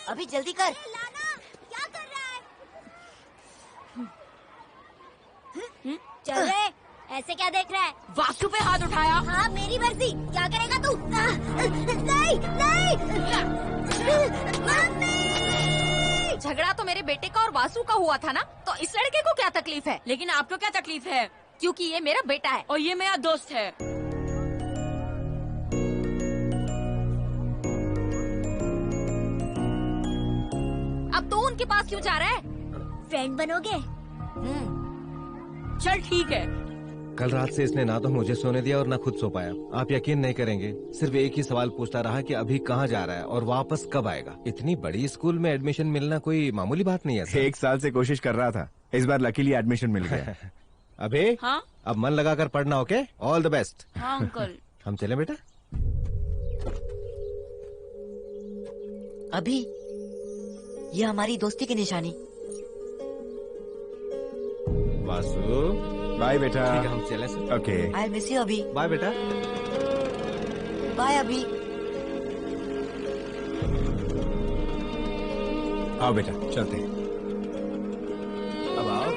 अभी जल्दी कर। लाना, क्या कर रहा है? चल रे, ऐसे क्या देख रहा है? वासु पे हाथ उठाया। हाँ मेरी मर्जी, क्या करेगा तू? नहीं नहीं मम्मी! झगड़ा तो मेरे बेटे का और वासु का हुआ था ना, तो इस लड़के को क्या तकलीफ है? लेकिन आपको क्या तकलीफ है? क्योंकि ये मेरा बेटा है। और ये मेरा दोस्त है। अब तो उनके पास क्यों जा रहा है? फ्रेंड बनोगे? चल ठीक है। कल रात से इसने ना तो मुझे सोने दिया और ना खुद सो पाया। आप यकीन नहीं करेंगे, सिर्फ एक ही सवाल पूछता रहा कि अभी कहाँ जा रहा है और वापस कब आएगा। इतनी बड़ी स्कूल में एडमिशन मिलना कोई मामूली बात नहीं है सर। 1 साल से कोशिश कर रहा था, इस बार लकीली एडमिशन मिल गया। अभी हाँ अब मन लगाकर पढ़ना, ओके? All the best. हाँ अंकल। हम चलें बेटा? अभी ये हमारी दोस्ती की निशानी। वासु बाय बेटा। ठीक है, हम चले sir. Okay I miss you अभी। बाय बेटा। बाय अभी। आओ बेटा चलते हैं। अब आओ।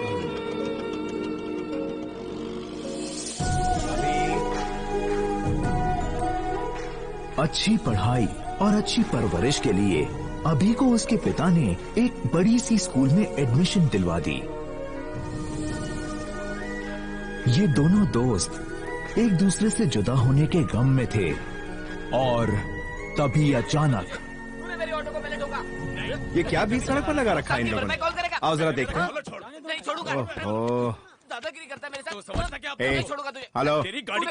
अच्छी पढ़ाई और अच्छी परवरिश के लिए अभी को उसके पिता ने एक बड़ी सी स्कूल में एडमिशन दिलवा दी। ये दोनों दोस्त एक दूसरे से जुदा होने के गम में थे और तभी अचानक मेरी ऑटो को पहले ठोका। ये क्या बीच सड़क पर लगा रखा है इन लोगों ने? कॉल करेगा। आओ जरा देखते हैं। नहीं छोड़ूंगा। ओहो दादागिरी करता है मेरे साथ। समझता क्या? ए, नहीं छोड़ूंगा तुझे। हेलो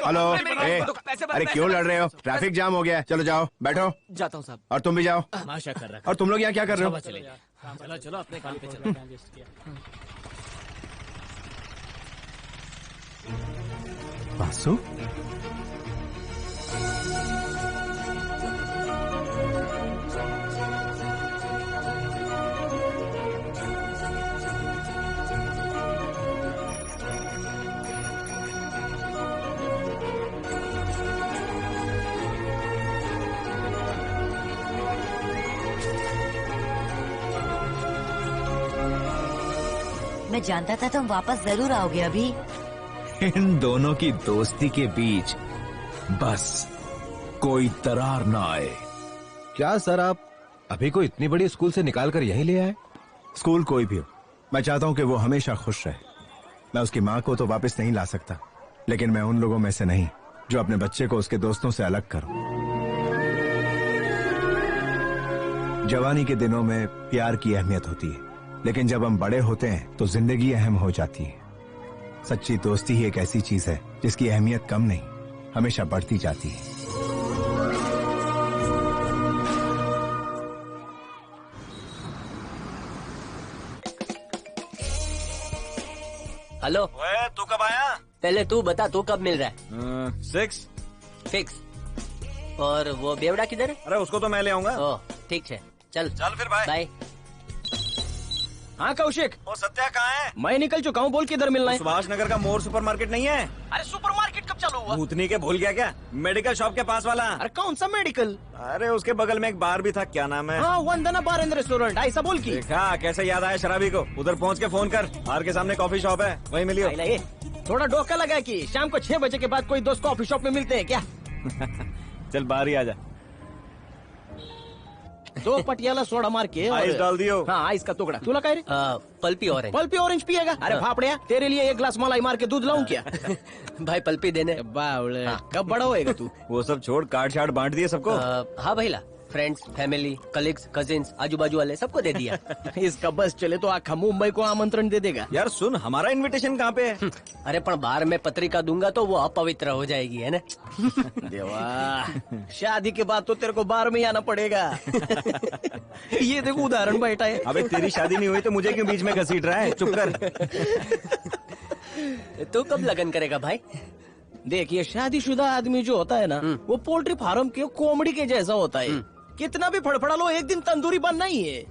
हेलो ए, अरे क्यों लड़ रहे हो? ट्रैफिक जाम हो गया है। चलो जाओ बैठो। जाता हूँ साहब। और तुम भी जाओ। तमाशा कर रहा और तुम लोग यहाँ क्या कर रहे हो? चलो चलो अपने काम पे चलो। वासु मैं जानता था तुम वापस जरूर आओगे अभी। इन दोनों की दोस्ती के बीच बस कोई दरार ना आए। क्या सर, आप अभी को इतनी बड़ी स्कूल से निकाल कर यहीं ले आए? स्कूल कोई भी हो, मैं चाहता हूँ कि वो हमेशा खुश रहे। मैं उसकी माँ को तो वापस नहीं ला सकता, लेकिन मैं उन लोगों में से नहीं जो अपने बच्चे को उसके दोस्तों से अलग करूं। जवानी के दिनों में प्यार की अहमियत होती है, लेकिन जब हम बड़े होते हैं तो जिंदगी अहम हो जाती है। सच्ची दोस्ती ही एक ऐसी चीज है जिसकी अहमियत कम नहीं, हमेशा बढ़ती जाती है। हेलो, ओए तू कब आया? पहले तू बता, तू कब मिल रहा है? 6। फिक्स। और वो बेवड़ा किधर है? अरे उसको तो मैं ले आऊंगा। ओह ठीक है, चल चल फिर बाय। बाय। हाँ कौशिक, ओ सत्या कहाँ है? मैं निकल चुका हूँ, बोल किधर मिलना है? सुभाष नगर का मोर सुपरमार्केट नहीं है? अरे सुपरमार्केट कब चालू हुआ? भूतनी के भूल गया क्या? मेडिकल शॉप के पास वाला। अरे कौन सा मेडिकल? अरे उसके बगल में एक बार भी था, क्या नाम है? हाँ वंदना बार एंड रेस्टोरेंट, ऐसा बोल की। देखा कैसे याद आया शराबी को? उधर पहुँच के फोन कर, बाहर के सामने कॉफी शॉप है, वहीं मिलियो। थोड़ा डोका लगा कि शाम को 6 बजे के बाद कोई दोस्त कॉफी शॉप में मिलते हैं क्या? चल बाहर ही आ जा। 2 पटियाला सोडा मार के आइस डाल दियो। हाँ आइस का टुकड़ा। तू लगा रे? Pulpy orange. पल्पी ऑरेंज पिएगा? अरे भापड़िया, तेरे लिए 1 ग्लास मलाई मार के दूध लाऊं क्या? भाई पल्पी देने। बावले, कब बड़ा होएगा तू? वो सब छोड़, कार्ड शार्ट बांट दिए सबको? हाँ भैया, फ्रेंड्स, फैमिली, कलीग्स, कजिन्स, आजू बाजू वाले सबको दे दिया। इसका बस चले तो आखा मुंबई को आमंत्रण दे देगा। यार सुन, हमारा इनविटेशन कहाँ पे है? अरे पर बाहर में पत्रिका दूंगा तो वो अपवित्र हो जाएगी, है ना? देवा, शादी के बाद तो तेरे को बाहर में ही आना पड़ेगा। ये देखो उदाहरण बैठा है। अबे तेरी शादी नहीं हुई तो मुझे क्यों बीच में घसीट रहा है? चुप कर। तू कब लगन करेगा भाई? देख, ये शादीशुदा आदमी जो होता है ना, वो पोल्ट्री फार्म के कॉमेडी के जैसा होता है। कितना भी फड़फड़ा लो, एक दिन तंदूरी बनना ही है।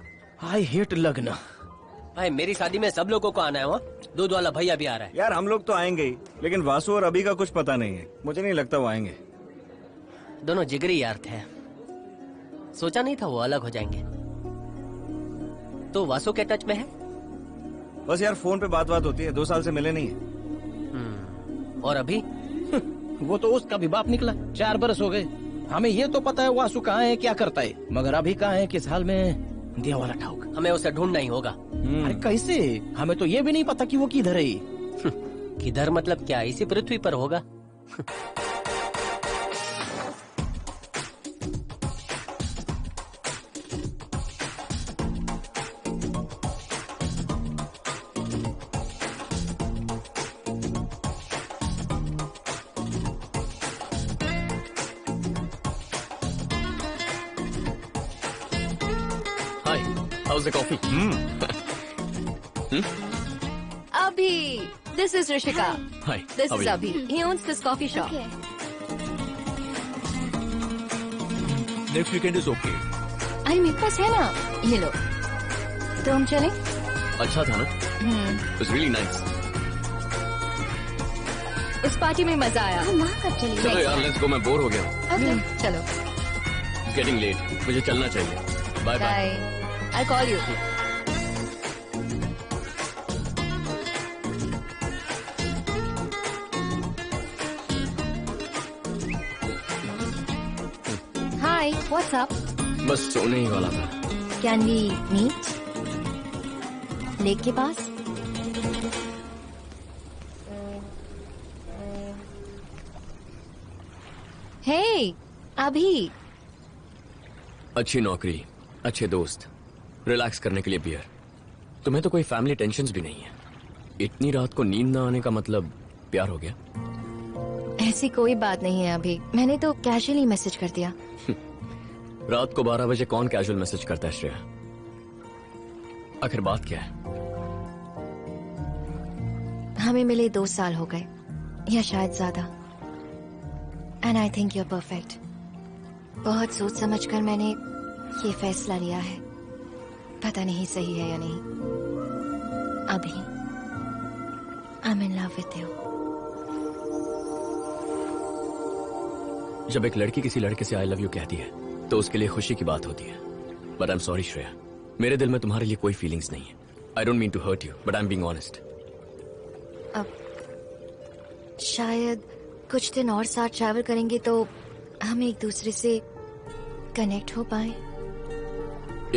आई हेट लगना। भाई मेरी शादी में सब लोगों को आना है, वहाँ दूध वाला भैया भी आ रहा है। यार हम लोग तो आएंगे ही, लेकिन वासु और अभी का कुछ पता नहीं है। मुझे नहीं लगता वो आएंगे। दोनों जिगरी यार थे, सोचा नहीं था वो अलग हो जाएंगे। तो वासु के टच में है? बस यार फोन पे बात होती है, 2 साल से मिले नहीं है। और अभी? वो तो उसका भी बाप निकला, 4 बरस हो गए। हमें ये तो पता है वासु कहाँ है, क्या करता है, मगर अभी कहाँ है, किस हाल में, दिया वाला ठाउक। हमें उसे ढूंढना ही होगा। अरे कैसे? हमें तो ये भी नहीं पता कि वो किधर है। किधर मतलब क्या? इसी पृथ्वी पर होगा। How's the coffee? Abhi, this is Rishika. Hi. This how is are you? Abhi. He owns this coffee shop. Next weekend is okay. अरे मेरे पास है ना, ये लो। तो हम चलें? अच्छा था ना? It was really nice. उस पार्टी में मजा आया। हम वहाँ कब चलेंगे? चलो यार, let's go. मैं बोर हो गया हूँ। Okay, चलो। It's getting late. मुझे चलना चाहिए। Bye bye. Bye. I'll call you. Hi, what's up? बस सोने ही वाला था। Can we meet? लेक के पास? Hey, अभी। अच्छी नौकरी, अच्छे दोस्त, रिलैक्स करने के लिए बियर। तुम्हें तो कोई फैमिली टेंशन्स भी नहीं है। इतनी रात को नींद ना आने का मतलब प्यार हो गया? ऐसी कोई बात नहीं है अभी, मैंने तो कैजुअली मैसेज कर दिया। रात को 12 बजे कौन कैजुअल मैसेज करता है श्रेया? आखिर बात क्या है? हमें मिले 2 साल हो गए, या शायद ज्यादा। And I think you are perfect. बहुत सोच समझ कर मैंने ये फैसला लिया है, पता नहीं सही है या नहीं। अभी I am in love with you. जब एक लड़की किसी लड़के से आई लव यू कहती है तो उसके लिए खुशी की बात होती है। But I am sorry Shreya, मेरे दिल में तुम्हारे लिए कोई फीलिंग्स नहीं है। I don't mean to hurt you, but I am being honest. अब शायद कुछ दिन और साथ ट्रैवल करेंगे तो हम एक दूसरे से कनेक्ट हो पाए।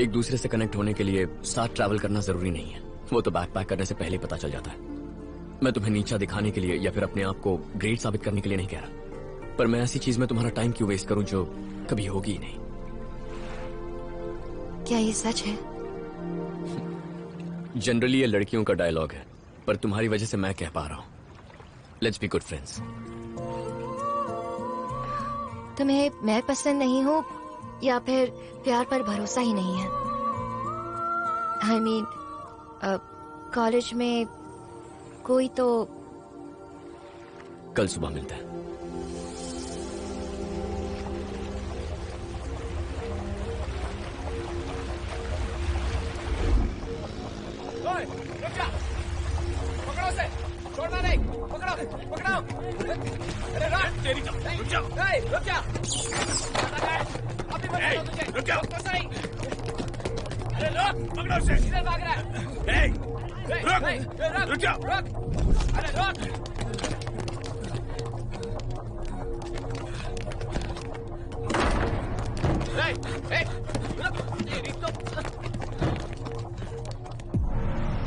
एक दूसरे से कनेक्ट होने के लिए साथ ट्रैवल करना जरूरी नहीं है, वो तो बैक पैक करने से पहले ही पता चल जाता है। मैं तुम्हें नीचा दिखाने के लिए या फिर अपने आप को ग्रेट साबित करने के लिए नहीं कह रहा, पर मैं ऐसी चीज में तुम्हारा टाइम क्यों वेस्ट करूं जो कभी होगी ही नहीं। क्या ये सच है? जनरली ये लड़कियों का डायलॉग है, पर तुम्हारी वजह से मैं कह पा रहा हूं। Let's be good friends. तुम्हें मैं पसंद नहीं हूँ या फिर प्यार पर भरोसा ही नहीं है? आई मीन कॉलेज में कोई तो। कल सुबह मिलता है। पकड़ो उसे, छोड़ना नहीं, पकड़ो, पकड़ो। अरे तेरी रुक जा, रुक जा। अभी रुक जा, तो सही। अरे रुक, पकड़ो उसे। किधर भाग रहा है? रुक जा, रुक। अरे रुक।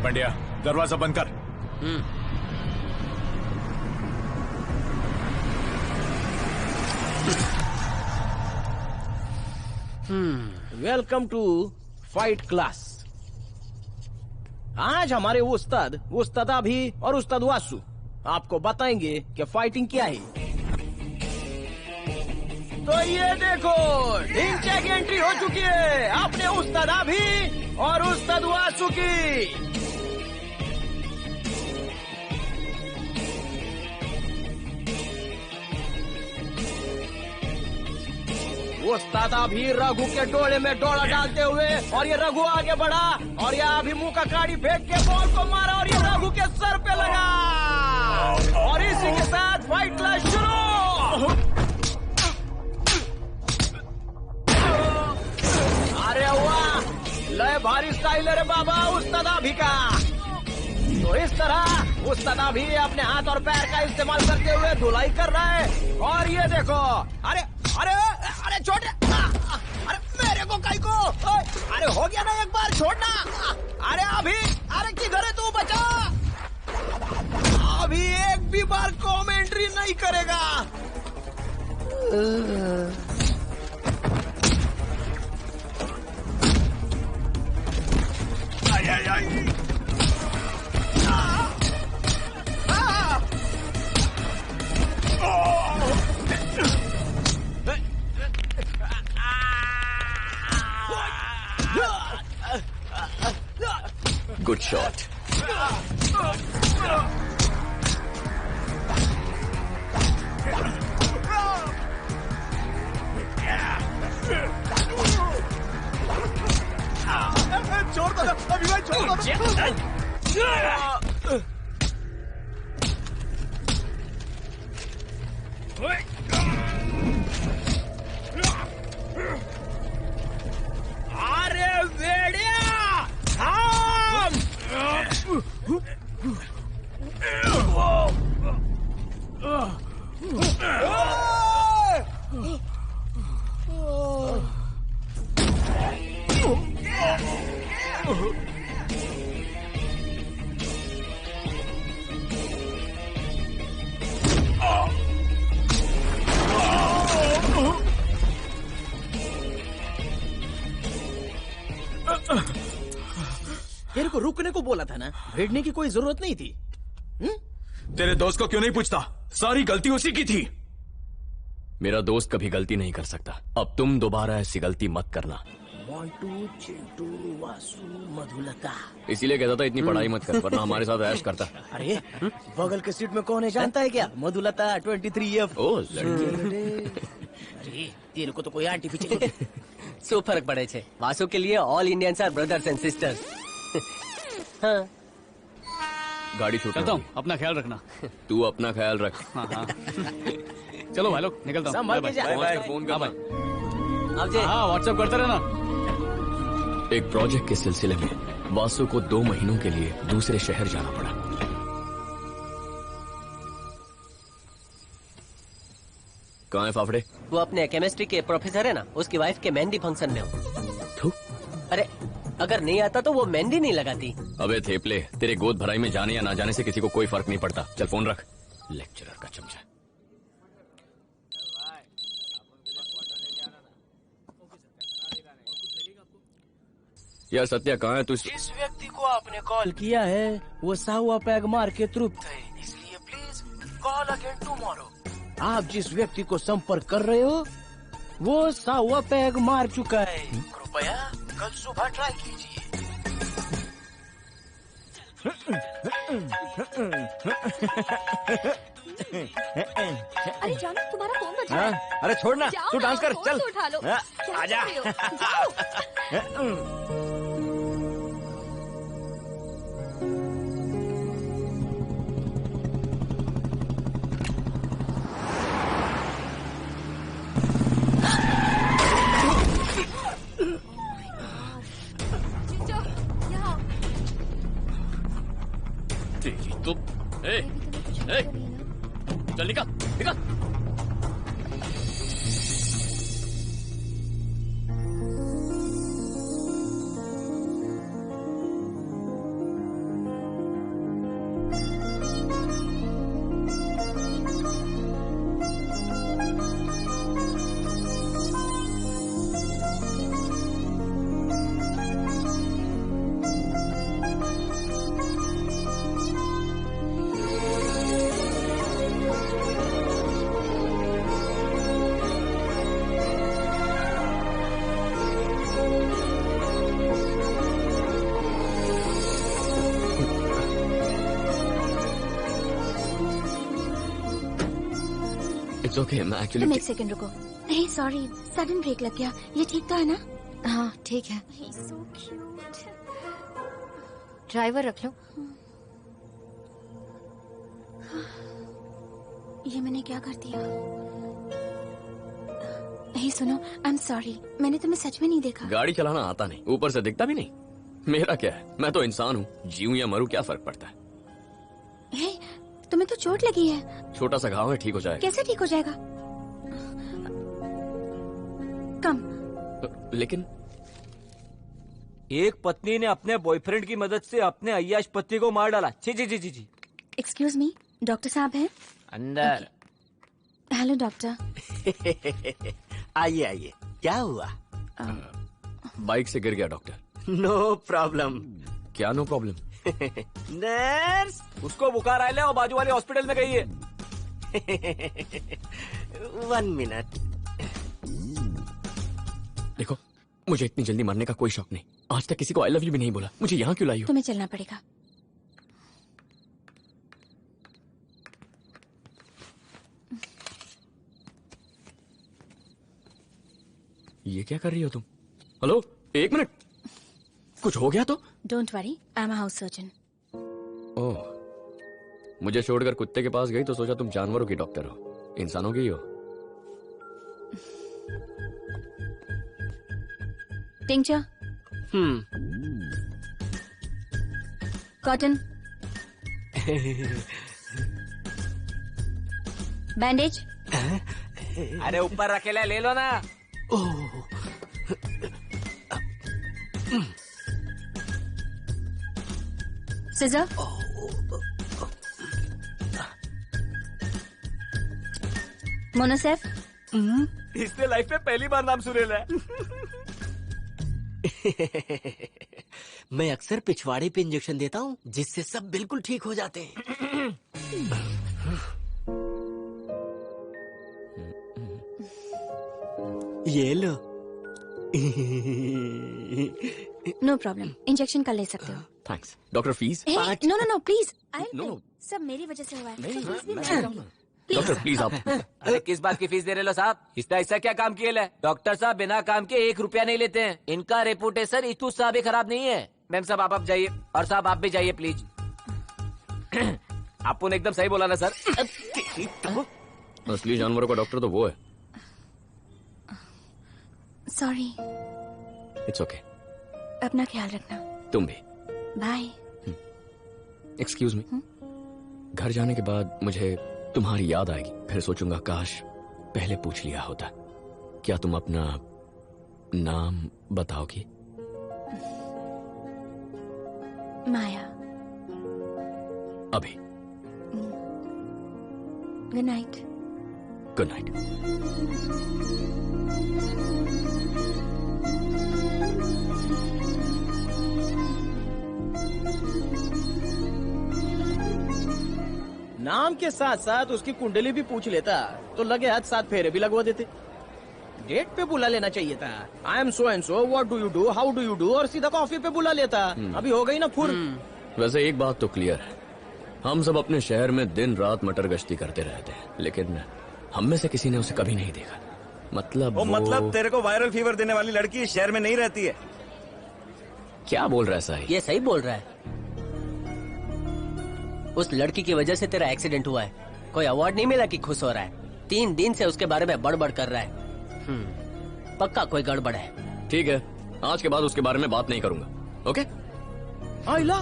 पंड्या, दरवाजा बंद कर। Welcome to fight class. आज हमारे उस्ताद अभी और उस्ताद वासु आपको बताएंगे कि फाइटिंग क्या है। तो ये देखो, ढिंचे की एंट्री हो चुकी है अपने उस्ताद अभी और उस्ताद वासु की। उस्ताद अभी रघु के डोले में डोला डालते हुए, और ये रघु आगे बढ़ा और ये अभी मुंह का काड़ी फेंक के बॉल को मारा और ये रघु के सर पे लगा। और इसी के साथ फाइट क्लास शुरू। अरे वाह, लय भारी स्टाइल है रे बाबा उस्ताद अभी का। तो इस तरह उस्ताद अभी अपने हाथ और पैर का इस्तेमाल करते हुए धुलाई कर रहा है। और ये देखो, अरे अरे अरे छोटे, अरे मेरे को कहीं को, अरे हो गया ना एक बार, छोड़ना। अरे अभी, अरे किधर है तू बचा? अभी एक भी बार कमेंट्री नहीं करेगा। आई आई आई। Good shot. छोड़ दो अभी भाई, छोड़ दो। अरे वेड़िया, तेरे को रुकने को बोला था ना, भिड़ने की कोई जरूरत नहीं थी। तेरे दोस्त को क्यों नहीं पूछता? सारी गलती उसी की थी। मेरा दोस्त कभी गलती नहीं कर सकता। अब तुम दोबारा ऐसी गलती मत करना। मोंटू, चिंटू, वासु, मधुलता। इसीलिए कहता था इतनी पढ़ाई मत कर, वरना हमारे साथ ऐश करता। अरे बगल के सीट में कौन है जानता है क्या? मधुलता 23F। ओ अरे तेरे को तो कोई आंटी पीछे। શું ફરક પડે છે? વાસુ के लिए all Indians are brothers and sisters. हाँ। गाड़ी छूट। चलता हूँ, अपना ख्याल रखना। तू अपना ख्याल रख। हाँ हाँ। चलो भाई लोग, निकलता हूँ। संभाल के जा। फोन कर भाई। हाँ व्हाट्सएप करते रहना। एक प्रोजेक्ट के सिलसिले में वासु को 2 महीनों के लिए दूसरे शहर जाना पड़ा। कहाँ है फाफड़े? वो अपने केमिस्ट्री के प्रोफेसर है ना, उसकी वाइफ के मेहंदी फंक्शन में हो। अरे अगर नहीं आता तो वो मेहंदी नहीं लगाती। अबे थेपले, तेरे गोद भराई में जाने या ना जाने से किसी को कोई फर्क नहीं पड़ता। चल फोन रख। लेक्चरर का चमचा। यार सत्या कहाँ है तू? जिस व्यक्ति को आपने कॉल किया है वो साहुआ पैग मार के तृप्त है, इसलिए प्लीज कॉल अगेन टुमारो। आप जिस व्यक्ति को संपर्क कर रहे हो वो साहुआ पैग मार चुका है, कृपया कल सुबह ट्राई कीजिए। अरे जानो तुम्हारा फोन बज रहा है। अरे छोड़ना, जाओ तू ना, डांस कर। फोन चल तो उठा लो। क्या आजा। कर रहे हो? जाओ। चिंचो, यहाँ आओ। तेरी तो चल निकल निकल। It's okay. मैं एक्चुअली तुम एक सेकंड रुको। नहीं सॉरी, सडन ब्रेक लग गया। ये ठीक तो है ना? हाँ ठीक है। So cute. ड्राइवर रख लो। ये मैंने क्या कर दिया? हे सुनो, आई एम सॉरी, मैंने तुम्हें सच में नहीं देखा। गाड़ी चलाना आता नहीं, ऊपर से दिखता भी नहीं। मेरा क्या है, मैं तो इंसान हूँ, जीऊं या मरूं क्या फर्क पड़ता है। हे, तुम्हें तो चोट लगी है। छोटा सा घाव है, ठीक हो जाएगा। कैसे ठीक हो जाएगा? कम। लेकिन एक पत्नी ने अपने बॉयफ्रेंड की मदद से अपने अय्याश पति को मार डाला। जी जी जी जी जी। एक्सक्यूज मी, डॉक्टर साहब हैं? अंदर। Hello doctor. आइए आइए, क्या हुआ? बाइक से गिर गया डॉक्टर। No problem. क्या नो प्रॉब्लम? नर्स, उसको बुखार आया और बाजू वाले हॉस्पिटल में गई है। 1 मिनट। देखो, मुझे इतनी जल्दी मरने का कोई शौक नहीं। आज तक किसी को आई लव यू भी नहीं बोला। मुझे यहाँ क्यों लाई हो? तुम्हें चलना पड़ेगा। ये क्या कर रही हो तुम? Hello, 1 minute. कुछ हो गया तो? Don't worry, I am a house surgeon. Oh, मुझे छोड़कर कुत्ते के पास गई तो सोचा तुम जानवरों की डॉक्टर हो, इंसानों की ही हो। टिंचर। कॉटन। बैंडेज। अरे ऊपर रखेला, ले लो ना। सीजर। मोनोसेफ। इसने लाइफ में पहली बार नाम सुनेला है। मैं अक्सर पिछवाड़े पे इंजेक्शन देता हूँ जिससे सब बिल्कुल ठीक हो जाते हैं। ये लो। नो प्रॉब्लम, इंजेक्शन कर ले सकते हो। Thanks. Doctor fees? No no no please, no. सब मेरी वजह से हुआ है। डॉक्टर प्लीज आप। अरे किस बात की फीस दे रहे लो साहब? इसका ऐसा क्या काम किया है? डॉक्टर साहब बिना काम के 1 रुपया नहीं लेते हैं। इनका रेपुटेशन इतू सा भी खराब नहीं है। मैम साहब आप जाइए, और साहब आप भी जाइए प्लीज। आपने एकदम सही बोला ना सर। असली जानवरों का डॉक्टर तो वो है। सॉरी। It's okay. अपना ख्याल रखना। तुम भी। बाय। Excuse me. घर जाने के बाद मुझे तुम्हारी याद आएगी। फिर सोचूंगा काश पहले पूछ लिया होता। क्या तुम अपना नाम बताओगी? माया। अभी। Good night. Good night. नाम के साथ साथ उसकी कुंडली भी पूछ लेता तो लगे हाथ 7 फेरे भी लगवा देते। डेट पे बुला लेना चाहिए था। I am so and so, what do you do, how do you do, और सीधा कॉफी पे बुला लेता। अभी हो गई ना फुर। वैसे एक बात तो क्लियर है, हम सब अपने शहर में दिन रात मटर गश्ती करते रहते हैं, लेकिन हम में से किसी ने उसे कभी नहीं देखा। मतलब मतलब तेरे को वायरल फीवर देने वाली लड़की इस शहर में नहीं रहती है। क्या बोल रहा है साहिल? ये सही बोल रहा है। उस लड़की की वजह से तेरा एक्सीडेंट हुआ है। कोई अवार्ड नहीं मिला कि खुश हो रहा है। 3 दिन से उसके बारे में बड़बड़ कर रहा है। पक्का कोई गड़बड़ है। ठीक है, आज के बाद उसके बारे में बात नहीं करूंगा। ओके? आइला,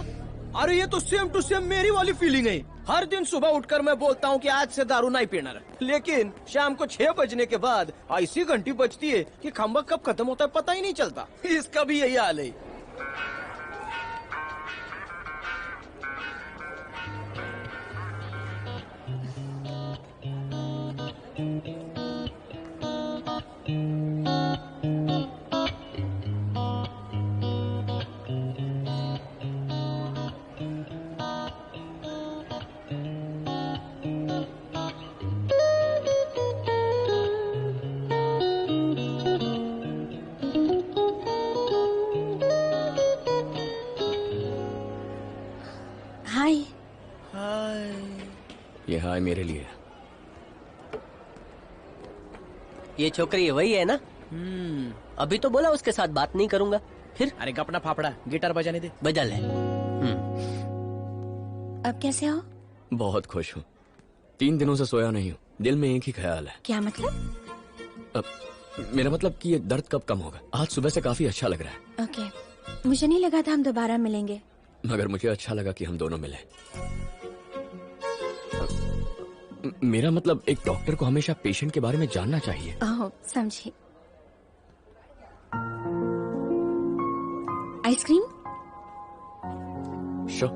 अरे ये तो सेम टू सेम मेरी वाली फीलिंग है। हर दिन सुबह उठकर मैं बोलता हूँ कि आज से दारू नहीं पीना, लेकिन शाम को 6 बजने के बाद ऐसी घंटी बजती है कि खंबा कब खत्म होता है पता ही नहीं चलता। इसका भी यही हाल है। हाय। ये हाय मेरे लिए। ये छोकरी वही है ना? अभी तो बोला उसके साथ बात नहीं करूंगा, फिर? अरे अपना फाफड़ा गिटार बजाने दे। बजा ले। अब कैसे हो? बहुत खुश हूँ। 3 दिनों से सोया नहीं हूँ। दिल में एक ही ख्याल है। क्या मतलब? मेरा मतलब कि ये दर्द कब कम होगा। आज सुबह से काफी अच्छा लग रहा है। ओके, मुझे नहीं लगा था हम दोबारा मिलेंगे। मगर मुझे अच्छा लगा कि हम दोनों मिले। मेरा मतलब एक डॉक्टर को हमेशा पेशेंट के बारे में जानना चाहिए। ओह, समझी। आइसक्रीम? शो।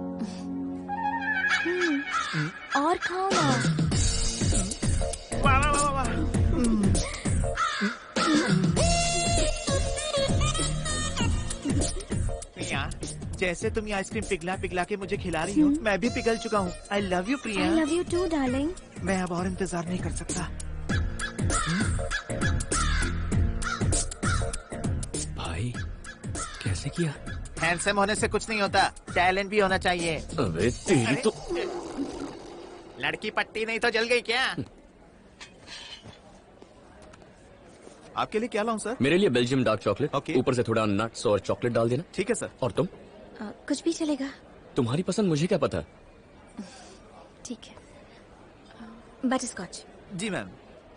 और खाओ ना। वाह वाह वाह वाह। प्रिया, जैसे तुम ये आइसक्रीम पिघला पिघला के मुझे खिला रही हो, मैं भी पिघल चुका हूँ। I love you Priya. I love you too, darling. मैं अब और इंतजार नहीं कर सकता। भाई, कैसे किया? हैंडसम होने से कुछ नहीं होता, टैलेंट भी होना चाहिए। अबे तेरी तो लड़की पट्टी नहीं तो जल गई क्या? आपके लिए क्या लाऊं सर? मेरे लिए बेल्जियम डार्क चॉकलेट, ऊपर से थोड़ा नट्स और चॉकलेट डाल देना। ठीक है सर। और तुम? कुछ भी चलेगा। तुम्हारी पसंद मुझे क्या पता? ठीक है। बटरस्कॉच। जी मैम।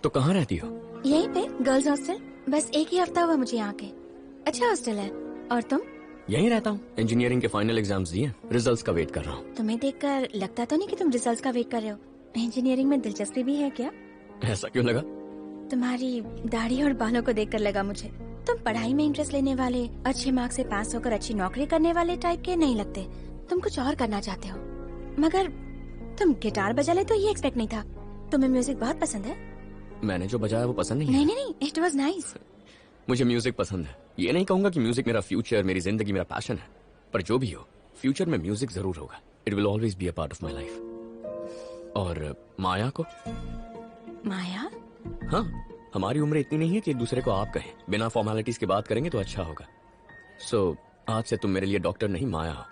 तो कहाँ रहती हो? यहीं पे, गर्ल्स हॉस्टल। बस एक ही हफ्ता हुआ मुझे यहाँ के। अच्छा हॉस्टल है। और तुम? यहीं रहता हूँ। इंजीनियरिंग के फाइनल एग्जाम्स दिए, रिजल्ट्स का वेट कर रहा हूँ। तुम्हें देखकर लगता तो नहीं कि तुम रिजल्ट्स का वेट कर रहे हो। इंजीनियरिंग में दिलचस्पी भी है क्या? ऐसा क्यों लगा? तुम्हारी दाढ़ी और बालों को देखकर लगा मुझे। तुम पढ़ाई में इंटरेस्ट लेने वाले, अच्छे मार्क्स से पास होकर अच्छी नौकरी करने वाले टाइप के नहीं लगते। तुम कुछ और करना चाहते हो। मगर तुम गिटार बजा ले तो ये एक्सपेक्ट नहीं था। तुम्हें म्यूजिक बहुत पसंद है? मैंने जो बजाया वो पसंद नहीं है। नहीं, इट वाज नाइस। मुझे म्यूजिक पसंद है। ये नहीं कहूंगा कि म्यूजिक मेरा फ्यूचर, मेरी जिंदगी, मेरा पैशन है, पर जो भी हो, फ्यूचर में म्यूजिक जरूर होगा। It will always be a part of my life. और माया को? माया? हाँ, हमारी उम्र इतनी नहीं है कि एक दूसरे को आप कहें। बिना फॉर्मेलिटीज के बात करेंगे तो अच्छा होगा। सो आज से तुम मेरे लिए डॉक्टर नहीं, माया हो।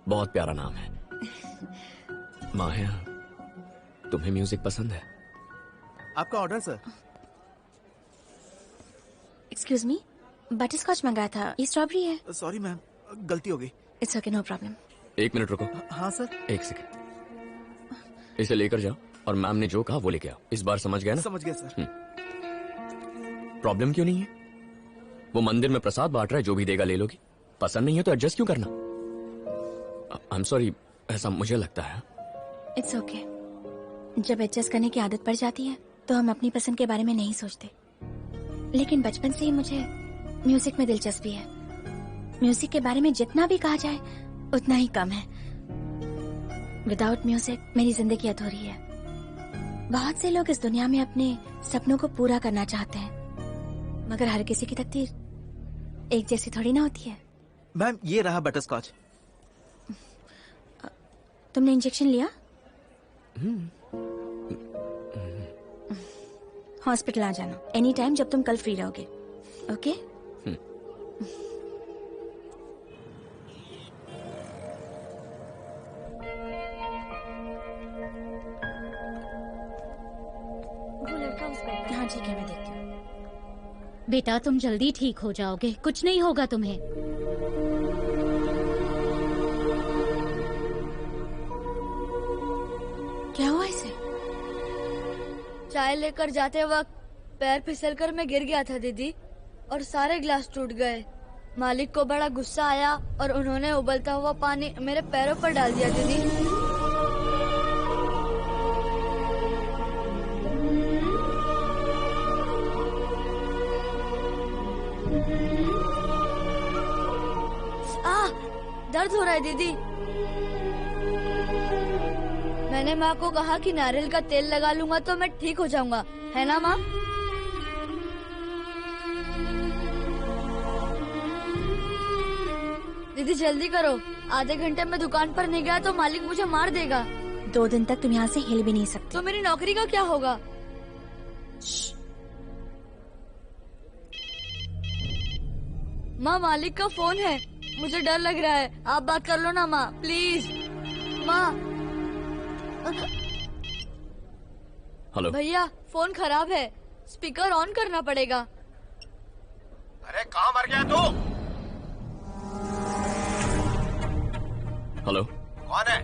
बहुत प्यारा नाम है। माया, तुम्हें म्यूजिक पसंद है? आपका order sir. Excuse me, butterscotch मंगाया था, ये स्ट्रॉबेरी है। सॉरी मैम, गलती हो गई। It's okay, no problem. 1 minute रुको। हाँ सर। 1 सेकंड। इसे लेकर जाओ और मैम ने जो कहा वो लेके आओ। इस बार समझ गया ना? समझ गया सर। प्रॉब्लम क्यों नहीं है? वो मंदिर में प्रसाद बांट रहा है, जो भी देगा ले लोगी। पसंद नहीं है तो एडजस्ट क्यों करना? आई एम सॉरी, ऐसा मुझे लगता है। It's okay. जब एडजस्ट करने की आदत पड़ जाती है तो हम अपनी पसंद के बारे में नहीं सोचते। लेकिन बचपन से ही मुझे म्यूजिक में दिलचस्पी है। म्यूजिक के बारे में जितना भी कहा जाए उतना ही कम है। विदाउट म्यूजिक मेरी जिंदगी अधूरी है। बहुत से लोग इस दुनिया में अपने सपनों को पूरा करना चाहते हैं, मगर हर किसी की तकदीर एक जैसी थोड़ी ना होती है। मैम, ये रहा बटरस्कॉच। तुमने इंजेक्शन लिया? हॉस्पिटल आ जाना एनी टाइम जब तुम कल फ्री रहोगे। ओके? हाँ ठीक है, मैं देखती हूँ। बेटा तुम जल्दी ठीक हो जाओगे, कुछ नहीं होगा तुम्हें। क्या हुआ इसे? चाय लेकर जाते वक्त पैर फिसलकर मैं गिर गया था दीदी, और सारे ग्लास टूट गए। मालिक को बड़ा गुस्सा आया और उन्होंने उबलता हुआ पानी मेरे पैरों पर डाल दिया दीदी। दर्द हो रहा है दीदी। मैंने माँ को कहा कि नारियल का तेल लगा लूंगा तो मैं ठीक हो जाऊंगा, है ना माँ? दीदी जल्दी करो, आधे घंटे में दुकान पर नहीं गया तो मालिक मुझे मार देगा। 2 दिन तक तुम यहाँ से हिल भी नहीं सकते। तो मेरी नौकरी का क्या होगा? माँ, मालिक का फोन है, मुझे डर लग रहा है। आप बात कर लो ना माँ, प्लीज। माँ। हेलो भैया, फोन खराब है, स्पीकर ऑन करना पड़ेगा। अरे कहाँ मर गया तू? हेलो, कौन है?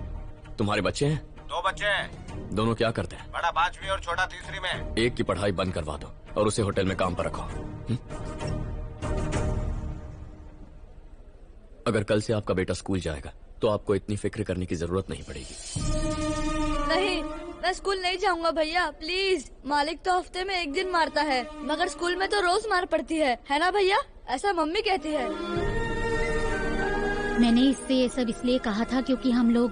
तुम्हारे बच्चे हैं? 2 बच्चे हैं। दोनों क्या करते हैं? बड़ा 5वीं और छोटा 3री में। एक की पढ़ाई बंद करवा दो और उसे होटल में काम पर रखो। अगर कल से आपका बेटा स्कूल जाएगा तो आपको इतनी फिक्र करने की जरूरत नहीं पड़ेगी। नहीं, मैं स्कूल नहीं जाऊंगा भैया, प्लीज। मालिक तो हफ्ते में 1 दिन मारता है, मगर स्कूल में तो रोज मार पड़ती है ना भैया? ऐसा मम्मी कहती है। मैंने इससे ये सब इसलिए कहा था क्योंकि हम लोग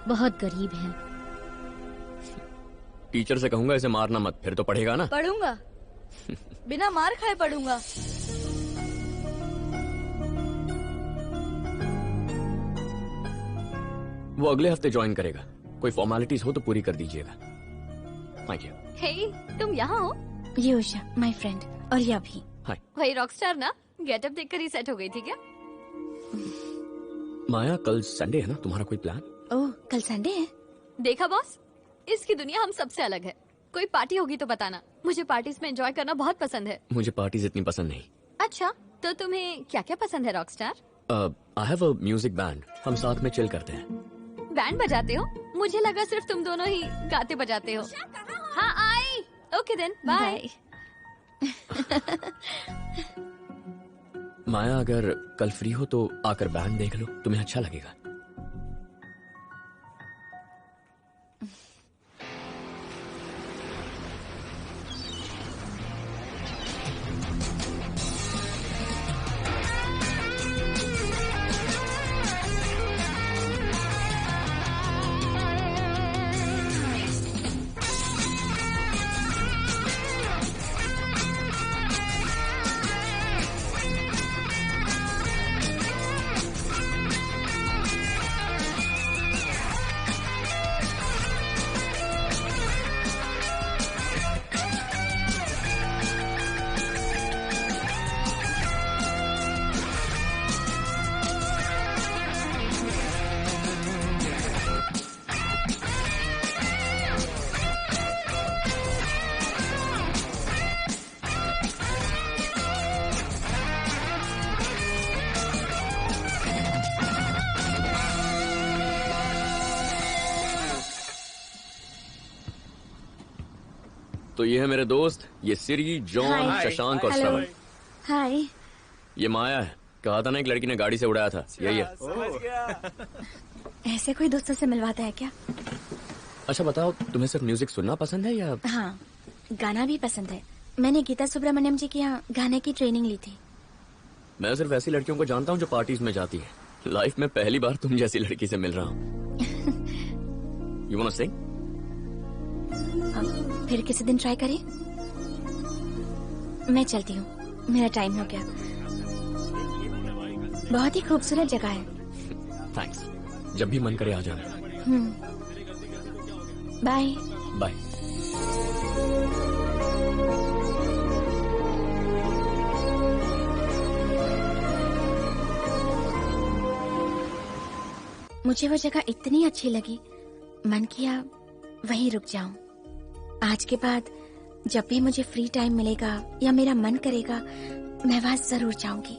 बहुत गरीब हैं। टीचर से कहूंगा इसे मारना मत, फिर तो पढ़ेगा ना। पढ़ूंगा, बिना मार खाए पढ़ूंगा। वो अगले हफ्ते ज्वाइन करेगा। कोई फॉर्मेलिटीज हो तो पूरी कर दीजिएगा। Thank you. हे, तुम यहाँ हो? ये उषा, माय फ्रेंड, और ये अभी। हाय। वही रॉकस्टार ना? गेटअप देखकर ही सेट हो गई थी क्या? माया, कल संडे है ना, तुम्हारा कोई प्लान? ओह, कल संडे है? देखा बॉस, इसकी दुनिया हम सबसे अलग है। कोई पार्टी होगी तो बताना, मुझे पार्टीज में एंजॉय करना बहुत पसंद है। मुझे पार्टीज इतनी पसंद नहीं। अच्छा, तो तुम्हें क्या क्या पसंद है Rockstar? I have a music band, हम साथ में चिल करते हैं। बैंड बजाते हो? मुझे लगा सिर्फ तुम दोनों ही गाते बजाते हो। हाँ, आई। Okay then, bye. माया, अगर कल फ्री हो तो आकर बैंड देख लो, तुम्हें अच्छा लगेगा। तो ये है मेरे दोस्त, ये सिरी, जॉन, शशांक और श्रवण। हाय। ये माया है, कहा था ना एक लड़की ने गाड़ी से उड़ाया था, यही है। ऐसे कोई दोस्तों से मिलवाता है क्या? अच्छा बताओ, तुम्हें सिर्फ म्यूजिक सुनना पसंद है या? हाँ, गाना भी पसंद है। मैंने गीता सुब्रमण्यम जी के यहाँ गाने की ट्रेनिंग ली थी। मैं सिर्फ ऐसी लड़कियों को जानता हूँ जो पार्टीज में जाती है। लाइफ में पहली बार तुम जैसी लड़की से मिल रहा हूँ। You wanna sing? फिर किसी दिन ट्राई करें। मैं चलती हूँ, मेरा टाइम हो गया। बहुत ही खूबसूरत जगह है। थैंक्स, जब भी मन करे आ जाना। Bye bye. मुझे वो जगह इतनी अच्छी लगी, मन किया वहीं रुक जाऊं। आज के बाद जब भी मुझे फ्री टाइम मिलेगा या मेरा मन करेगा, मैं वहां जरूर जाऊंगी।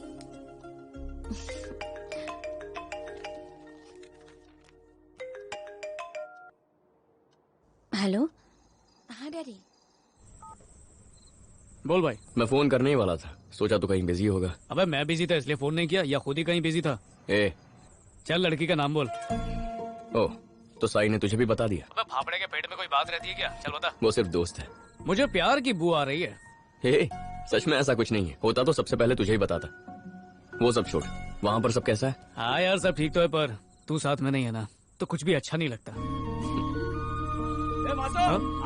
हेलो। हाँ डैडी। बोल भाई। मैं फोन करने ही वाला था, सोचा तो कहीं बिजी होगा। अबे मैं बिजी था इसलिए फोन नहीं किया, या खुद ही कहीं बिजी था? चल लड़की का नाम बोल। ओह, तो साई ने तुझे भी बता दिया? अबे फाफड़े के पेट में कोई बात रहती है क्या? चल बता। वो सिर्फ दोस्त है। मुझे प्यार की बू आ रही है। सच में ऐसा कुछ नहीं है, होता तो सबसे पहले तुझे ही बताता। वो सब छोड़, वहाँ पर सब कैसा है? हाँ यार सब ठीक तो है, पर तू साथ में नहीं है ना तो कुछ भी अच्छा नहीं लगता।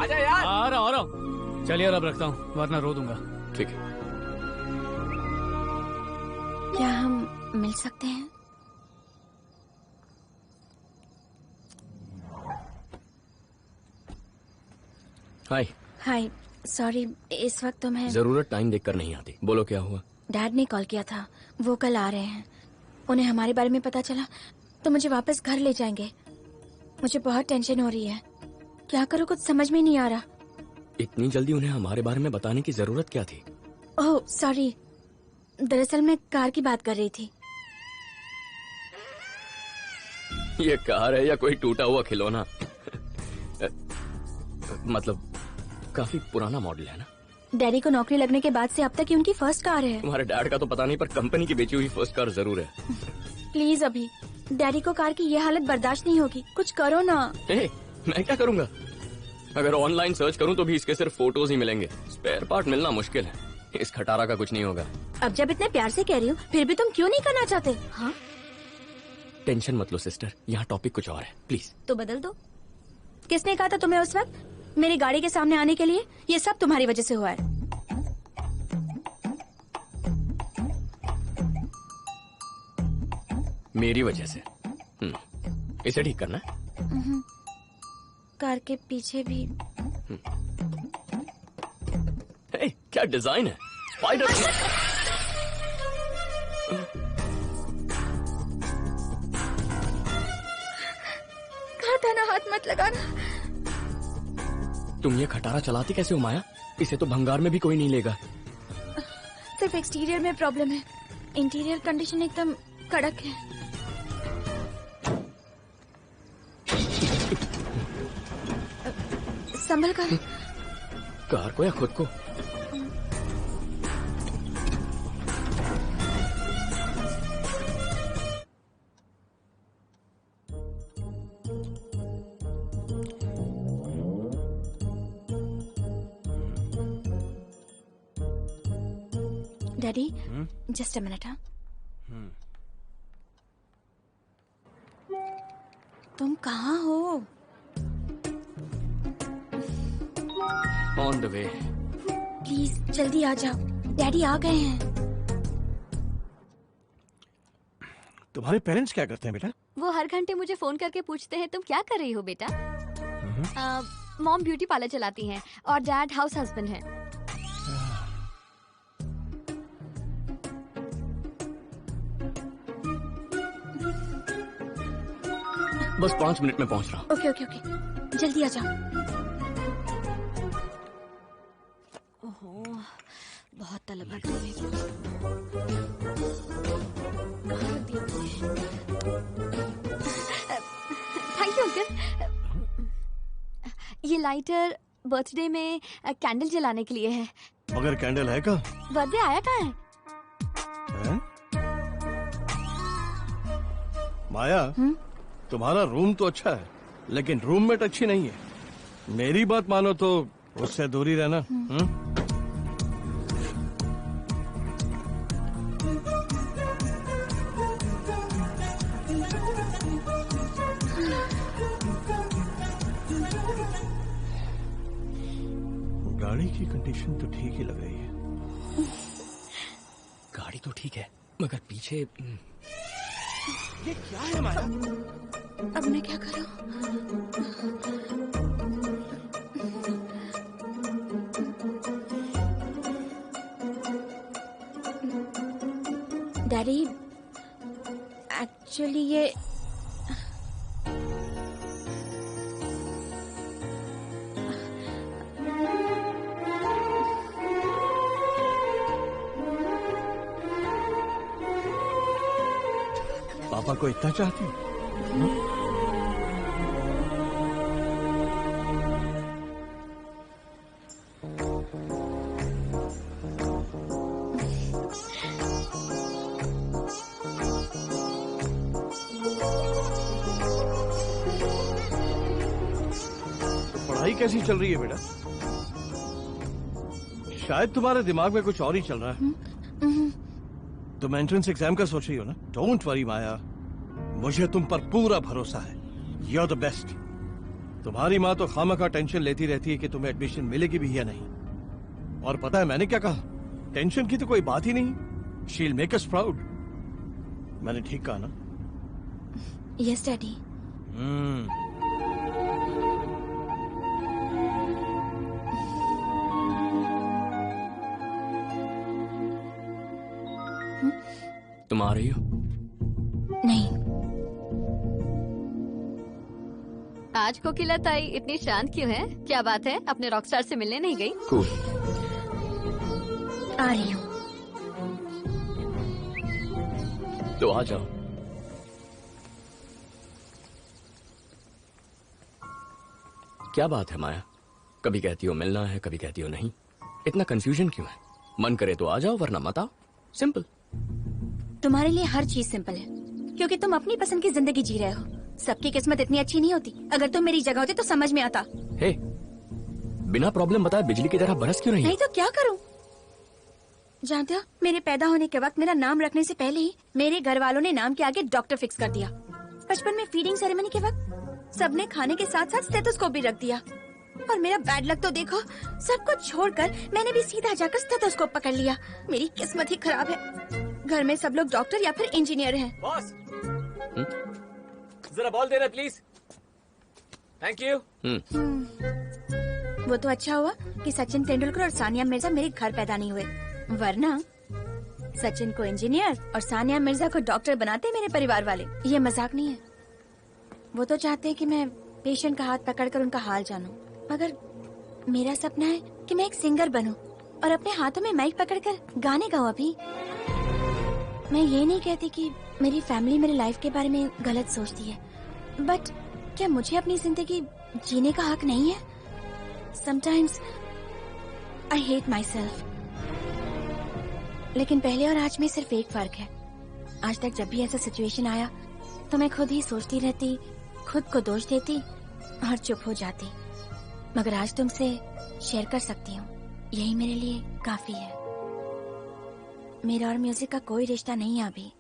आजा यार। आ रहा हूँ। चल यार अब रखता हूँ वरना रो दूंगा। ठीक है। क्या हम मिल सकते हैं? हाय। हाय, सॉरी इस वक्त तो मैं। जरूरत टाइम देखकर नहीं आती। बोलो क्या हुआ? डैड ने कॉल किया था, वो कल आ रहे हैं। उन्हें हमारे बारे में पता चला तो मुझे वापस घर ले जाएंगे। मुझे बहुत टेंशन हो रही है, क्या करूँ कुछ समझ में नहीं आ रहा। इतनी जल्दी उन्हें हमारे बारे में बताने की जरूरत क्या थी? ओह सॉरी, दरअसल मैं कार की बात कर रही थी। ये कार है या कोई टूटा हुआ खिलौना? मतलब काफी पुराना मॉडल है ना? डैडी को नौकरी लगने के बाद से अब तक की उनकी फर्स्ट कार है। तुम्हारे डैड का तो पता नहीं, पर कंपनी की बेची हुई फर्स्ट कार जरूर है। प्लीज अभी, डैडी को कार की ये हालत बर्दाश्त नहीं होगी, कुछ करो ना। मैं क्या करूंगा? अगर ऑनलाइन सर्च करूं तो भी इसके सिर्फ फोटोज ही मिलेंगे। स्पेयर पार्ट मिलना मुश्किल है। इस खटारा का कुछ नहीं होगा। अब जब इतने प्यार से कह रही हूँ, फिर भी तुम क्यों नहीं करना चाहते? हाँ, टेंशन मत लो सिस्टर, यहाँ टॉपिक कुछ और है, प्लीज। तो बदल दो। किसने कहा था तुम्हें उस वक्त मेरी गाड़ी के सामने आने के लिए? ये सब तुम्हारी वजह से हुआ है। मेरी वजह से? इसे ठीक करना है? कार के पीछे भी। क्या डिजाइन है, स्पाइडर। कहा था ना हाथ मत लगाना। तुम ये खटारा चलाती कैसे हो माया? इसे तो भंगार में भी कोई नहीं लेगा। सिर्फ एक्सटीरियर में प्रॉब्लम है, इंटीरियर कंडीशन एकदम कड़क है। संभल कर। कार को या खुद को? Daddy, just a minute. हाँ, तुम कहाँ हो? On the way. प्लीज जल्दी आ जाओ, डैडी आ गए हैं। तुम्हारे पेरेंट्स क्या करते हैं बेटा? वो हर घंटे मुझे फोन करके पूछते हैं तुम क्या कर रही हो बेटा। मॉम ब्यूटी पार्लर चलाती हैं और डैड हाउस हस्बैंड हैं। बस 5 मिनट में पहुंच रहा हूँ। ओके ओके ओके, जल्दी आ जाओ। ओहो, बहुत तलब लग रही है। Thank you uncle. ये लाइटर बर्थडे में कैंडल जलाने के लिए है। मगर कैंडल है का? बर्थडे आया कहाँ है? माया, तुम्हारा रूम तो अच्छा है, लेकिन रूममेट अच्छी नहीं है। मेरी बात मानो तो उससे दूरी रहना। गाड़ी की कंडीशन तो ठीक ही लग रही है। गाड़ी तो ठीक है, मगर पीछे ये क्या है माया? अब मैं क्या करूं? डैडी, एक्चुअली ये पापा को इतना चाहती हूँ? तो पढ़ाई कैसी चल रही है बेटा? शायद तुम्हारे दिमाग में कुछ और ही चल रहा है। तुम एंट्रेंस एग्जाम का सोच रही हो ना? डोंट वरी माया, मुझे तुम पर पूरा भरोसा है। You are the best. तुम्हारी माँ तो खामखा टेंशन लेती रहती है कि तुम्हें एडमिशन मिलेगी भी या नहीं। और पता है मैंने क्या कहा? टेंशन की तो कोई बात ही नहीं। She will make us proud. मैंने ठीक कहा ना? Yes daddy. तुम आ रही हो? नहीं। आज कोकिला ताई इतनी शांत क्यों है? क्या बात है? अपने रॉकस्टार से मिलने नहीं गई? कूल। आ रही हूँ। तो आ जाओ। क्या बात है माया? कभी कहती हो मिलना है, कभी कहती हो नहीं। इतना कंफ्यूजन क्यों है? मन करे तो आ जाओ, वरना मत आओ। सिंपल। तुम्हारे लिए हर चीज सिंपल है, क्योंकि तुम अपनी पसंद की जिंदगी जी रहे हो। सबकी किस्मत इतनी अच्छी नहीं होती। अगर तुम मेरी जगह होते तो समझ में आता। हे, बिना प्रॉब्लम बताए बिजली की तरह बरस क्यों रही है? नहीं तो क्या करूं? जानते हो, मेरे पैदा होने के वक्त मेरा नाम रखने से पहले ही मेरे घर वालों ने नाम के आगे डॉक्टर फिक्स कर दिया। बचपन में फीडिंग सेरेमनी के वक्त सबने खाने के साथ साथ स्टेथोस्कोप भी रख दिया। और मेरा बैड लक तो देखो, सब कुछ छोड़कर मैंने भी सीधा जाकर स्टेथोस्कोप पकड़ लिया। मेरी किस्मत ही खराब है। घर में सब लोग डॉक्टर या फिर इंजीनियर हैं। बॉस, जरा बॉल दे रहे प्लीज। Thank you. वो तो अच्छा हुआ कि सचिन तेंदुलकर और सानिया मिर्जा मेरे घर पैदा नहीं हुए, वरना सचिन को इंजीनियर और सानिया मिर्जा को डॉक्टर बनाते मेरे परिवार वाले। ये मजाक नहीं है। वो तो चाहते हैं कि मैं पेशेंट का हाथ पकड़कर उनका हाल जानूं, मगर मेरा सपना है कि मैं एक सिंगर बनूं और अपने हाथों में माइक पकड़कर गाने गाऊं। अभी मैं ये नहीं कहती कि मेरी फैमिली मेरी लाइफ के बारे में गलत सोचती है, बट क्या मुझे अपनी जिंदगी जीने का हक नहीं है? Sometimes I hate myself. लेकिन पहले और आज में सिर्फ एक फर्क है। आज तक जब भी ऐसा सिचुएशन आया तो मैं खुद ही सोचती रहती, खुद को दोष देती और चुप हो जाती। मगर आज तुमसे शेयर कर सकती हूँ, यही मेरे लिए काफी है। मेरा और म्यूजिक का कोई रिश्ता नहीं है अभी।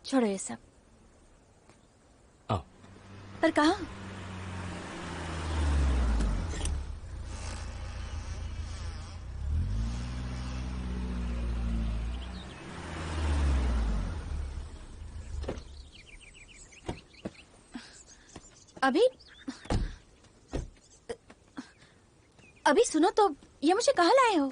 छोड़ो ये सब। पर कहाँ? अभी सुनो तो, ये मुझे कहाँ लाए हो?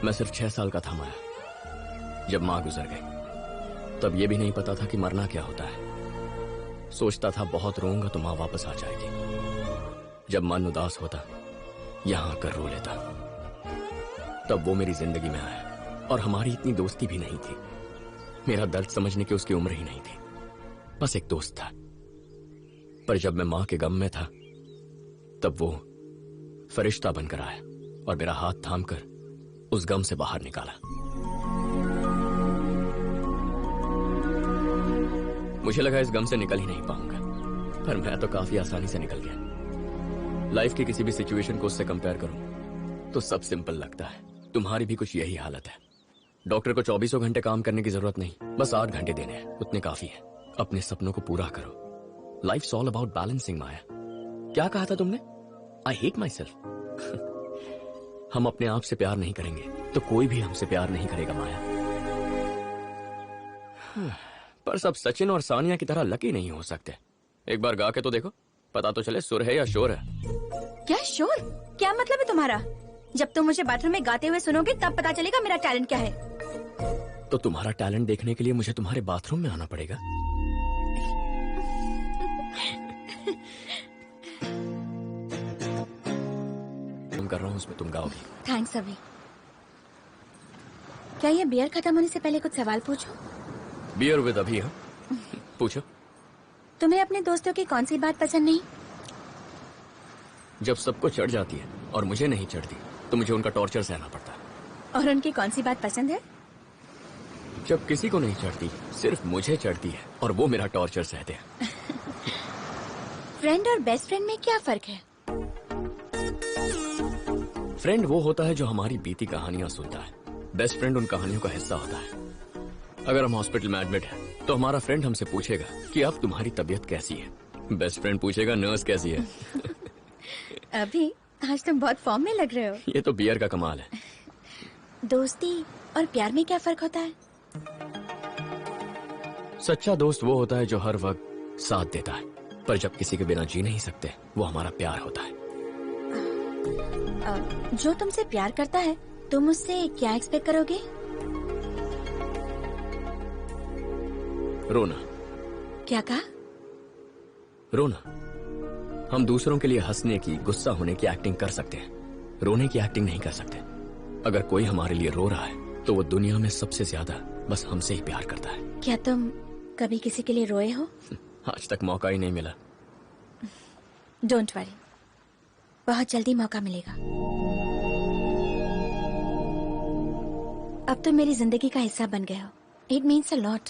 मैं सिर्फ 6 साल का था माया, जब माँ गुजर गई। तब ये भी नहीं पता था कि मरना क्या होता है। सोचता था बहुत रोऊंगा तो माँ वापस आ जाएगी। जब मन उदास होता, यहाँ आकर रो लेता। तब वो मेरी जिंदगी में आया और हमारी इतनी दोस्ती भी नहीं थी। मेरा दर्द समझने की उसकी उम्र ही नहीं थी, बस एक दोस्त था। पर जब मैं माँ के गम में था, तब वो फरिश्ता बनकर आया और मेरा हाथ थामकर उस गम से बाहर निकाला। मुझे लगा इस गम से निकल ही नहीं पाऊंगा, पर मैं तो काफी आसानी से निकल गया। लाइफ की किसी भी सिचुएशन को उससे कंपेयर करूं तो सब सिंपल लगता है। तुम्हारी भी कुछ यही हालत है। डॉक्टर को 24 घंटे काम करने की जरूरत नहीं, बस 8 घंटे देने हैं, उतने काफी है। अपने सपनों को पूरा करो। Life's all about balancing. Maya, क्या कहा था तुमने? I hate myself. हम अपने आप से प्यार नहीं करेंगे तो कोई भी हमसे प्यार नहीं करेगा माया। पर सब सचिन और सानिया की तरह लकी नहीं हो सकते। एक बार गा के तो देखो, पता तो चले सुर है या शोर है। क्या शोर? क्या मतलब है तुम्हारा? जब तुम मुझे बाथरूम में गाते हुए सुनोगे तब पता चलेगा मेरा टैलेंट क्या है। तो तुम्हारा टैलेंट देखने के लिए मुझे तुम्हारे बाथरूम में आना पड़ेगा। तुम कर रहा हूँ उसमें तुम गाओगी। थैंक्स अभी। क्या ये बियर खत्म होने से पहले कुछ सवाल पूछूं? बियर विद अभी? हाँ, पूछो। तुम्हें अपने दोस्तों की कौन सी बात पसंद नहीं? जब सबको चढ़ जाती है और मुझे नहीं चढ़ती तो मुझे उनका टॉर्चर सहना पड़ता है। और उनकी कौन सी बात पसंद है? जब किसी को नहीं चढ़ती, सिर्फ मुझे चढ़ती है और वो मेरा टॉर्चर सहते हैं। फ्रेंड और बेस्ट फ्रेंड में क्या फर्क है? फ्रेंड वो होता है जो हमारी बीती कहानियां सुनता है। बेस्ट फ्रेंड उन कहानियों का हिस्सा होता है। अगर हम हॉस्पिटल में एडमिट हैं, तो हमारा फ्रेंड हमसे पूछेगा कि अब तुम्हारी तबीयत कैसी है। बेस्ट फ्रेंड पूछेगा नर्स कैसी है। अभी आज तुम बहुत फॉर्म में लग रहे हो। ये तो बियर का कमाल है। दोस्ती और प्यार में क्या फर्क होता है? सच्चा दोस्त वो होता है जो हर वक्त साथ देता है, पर जब किसी के बिना जी नहीं सकते, वो हमारा प्यार होता है। जो तुमसे प्यार करता है, तुम उससे क्या एक्सपेक्ट करोगे? रोना। क्या कहा? रोना। हम दूसरों के लिए हंसने की, गुस्सा होने की एक्टिंग कर सकते हैं, रोने की एक्टिंग नहीं कर सकते। अगर कोई हमारे लिए रो रहा है तो वो दुनिया में सबसे ज्यादा बस हमसे ही प्यार करता है। क्या तुम कभी किसी के लिए रोए हो? आज तक मौका ही नहीं मिला। डोंट वरी, बहुत जल्दी मौका मिलेगा। अब तो मेरी जिंदगी का हिस्सा बन गए हो। It means a lot.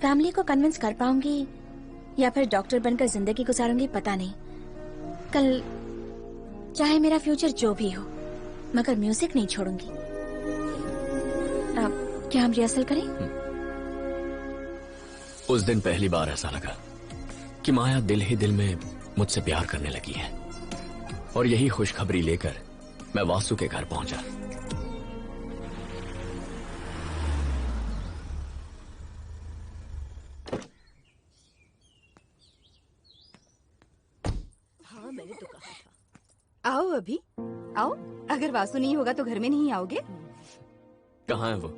Family को कन्विंस कर पाऊंगी या फिर डॉक्टर बनकर जिंदगी गुजारूंगी पता नहीं। कल चाहे मेरा फ्यूचर जो भी हो, मगर म्यूजिक नहीं छोड़ूंगी। अब क्या हम रिहर्सल करें? उस दिन पहली बार ऐसा लगा कि माया दिल ही दिल में मुझसे प्यार करने लगी है, और यही खुशखबरी लेकर मैं वासु के घर पहुंचा। हाँ, मैंने तो कहा था। आओ अभी, आओ। अगर वासु नहीं होगा तो घर में नहीं आओगे? कहाँ है वो?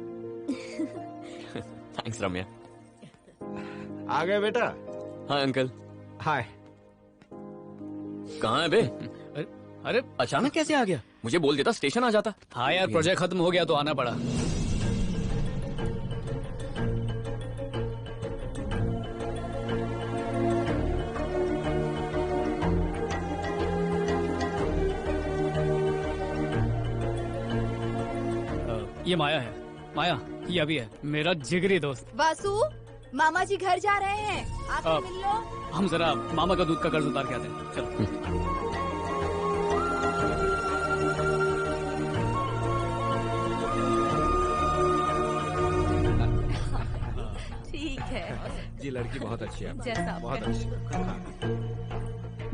थैंक्स रम्या। आ गए बेटा? हाँ अंकल। हाय। कहाँ है बे? अरे अचानक कैसे आ गया? मुझे बोल देता, स्टेशन आ जाता। हाँ यार, प्रोजेक्ट खत्म हो गया तो आना पड़ा। ये माया है। माया, ये अभी है, मेरा जिगरी दोस्त। वासु, मामा जी घर जा रहे हैं, आकर मिल लो। हम जरा मामा का दूध का कर्ज उतार के आते हैं। चलो। ठीक है जी, लड़की बहुत अच्छी है। जैसा आप बहुत कहें। अच्छी।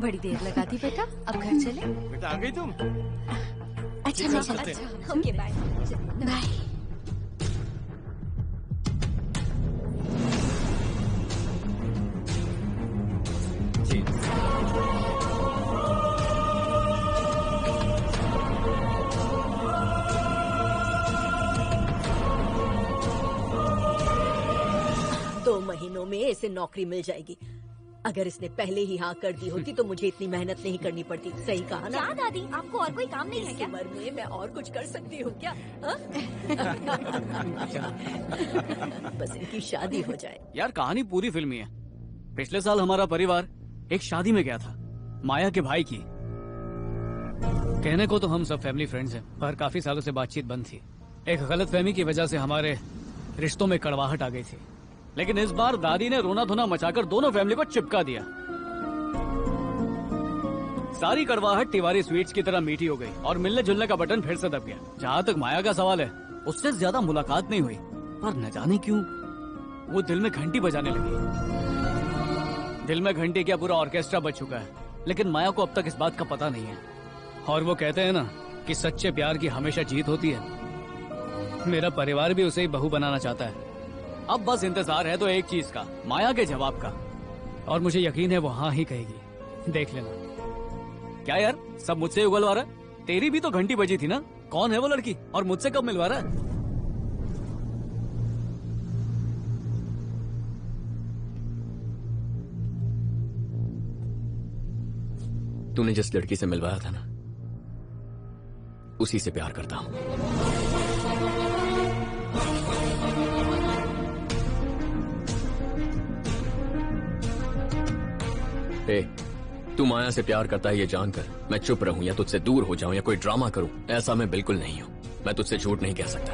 बड़ी देर लगा दी बेटा, अब घर चले। बेटा आ गई तुम? अच्छा ठीक है, अच्छा चलते अच्छा। हैं। Okay bye bye. दो महीनों में इसे नौकरी मिल जाएगी। अगर इसने पहले ही हाँ कर दी होती तो मुझे इतनी मेहनत नहीं करनी पड़ती। सही कहा ना? क्या दादी, आपको और कोई काम नहीं है क्या? इस उम्र में मैं और कुछ कर सकती हूँ क्या? हाँ? बस इनकी शादी हो जाए। यार कहानी पूरी फिल्मी है। पिछले साल हमारा परिवार एक शादी में गया था, माया के भाई की। कहने को तो हम सब फैमिली फ्रेंड्स हैं, पर काफी सालों से बातचीत बंद थी। एक गलतफहमी की वजह से हमारे रिश्तों में कड़वाहट आ गई थी। लेकिन इस बार दादी ने रोना धोना मचाकर दोनों फैमिली को चिपका दिया। सारी कड़वाहट तिवारी स्वीट्स की तरह मीठी हो गई और मिलने जुलने का बटन फिर से दब गया। जहाँ तक माया का सवाल है, उससे ज्यादा मुलाकात नहीं हुई, पर न जाने क्यों वो दिल में घंटी बजाने लगी। दिल में घंटी क्या, पूरा ऑर्केस्ट्रा बज चुका है, लेकिन माया को अब तक इस बात का पता नहीं है। और वो कहते हैं ना कि सच्चे प्यार की हमेशा जीत होती है। मेरा परिवार भी उसे ही बहू बनाना चाहता है। अब बस इंतजार है तो एक चीज का, माया के जवाब का। और मुझे यकीन है वो हाँ ही कहेगी। देख लेना। क्या यार, सब मुझसे ही उगलवा रहा है? तेरी भी तो घंटी बजी थी ना। कौन है वो लड़की और मुझसे कब मिलवा रहा है? तूने जिस लड़की से मिलवाया था ना, उसी से प्यार करता हूं। तू माया से प्यार करता है ये जानकर मैं चुप रहूं या तुझसे दूर हो जाऊं या कोई ड्रामा करूं, ऐसा मैं बिल्कुल नहीं हूं। मैं तुझसे झूठ नहीं कह सकता।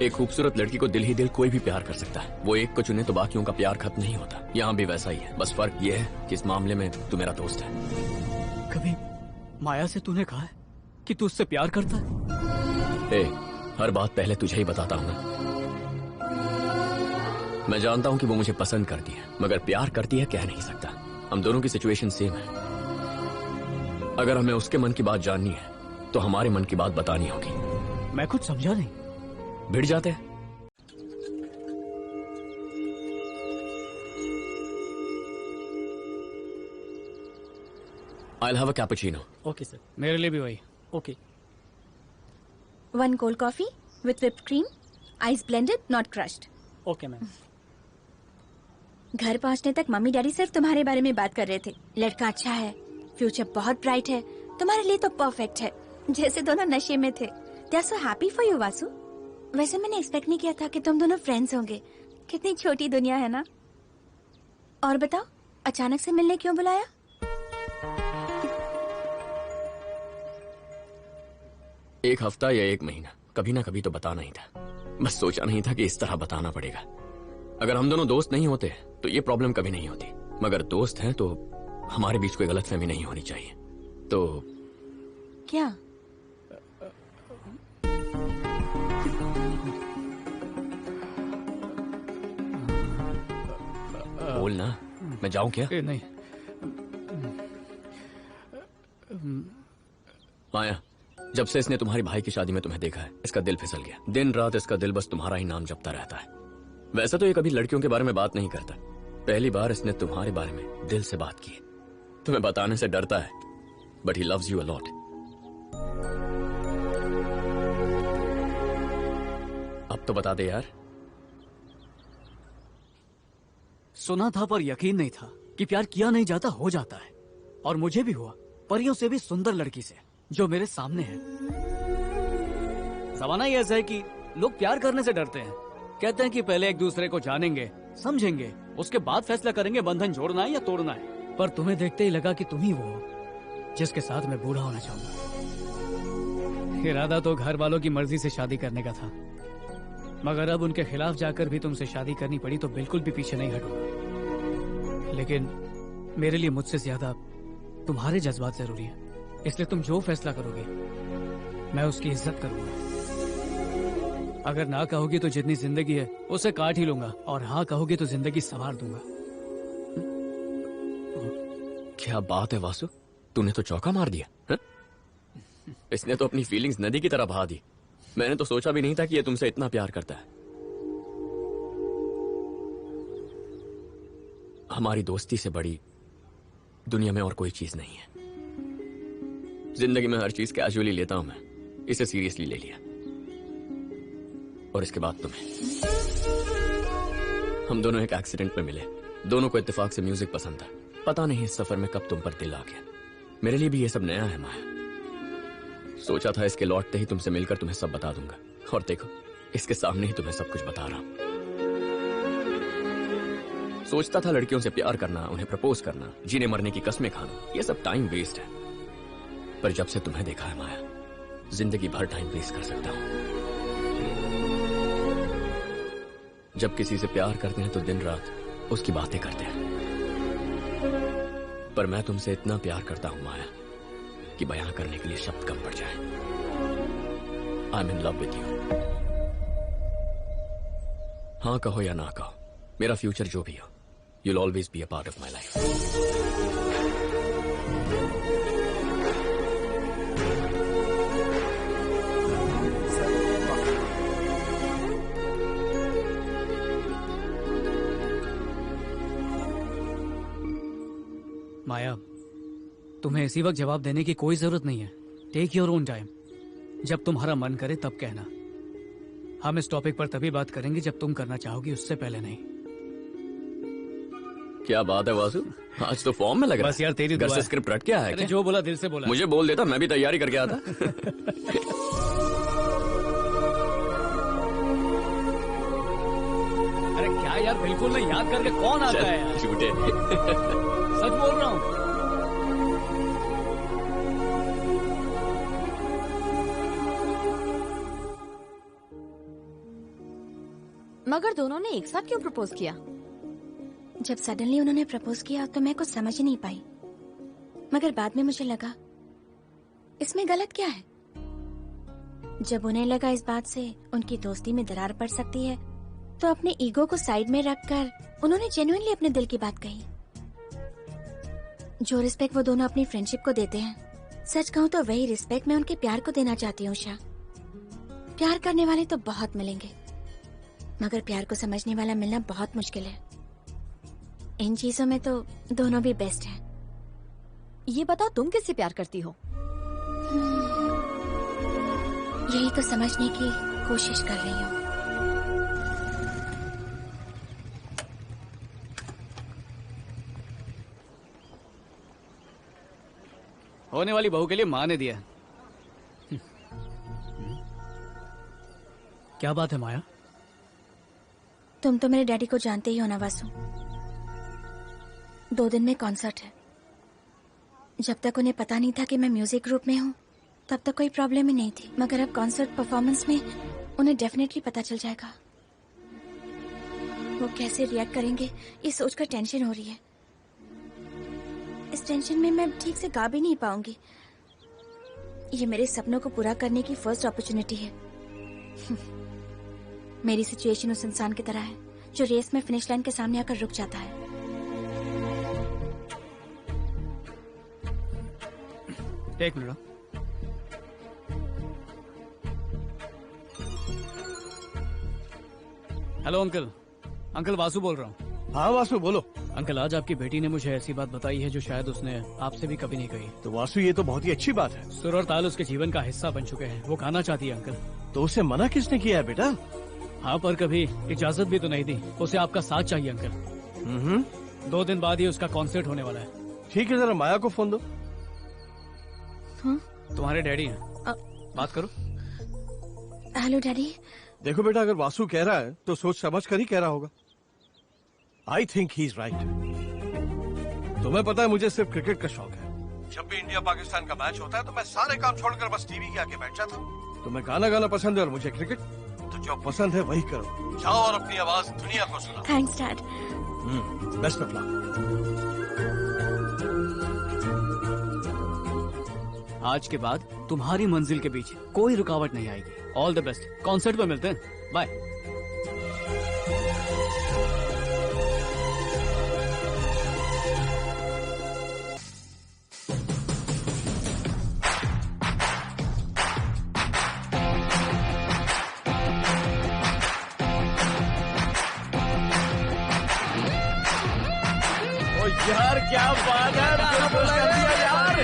एक खूबसूरत लड़की को दिल ही दिल कोई भी प्यार कर सकता है। वो एक को चुने तो बाकियों का प्यार खत्म नहीं होता। यहाँ भी वैसा ही है, बस फर्क ये है कि इस मामले में तू मेरा दोस्त है। कभी माया से तूने कहा है कि तू उससे प्यार करता है? हर बात पहले तुझे ही बताता हूँ ना। मैं जानता हूँ कि वो मुझे पसंद करती है, मगर प्यार करती है कह नहीं सकता। हम दोनों की सिचुएशन सेम है। अगर हमें उसके मन की बात जाननी है तो हमारे मन की बात बतानी होगी। मैं कुछ समझा नहीं। भिड़ जाते हैं। I'll have a cappuccino. Okay sir. मेरे लिए भी वही। Okay. 1 cold coffee with whipped cream, ice blended, not crushed. Okay ma'am. घर पहुंचने तक मम्मी डैडी सिर्फ तुम्हारे बारे में बात कर रहे थे। लड़का अच्छा है, फ्यूचर बहुत ब्राइट है, तुम्हारे लिए तो परफेक्ट है। जैसे दोनों नशे में थे। They are so happy for you, Vasu. वैसे मैंने एक्सपेक्ट नहीं किया था कि तुम दोनों फ्रेंड्स होंगे। कितनी छोटी दुनिया है ना। और बताओ, अचानक से मिलने क्यों बुलाया? एक हफ्ता या एक महीना, कभी ना कभी तो बताना ही था। बस सोचा नहीं था कि इस तरह बताना पड़ेगा। अगर हम दोनों दोस्त नहीं होते तो ये प्रॉब्लम कभी नहीं होती, मगर दोस्त हैं तो हमारे बीच कोई गलतफहमी नहीं होनी चाहिए। तो क्या? बोल ना, मैं जाऊं क्या? नहीं। माया, जब से इसने तुम्हारी भाई की शादी में तुम्हें देखा है, इसका दिल फिसल गया। दिन रात इसका दिल बस तुम्हारा ही नाम जपता रहता है। वैसे तो ये कभी लड़कियों के बारे में बात नहीं करता, पहली बार इसने तुम्हारे बारे में दिल से बात की। तुम्हें बताने से डरता है, but he loves you a lot. अब तो बता दे यार। सुना था पर यकीन नहीं था कि प्यार किया नहीं जाता हो जाता है। और मुझे भी हुआ, परियों से भी सुंदर लड़की से जो मेरे सामने है। जमाना ही ऐसा है कि लोग प्यार करने से डरते हैं। कहते हैं कि पहले एक दूसरे को जानेंगे, समझेंगे, उसके बाद फैसला करेंगे बंधन जोड़ना है या तोड़ना है। पर तुम्हें देखते ही लगा कि तुम ही वो हो जिसके साथ मैं बूढ़ा होना चाहूंगा। इरादा तो घर वालों की मर्जी से शादी करने का था, मगर अब उनके खिलाफ जाकर भी तुमसे शादी करनी पड़ी तो बिल्कुल भी पीछे नहीं हटूंगा। लेकिन मेरे लिए मुझसे ज्यादा तुम्हारे जज्बात जरूरी है, इसलिए तुम जो फैसला करोगे मैं उसकी इज्जत करूंगा। अगर ना कहोगी तो जितनी जिंदगी है उसे काट ही लूंगा, और हाँ कहोगी तो जिंदगी संवार दूंगा। क्या बात है वासु, तूने तो चौका मार दिया है? इसने तो अपनी फीलिंग्स नदी की तरह बहा दी। मैंने तो सोचा भी नहीं था कि ये तुमसे इतना प्यार करता है। हमारी दोस्ती से बड़ी दुनिया में और कोई चीज नहीं है। जिंदगी में हर चीज कैजुअली लेता हूं मैं, इसे सीरियसली ले लिया। और इसके बाद तुम्हें। हम दोनों एक एक्सीडेंट में मिले, दोनों को इत्तेफाक से म्यूजिक पसंद था। पता नहीं इस सफर में कब तुम पर दिल आ गया। मेरे लिए भी ये सब नया है माया। सोचा था इसके लौटते ही तुमसे मिलकर तुम्हें सब बता दूंगा, और देखो इसके सामने ही तुम्हें सब कुछ बता रहा हूं। सोचता था लड़कियों से प्यार करना, उन्हें प्रपोज करना, जीने मरने की कस्में खाना, ये सब टाइम वेस्ट है। पर जब से तुम्हें देखा है माया, जिंदगी भर टाइम वेस्ट कर सकता हूं। जब किसी से प्यार करते हैं तो दिन रात उसकी बातें करते हैं, पर मैं तुमसे इतना प्यार करता हूं माया कि बयां करने के लिए शब्द कम पड़ जाए। I am in love with you. हाँ कहो या ना कहो, मेरा फ्यूचर जो भी हो, you'll always be a part of my life. माया, तुम्हें इसी वक्त जवाब देने की कोई जरूरत नहीं है। Take your own time. जब तुम्हारा मन करे तब कहना। हम इस टॉपिक पर तभी बात करेंगे जब तुम करना चाहोगी, उससे पहले नहीं। क्या बात है वासु, आज तो फॉर्म में लग रहा है। बस यार तेरी घर दुआ से है। स्क्रिप्ट रट के आया है क्या? जो बोला दिल से बोला। मुझे बोल देता, मैं भी तैयारी करके आता। अरे क्या यार, बिल्कुल नहीं याद करके कौन आता है यार? झूठे। सच बोल रहा हूँ। मगर दोनों ने एक साथ क्यों प्रपोज किया? जब सडनली उन्होंने प्रपोज किया तो मैं कुछ समझ ही नहीं पाई, मगर बाद में मुझे लगा इसमें गलत क्या है। जब उन्हें लगा इस बात से उनकी दोस्ती में दरार पड़ सकती है, तो अपने ईगो को साइड में रखकर उन्होंने जेन्युइनली अपने दिल की बात कही। जो रिस्पेक्ट वो दोनों अपनी फ्रेंडशिप को देते हैं, सच कहूँ तो वही रिस्पेक्ट मैं उनके प्यार को देना चाहती हूँ। उषा, प्यार करने वाले तो बहुत मिलेंगे, मगर प्यार को समझने वाला मिलना बहुत मुश्किल है। इन चीजों में तो दोनों भी बेस्ट हैं। ये बताओ तुम किससे प्यार करती हो? यही तो समझने की कोशिश कर रही हूँ। होने वाली बहू के लिए माँ ने दिया। क्या बात है माया? तुम तो मेरे डैडी को जानते ही हो ना वासु। 2 दिन में कॉन्सर्ट है। जब तक उन्हें पता नहीं था कि मैं म्यूजिक ग्रुप में हूँ, तब तक कोई प्रॉब्लम ही नहीं थी, मगर अब कॉन्सर्ट परफॉर्मेंस में उन्हें डेफिनेटली पता चल जाएगा। वो कैसे रिएक्ट करेंगे ये सोचकर टेंशन हो रही है। इस टेंशन में मैं ठीक से गा भी नहीं पाऊंगी। ये मेरे सपनों को पूरा करने की फर्स्ट अपॉर्चुनिटी है। मेरी सिचुएशन उस इंसान की तरह है जो रेस में फिनिश लाइन के सामने आकर रुक जाता है। एक minute. Hello uncle. Uncle Vasu बोल रहा हूँ। हाँ वासु बोलो। अंकल आज आपकी बेटी ने मुझे ऐसी बात बताई है जो शायद उसने आपसे भी कभी नहीं कही। तो वासु ये तो बहुत ही अच्छी बात है। सुर और ताल उसके जीवन का हिस्सा बन चुके हैं। वो गाना चाहती है अंकल। तो उसे मना किसने किया है बेटा? हाँ पर कभी इजाजत भी तो नहीं दी। उसे आपका साथ चाहिए अंकल। 2 दिन बाद ही उसका कॉन्सर्ट होने वाला है। ठीक है, जरा माया को फोन दो। तुम्हारे डैडी हैं, बात करो। Hello daddy. देखो बेटा, अगर वासु कह रहा है तो सोच समझ कर ही कह रहा होगा। I think he is right. तुम्हें पता है मुझे सिर्फ क्रिकेट का शौक है। जब भी इंडिया पाकिस्तान का मैच होता है तो मैं सारे काम छोड़कर बस टीवी के आगे बैठ जाता हूँ। तुम्हें गाना गाना पसंद है और मुझे क्रिकेट, तो जो पसंद है वही करो। जाओ और अपनी आवाज दुनिया को सुनाओ। Thanks dad. Best of luck. आज के बाद तुम्हारी मंजिल के बीच कोई रुकावट नहीं आएगी। All the best. कॉन्सर्ट में मिलते हैं। बाय। यार क्या बात है, बोला यार।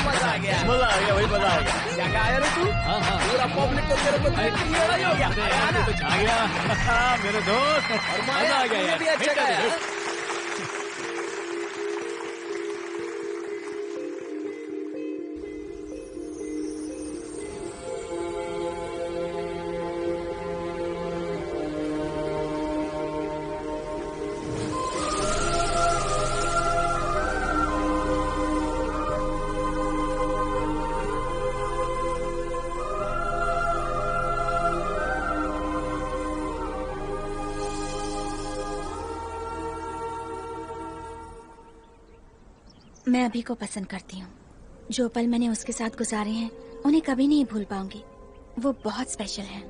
मजा आ गया, मजा आ गया भाई, मजा आ गया। क्या गाया रे तू? हाँ। पूरा पब्लिक तो तेरे को देख के ये हो गया। तो छा गया मेरे दोस्त। और मजा आ गया यार, भी अच्छा गाया। मैं अभी को पसंद करती हूँ। जो पल मैंने उसके साथ गुजारे हैं उन्हें कभी नहीं भूल पाऊंगी। वो बहुत स्पेशल है,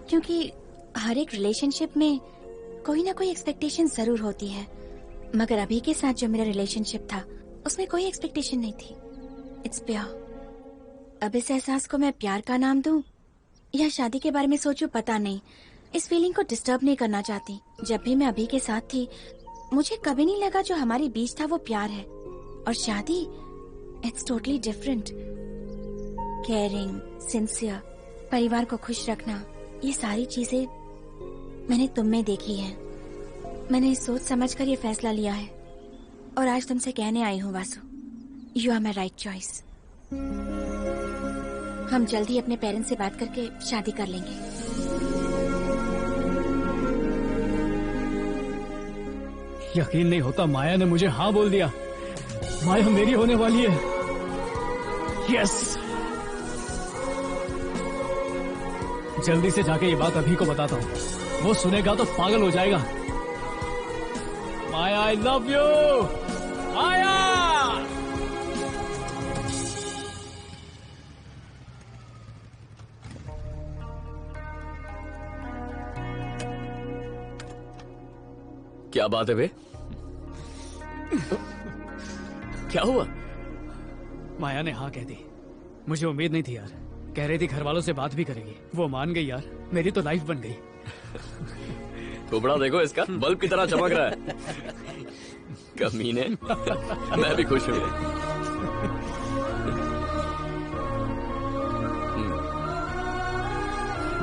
क्योंकि हर एक रिलेशनशिप में कोई ना कोई एक्सपेक्टेशन जरूर होती है, मगर अभी के साथ जो मेरा रिलेशनशिप था उसमें कोई एक्सपेक्टेशन नहीं थी। It's pure. अब इस एहसास को मैं प्यार का नाम दूं या शादी के बारे में सोचूं पता नहीं। इस फीलिंग को डिस्टर्ब नहीं करना चाहती। जब भी मैं अभी के साथ थी मुझे कभी नहीं लगा जो हमारे बीच था वो प्यार है, और शादी it's totally different. Caring, sincere, परिवार को खुश रखना, ये सारी चीजें मैंने तुम में देखी हैं। मैंने सोच समझ कर ये फैसला लिया है और आज तुमसे कहने आई हूँ Vasu, you are my right choice. हम जल्द ही अपने पेरेंट्स से बात करके शादी कर लेंगे। यकीन नहीं होता, माया ने मुझे हाँ बोल दिया। माया मेरी होने वाली है। यस। जल्दी से जाके ये बात अभी को बताता हूँ। वो सुनेगा तो पागल हो जाएगा। माया आई लव यू। माया। क्या बात है बे? क्या हुआ? माया ने हाँ कह दी। मुझे उम्मीद नहीं थी यार। कह रही थी घर वालों से बात भी करेगी। वो मान गई यार। मेरी तो लाइफ बन गई। टुकड़ा देखो इसका, बल्ब की तरह चमक रहा है। कमीने। मैं भी खुश हूँ।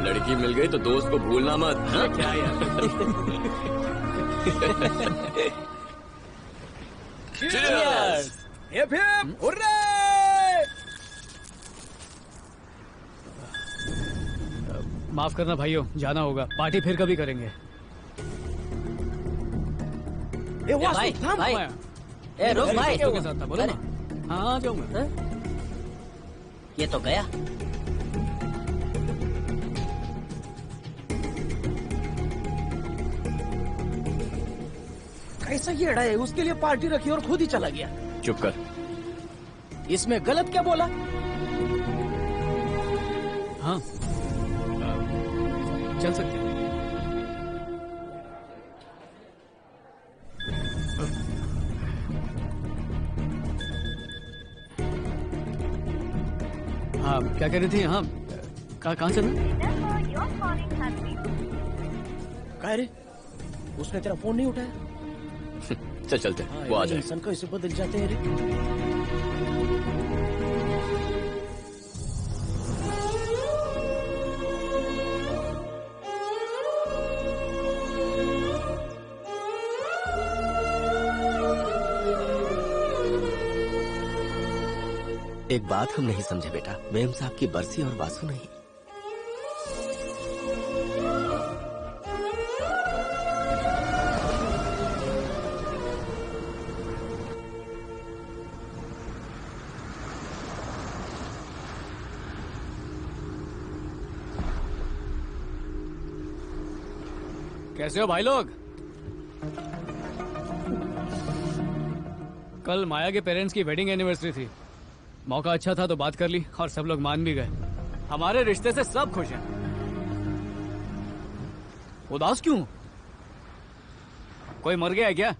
लड़की मिल गई तो दोस्त को भूलना मत। हाँ? क्या Cheers! Hip hip! Hooray! माफ करना भाइयों, जाना होगा। पार्टी फिर कभी करेंगे। भाई, भाई। ए रुक भाई। के साथ था, बोलो ना। हाँ जाऊंगा। ये तो गया। कैसा येड़ा है, उसके लिए पार्टी रखी और खुद ही चला गया। चुप कर। इसमें गलत क्या बोला? हाँ चल सकते हैं। हाँ क्या कह रही थी? हाँ कहाँ चलना? कह रे, उसने तेरा फोन नहीं उठाया? चल चलते हैं, वो आ जाए। इंसान कैसे बदल जाते हैं रे। एक बात हम नहीं समझे बेटा, मेम साहब की बरसी और वासु नहीं। कैसे हो भाई लोग? कल माया के पेरेंट्स की वेडिंग एनिवर्सरी थी। मौका अच्छा था तो बात कर ली और सब लोग मान भी गए। हमारे रिश्ते से सब खुश हैं। उदास क्यों? कोई मर गया है क्या?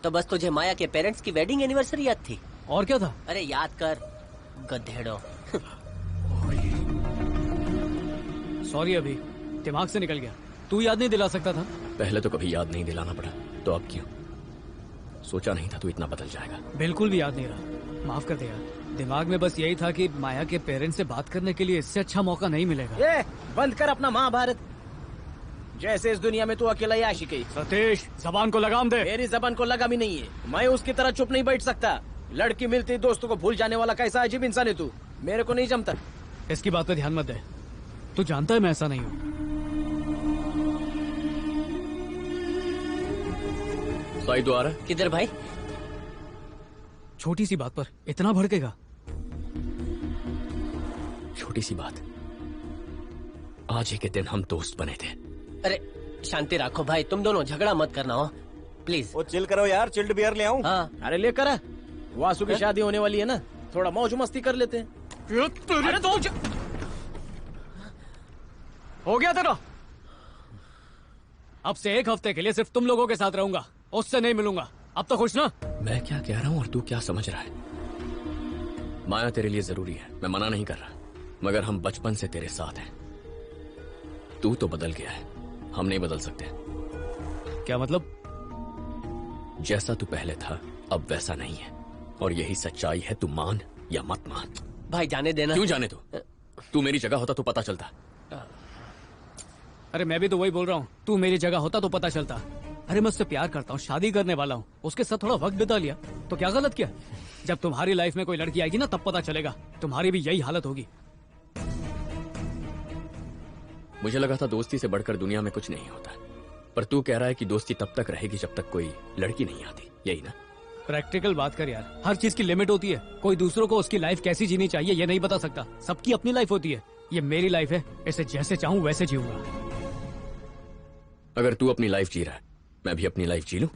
तो बस तुझे माया के पेरेंट्स की वेडिंग एनिवर्सरी याद थी? और क्या था? अरे याद कर गधेड़ो। सॉरी अभी दिमाग से निकल गया। तू याद नहीं दिला सकता था? पहले तो कभी याद नहीं दिलाना पड़ा, तो अब क्यों? सोचा नहीं था तू इतना बदल जाएगा। बिल्कुल भी याद नहीं रहा, माफ कर दे यार। दिमाग में बस यही था कि माया के पेरेंट्स से बात करने के लिए इससे अच्छा मौका नहीं मिलेगा। ये बंद कर अपना महाभारत। जैसे इस दुनिया में तू अकेला ही आशिक है। सतीश जबान को लगाम दे। मेरी जबान को लगाम ही नहीं है। मैं उसकी तरह चुप नहीं बैठ सकता। लड़की मिलती दोस्तों को भूल जाने वाला कैसा अजीब इंसान है तू। मेरे को नहीं जमता। इसकी बात पे ध्यान मत दे। तू जानता है मैं ऐसा नहीं हूँ। साई तो आ रहा है। किधर भाई? छोटी सी बात पर इतना भड़केगा? छोटी सी बात, आज ही के दिन हम दोस्त बने थे। अरे शांति रखो भाई, तुम दोनों झगड़ा मत करना हो प्लीज। वो चिल करो यार, चिल्ड बियर ले आऊं? हाँ। अरे लेकर आ, वासु की शादी होने वाली है ना, थोड़ा मौज मस्ती कर लेते हैं। अरे तो हो गया तेरा। अब से एक हफ्ते के लिए सिर्फ तुम लोगों के साथ रहूंगा, उससे नहीं मिलूंगा। अब तो खुश ना? मैं क्या कह रहा हूँ और तू क्या समझ रहा है? माया तेरे लिए जरूरी है, मैं मना नहीं कर रहा, मगर हम बचपन से तेरे साथ हैं। तू तो बदल गया है, हम नहीं बदल सकते। क्या मतलब? जैसा तू पहले था अब वैसा नहीं है, और यही सच्चाई है। तू मान या मत मान। भाई जाने देना। क्यों जाने दो? तू मेरी जगह होता तो पता चलता। अरे मैं भी तो वही बोल रहा हूँ, तू मेरी जगह होता तो पता चलता। अरे मैं उससे प्यार करता हूँ, शादी करने वाला हूँ, उसके साथ थोड़ा वक्त बिता लिया तो क्या गलत किया? जब तुम्हारी लाइफ में कोई लड़की आएगी ना तब पता चलेगा, तुम्हारी भी यही हालत होगी। मुझे लगा था दोस्ती से बढ़कर दुनिया में कुछ नहीं होता, पर तू कह रहा है कि दोस्ती तब तक रहेगी जब तक कोई लड़की नहीं आती, यही ना? प्रैक्टिकल बात कर यार, हर चीज की लिमिट होती है। कोई दूसरों को उसकी लाइफ कैसी जीनी चाहिए ये नहीं बता सकता। सबकी अपनी लाइफ होती है, ये मेरी लाइफ है, इसे जैसे चाहूँ वैसे जीऊंगा। अगर तू अपनी लाइफ जी रहा है, मैं भी अपनी लाइफ जी लूं?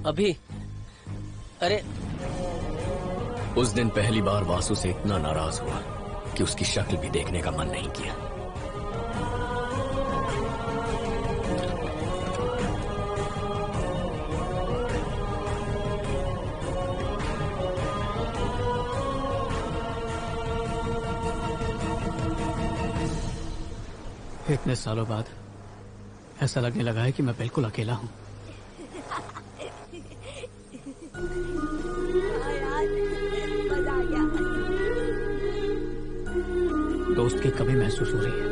अभी अरे उस दिन पहली बार वासु से इतना नाराज हुआ कि उसकी शक्ल भी देखने का मन नहीं किया। इतने सालों बाद ऐसा लगने लगा है कि मैं बिल्कुल अकेला हूँ। दोस्त की कमी महसूस हो रही है।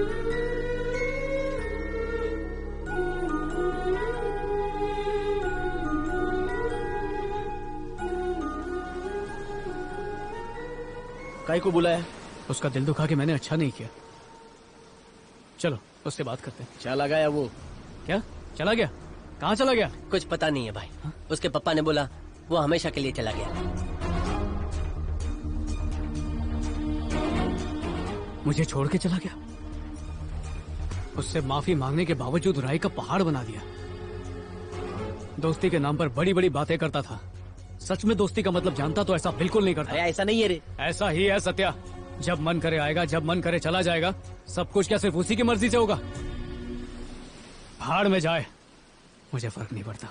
काहे को बुलाया? उसका दिल दुखा के मैंने अच्छा नहीं किया। चलो उससे बात करते हैं। चला गया वो? क्या चला गया? कहाँ चला गया? कुछ पता नहीं है भाई। उसके पापा ने बोला वो हमेशा के लिए चला गया। मुझे छोड़ के चला गया। उससे माफी मांगने के बावजूद राय का पहाड़ बना दिया। दोस्ती के नाम पर बड़ी बड़ी बातें करता था। सच में दोस्ती का मतलब जानता तो ऐसा बिल्कुल नहीं करता। ऐसा नहीं है रे। ऐसा ही है सत्या। जब मन करे आएगा, जब मन करे चला जाएगा। सब कुछ क्या सिर्फ उसी की मर्जी से होगा? भाड़ में जाए, मुझे फर्क नहीं पड़ता।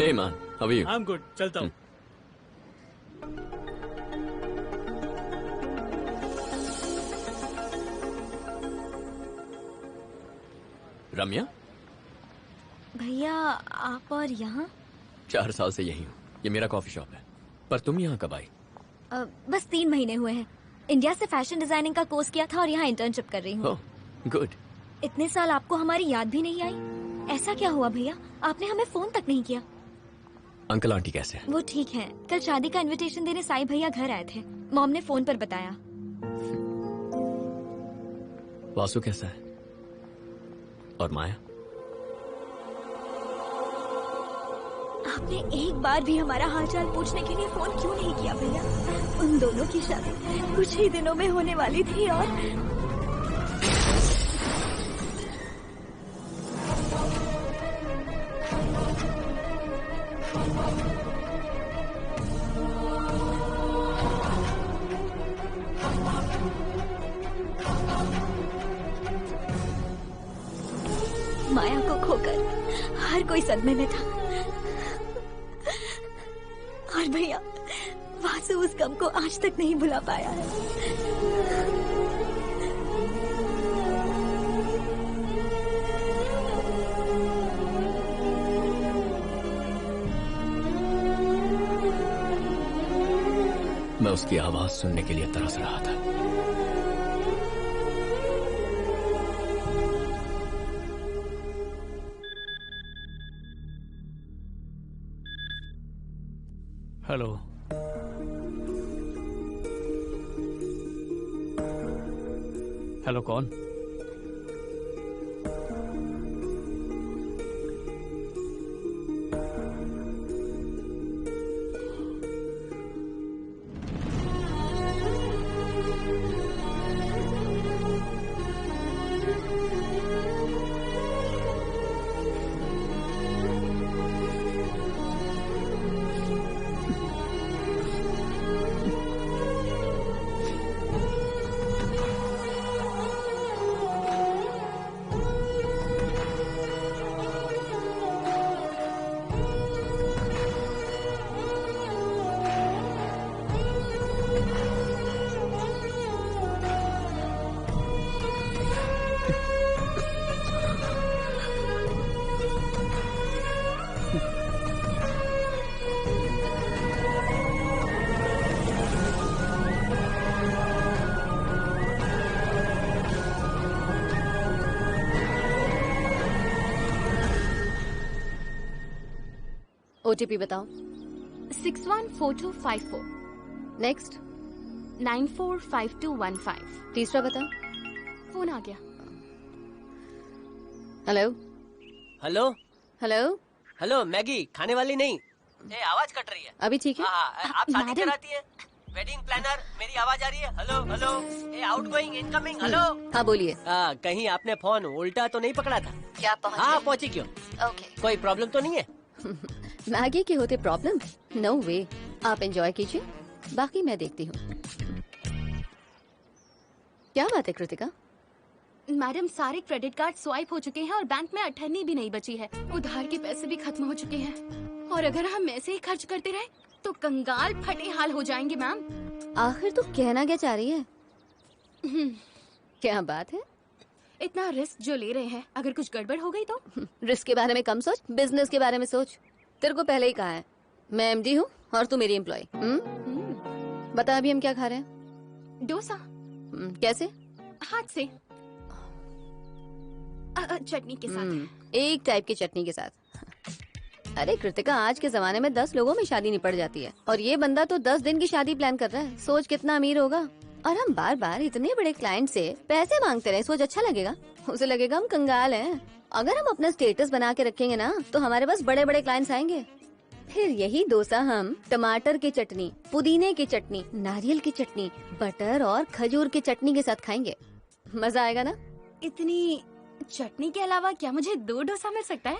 Hey man, how are you? I'm good. चलता हूँ। रम्या, भैया आप और यहाँ? 4 साल से यही हूँ। ये मेरा कॉफी शॉप है। पर तुम यहाँ कब आई? बस 3 महीने हुए हैं। इंडिया से फैशन डिजाइनिंग का कोर्स किया था और यहाँ इंटर्नशिप कर रही हूँ। गुड। इतने साल आपको हमारी याद भी नहीं आई? ऐसा क्या हुआ भैया, आपने हमें फोन तक नहीं किया? अंकल आंटी कैसे हैं? वो ठीक हैं। कल शादी का इनविटेशन देने साई भैया घर आए थे। मॉम ने फोन पर बताया। वासु कैसा है? और माया? आपने एक बार भी हमारा हालचाल पूछने के लिए फोन क्यों नहीं किया भैया? उन दोनों की शादी कुछ ही दिनों में होने वाली थी और माया को खोकर हर कोई सदमे में था। और भैया वासु उस गम को आज तक नहीं भुला पाया है। मैं उसकी आवाज सुनने के लिए तरस रहा था। हेलो। हेलो, कौन? ओटीपी बताओ। 614254। नेक्स्ट। 945215। तीसरा बताओ। फोन आ गया। Hello hello hello hello. Maggi खाने वाली नहीं। ए, आवाज कट रही है। अभी ठीक है? हाँ, आप शादी कराती है? वेडिंग प्लानर, मेरी आवाज आ रही है? Hello hello. ए, आउटगोइंग इनकमिंग। हेलो। हाँ बोलिए। कहीं आपने फोन उल्टा तो नहीं पकड़ा था? क्या पहुंच? हाँ पहुंची। क्यों? ओके। कोई प्रॉब्लम तो नहीं है? मैगी के होते प्रॉब्लम? नो वे। आप एंजॉय कीजिए, बाकी मैं देखती हूँ। क्या बात है कृतिका? मैडम, सारे क्रेडिट कार्ड स्वाइप हो चुके हैं और बैंक में 18 भी नहीं बची है। उधार के पैसे भी खत्म हो चुके हैं और अगर हम ऐसे ही खर्च करते रहे तो कंगाल फटे हाल हो जाएंगे मैम। आखिर तू कहना क्या चाह रही है? क्या बात है? इतना रिस्क जो ले रहे हैं, अगर कुछ गड़बड़ हो गई तो? रिस्क के बारे में कम सोच, बिजनेस के बारे में सोच। तेरे को पहले ही कहा है, मैं एमडी हूँ और तू मेरी एम्प्लॉय। बता अभी हम क्या खा रहे हैं? डोसा। कैसे? हाथ से। चटनी के साथ। एक टाइप की चटनी के साथ। अरे कृतिका, आज के जमाने में 10 लोगों में शादी निपट जाती है और ये बंदा तो 10 दिन की शादी प्लान कर रहा है। सोच कितना अमीर होगा। और हम बार बार इतने बड़े क्लाइंट से पैसे मांगते रहे, सोच अच्छा लगेगा? उसे लगेगा हम कंगाल हैं। अगर हम अपना स्टेटस बना के रखेंगे ना तो हमारे पास बड़े बड़े क्लाइंट्स आएंगे। फिर यही डोसा हम टमाटर की चटनी, पुदीने की चटनी, नारियल की चटनी, बटर और खजूर की चटनी के साथ खाएंगे। मजा आएगा ना? इतनी चटनी के अलावा क्या मुझे 2 डोसा मिल सकता है?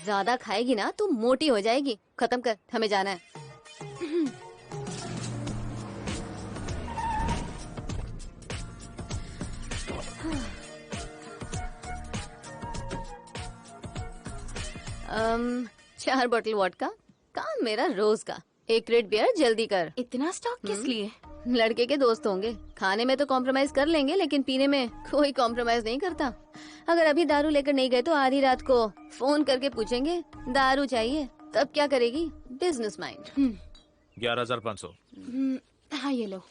ज्यादा खाएगी ना तो मोटी हो जाएगी। खत्म कर, हमें जाना है। चार बोतल वोडका, काम मेरा रोज का। 1 क्रेट बियर जल्दी कर। इतना स्टॉक किस लिए? लड़के के दोस्त होंगे, खाने में तो कॉम्प्रोमाइज कर लेंगे लेकिन पीने में कोई कॉम्प्रोमाइज नहीं करता। अगर अभी दारू लेकर नहीं गए तो आधी रात को फोन करके पूछेंगे दारू चाहिए, तब क्या करेगी? Business mind. 11,500। हाँ ये लो।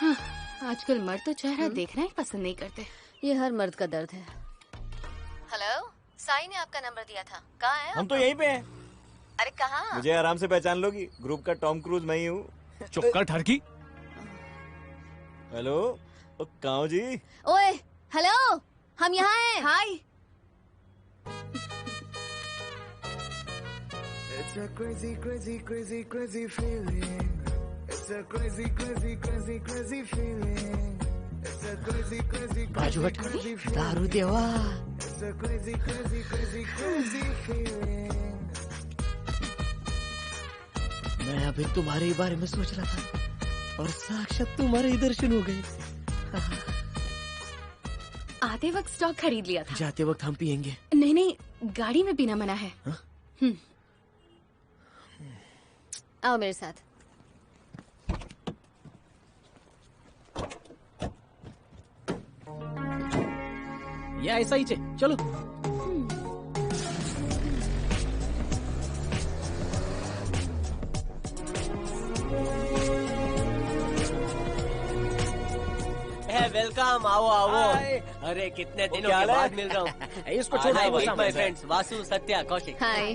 हाँ, आजकल मर्द तो चेहरा देखना ही पसंद नहीं करते। ये हर मर्द का दर्द है। हेलो, साई ने आपका नंबर दिया था, कहाँ है? हम तो यहीं पे हैं। अरे कहाँ? मुझे आराम से पहचान लोगी, ग्रुप का टॉम क्रूज मैं ही हूँ। चुप कर ठरकी। हेलो, कहाँ हो जी? ओए, हेलो, हम यहाँ हैं। हाय। It's a crazy, crazy, crazy, crazy feeling. It's a crazy, crazy, crazy, crazy feeling. It's a crazy, crazy, crazy, crazy feeling. दारू देवा। It's a crazy, crazy, crazy, crazy feeling. मैं अभी तुम्हारे ही बारे में सोच रहा था और साक्षात तुम्हारे ही दर्शन हो गए। आते वक्त स्टॉक खरीद लिया था। जाते वक्त हम पियेंगे। नहीं नहीं, गाड़ी में पीना मना है। आओ मेरे साथ। या ऐसा ही चलो। वेलकम, आओ आओ। अरे कितने दिनों के बाद मिल रहा हूँ। इसको छोड़ो। My friends Vasu, Satya, Kaushik. Hi.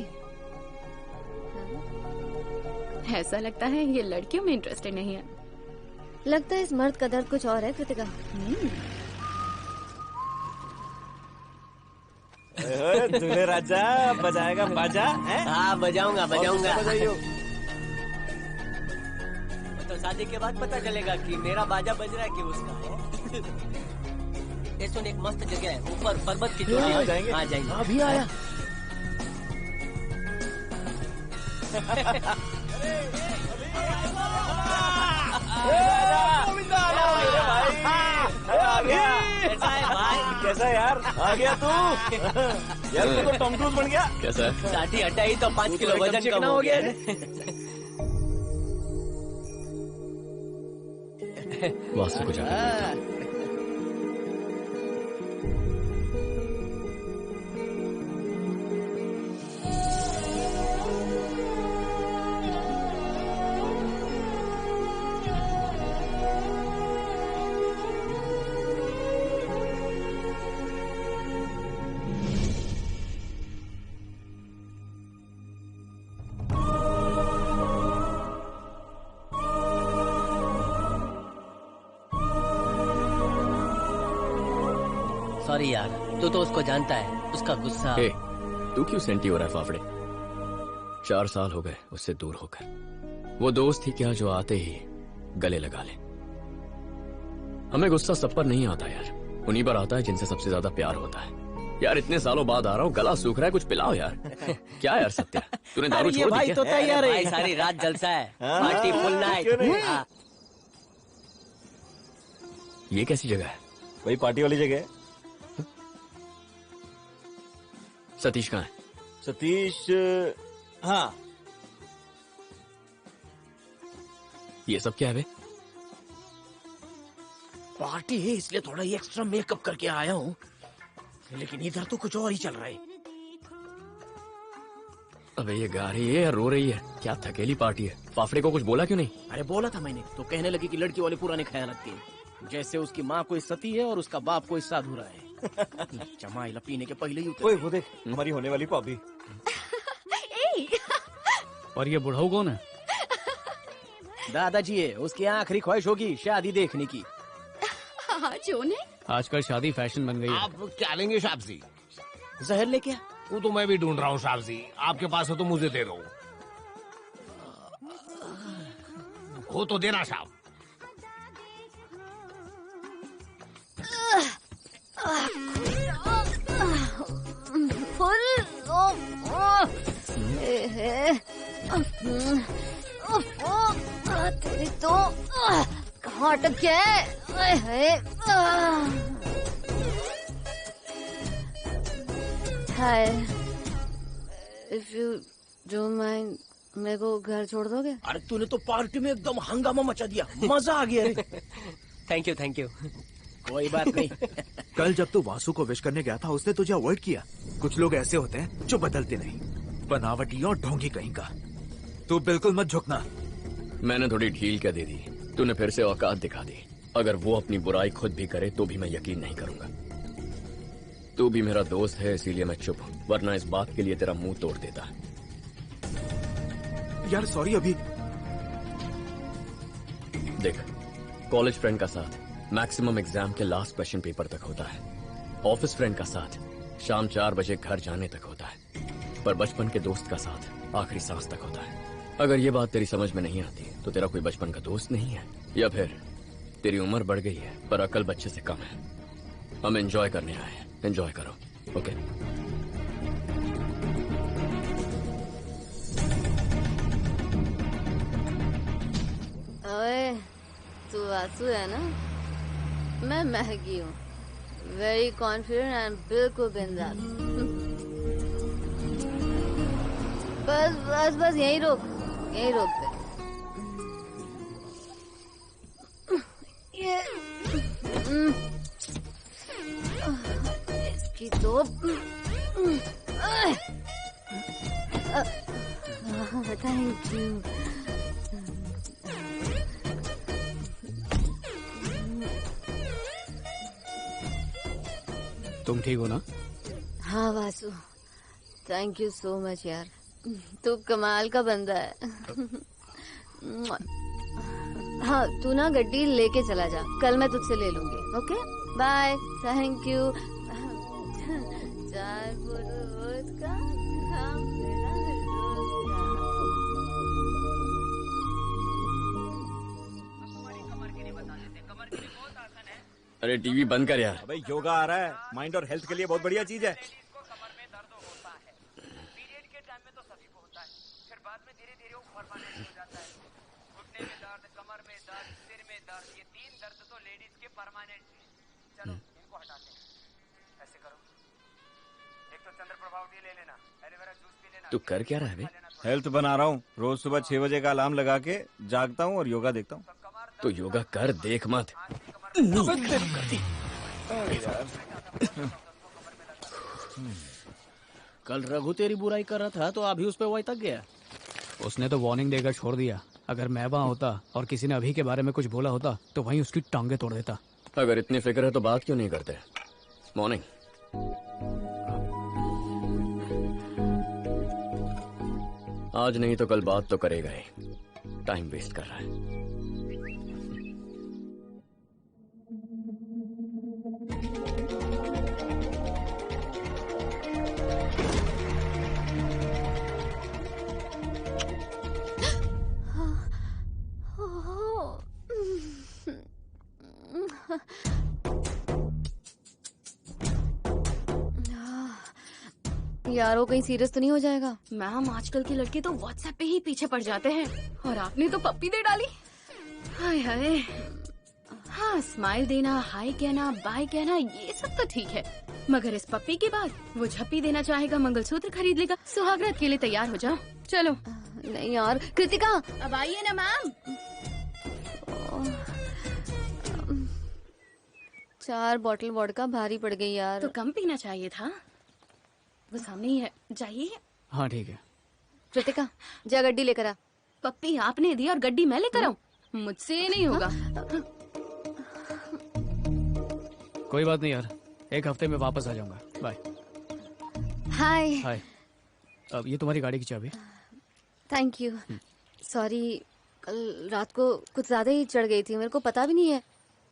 ऐसा लगता है ये लड़कियों में इंटरेस्टेड नहीं है। लगता है इस मर्द का दर्द कुछ और है कृतिका। दूल्हे राजा बजाएगा बाजा? हाँ बजाऊंगा बजाऊंगा। तो शादी के बाद पता चलेगा कि मेरा बाजा बज रहा है कि उसका है। ये सुन, एक मस्त जगह है ऊपर पर्वत की चोटी। हाँ जाएंगे। हाँ जाएंगे। अभी आया। कैसा यार? आ गया तू? यार तू तो टॉम क्रूज बन गया। कैसा है? साठी हटाई तो 5 किलो वजन कम हो गया। वास्तु को जाकर सॉरी यार, तू तो उसको जानता है, उसका गुस्सा। तू क्यों सेंटी हो रहा है फाफड़े? 4 साल हो गए उससे दूर होकर। वो दोस्त ही क्या जो आते ही गले लगा ले। हमें गुस्सा सब पर नहीं आता यार, उन्हीं पर आता है जिनसे सबसे ज्यादा प्यार होता है। यार इतने सालों बाद आ रहा हूँ, गला सूख रहा है, कुछ पिलाओ यार। क्या यार सत्या, तूने दारू छोड़ दी? भाई तो तैयार है। सारी रात जलसा है, पार्टी फुल नाइट। ये कैसी जगह है? वही पार्टी वाली जगह है। सतीश कहाँ है? सतीश, हाँ। ये सब क्या है बे? पार्टी है इसलिए थोड़ा ही एक्स्ट्रा मेकअप करके आया हूँ, लेकिन इधर तो कुछ और ही चल रहा है। अबे ये गा रही है या रो रही है? क्या थकेली पार्टी है? फाफड़े को कुछ बोला क्यों नहीं? अरे बोला था मैंने, तो कहने लगी कि लड़की वाले पुराने ख्याल के, जैसे उसकी माँ कोई सती है और उसका बाप कोई साधुरा है। जमाइला पीने के पहले ही ओए वो देख, हमारी होने वाली भाभी। और ये बुढ़ाऊ कौन है? दादाजी है, उसकी आखिरी ख्वाहिश होगी शादी देखने की। हाँ जोन है। आजकल शादी फैशन बन गई है। आप क्या लेंगे साहब जी? जहर ले क्या? वो तो मैं भी ढूंढ रहा हूँ साहब जी, आपके पास हो तो मुझे दे दो। हो तो देना साहब। तेरी तो कहाँ अटक गया है? हाय, इफ यू डोंट माइंड मेरे को घर छोड़ दोगे? अरे तूने तो पार्टी में एकदम हंगामा मचा दिया, मजा आ गया रे। Thank you thank you. कोई बात नहीं। कल जब तू वासु को विश करने गया था उसने तुझे अवॉइड किया। कुछ लोग ऐसे होते हैं जो बदलते नहीं, बनावटी और ढोंगी कहीं का। तू बिल्कुल मत झुकना। मैंने थोड़ी ढील क्या दे दी, तूने फिर से औकात दिखा दी। अगर वो अपनी बुराई खुद भी करे तो भी मैं यकीन नहीं करूंगा। तू भी मेरा दोस्त है इसीलिए मैं चुप हूं, वरना इस बात के लिए तेरा मुंह तोड़ देता। यार सॉरी। अभी देख, कॉलेज फ्रेंड का साथ मैक्सिमम एग्जाम के लास्ट क्वेश्चन पेपर तक होता है। ऑफिस फ्रेंड का साथ शाम 4 बजे घर जाने तक होता है। पर बचपन के दोस्त का साथ आखिरी सांस तक होता है। अगर ये बात तेरी समझ में नहीं आती तो तेरा कोई बचपन का दोस्त नहीं है, या फिर तेरी उम्र बढ़ गई है पर अकल बच्चे से कम है। हम एंजॉय करने आए हैं, एंजॉय करो। ओके? ओए, तू वासु है ना? मैं महगी हूँ, वेरी कॉन्फिडेंट एंड बिल्कुल बिंदास। बस बस बस यहीं रोक दे। ये इसकी तो थैंक यू। तुम ठीक हो ना? हाँ Vasu, thank you so much यार, तू कमाल का बंदा है। हाँ, तू ना गड्डी लेके चला जा, कल मैं तुझसे ले लूंगी। Okay bye, thank you. 4 foot रोज का काम मेरा रोज का। अरे टीवी बंद कर यार। अबे योगा आ रहा है, माइंड और हेल्थ के लिए बहुत बढ़िया चीज है। तू कर क्या रहा है बे? हेल्थ बना रहा हूँ। रोज सुबह 6 बजे का अलार्म लगा के जागता हूँ और योगा देखता हूँ। तो योगा कर, देख मत। कल रघु तेरी बुराई कर रहा था तो अभी उस पर वही तक गया। उसने तो वार्निंग देकर छोड़ दिया। अगर मैं वहाँ होता और किसी ने अभी के बारे में कुछ बोला होता तो वहीं उसकी टांगे तोड़ देता। अगर इतनी फिक्र है तो बात क्यों नहीं करते? मॉर्निंग। आज नहीं तो कल बात तो करेगा ही। टाइम वेस्ट कर रहा है। यारो कहीं सीरियस तो नहीं हो जाएगा? मैम, आजकल के लड़के तो व्हाट्सएप पे ही पीछे पड़ जाते हैं, और आपने तो पप्पी दे डाली। हाय हाय। हाँ, स्माइल देना, हाय कहना, बाय कहना, ये सब तो ठीक है, मगर इस पप्पी के बाद वो झप्पी देना चाहेगा, मंगलसूत्र खरीद लेगा। सुहागरात के लिए तैयार हो जाओ, चलो। नहीं यार, कृतिका अब आइए ना मैम। 4 बॉटल वोडका भारी पड़ गई यार। तो कम पीना चाहिए था। वो सामने ही है, जाइए। हाँ ठीक है। कृतिका जा गड्डी लेकर आ। पप्पी आपने दी और गड्डी मैं लेकर आऊं? मुझसे ये नहीं होगा। कोई बात नहीं यार, 1 हफ्ते में वापस आ जाऊंगा। बाय। हाय। हाय। अब ये तुम्हारी गाड़ी की चाबी। Thank you. सॉरी, कल रात को कुछ ज्यादा ही चढ़ गई थी। मेरे को पता भी नहीं है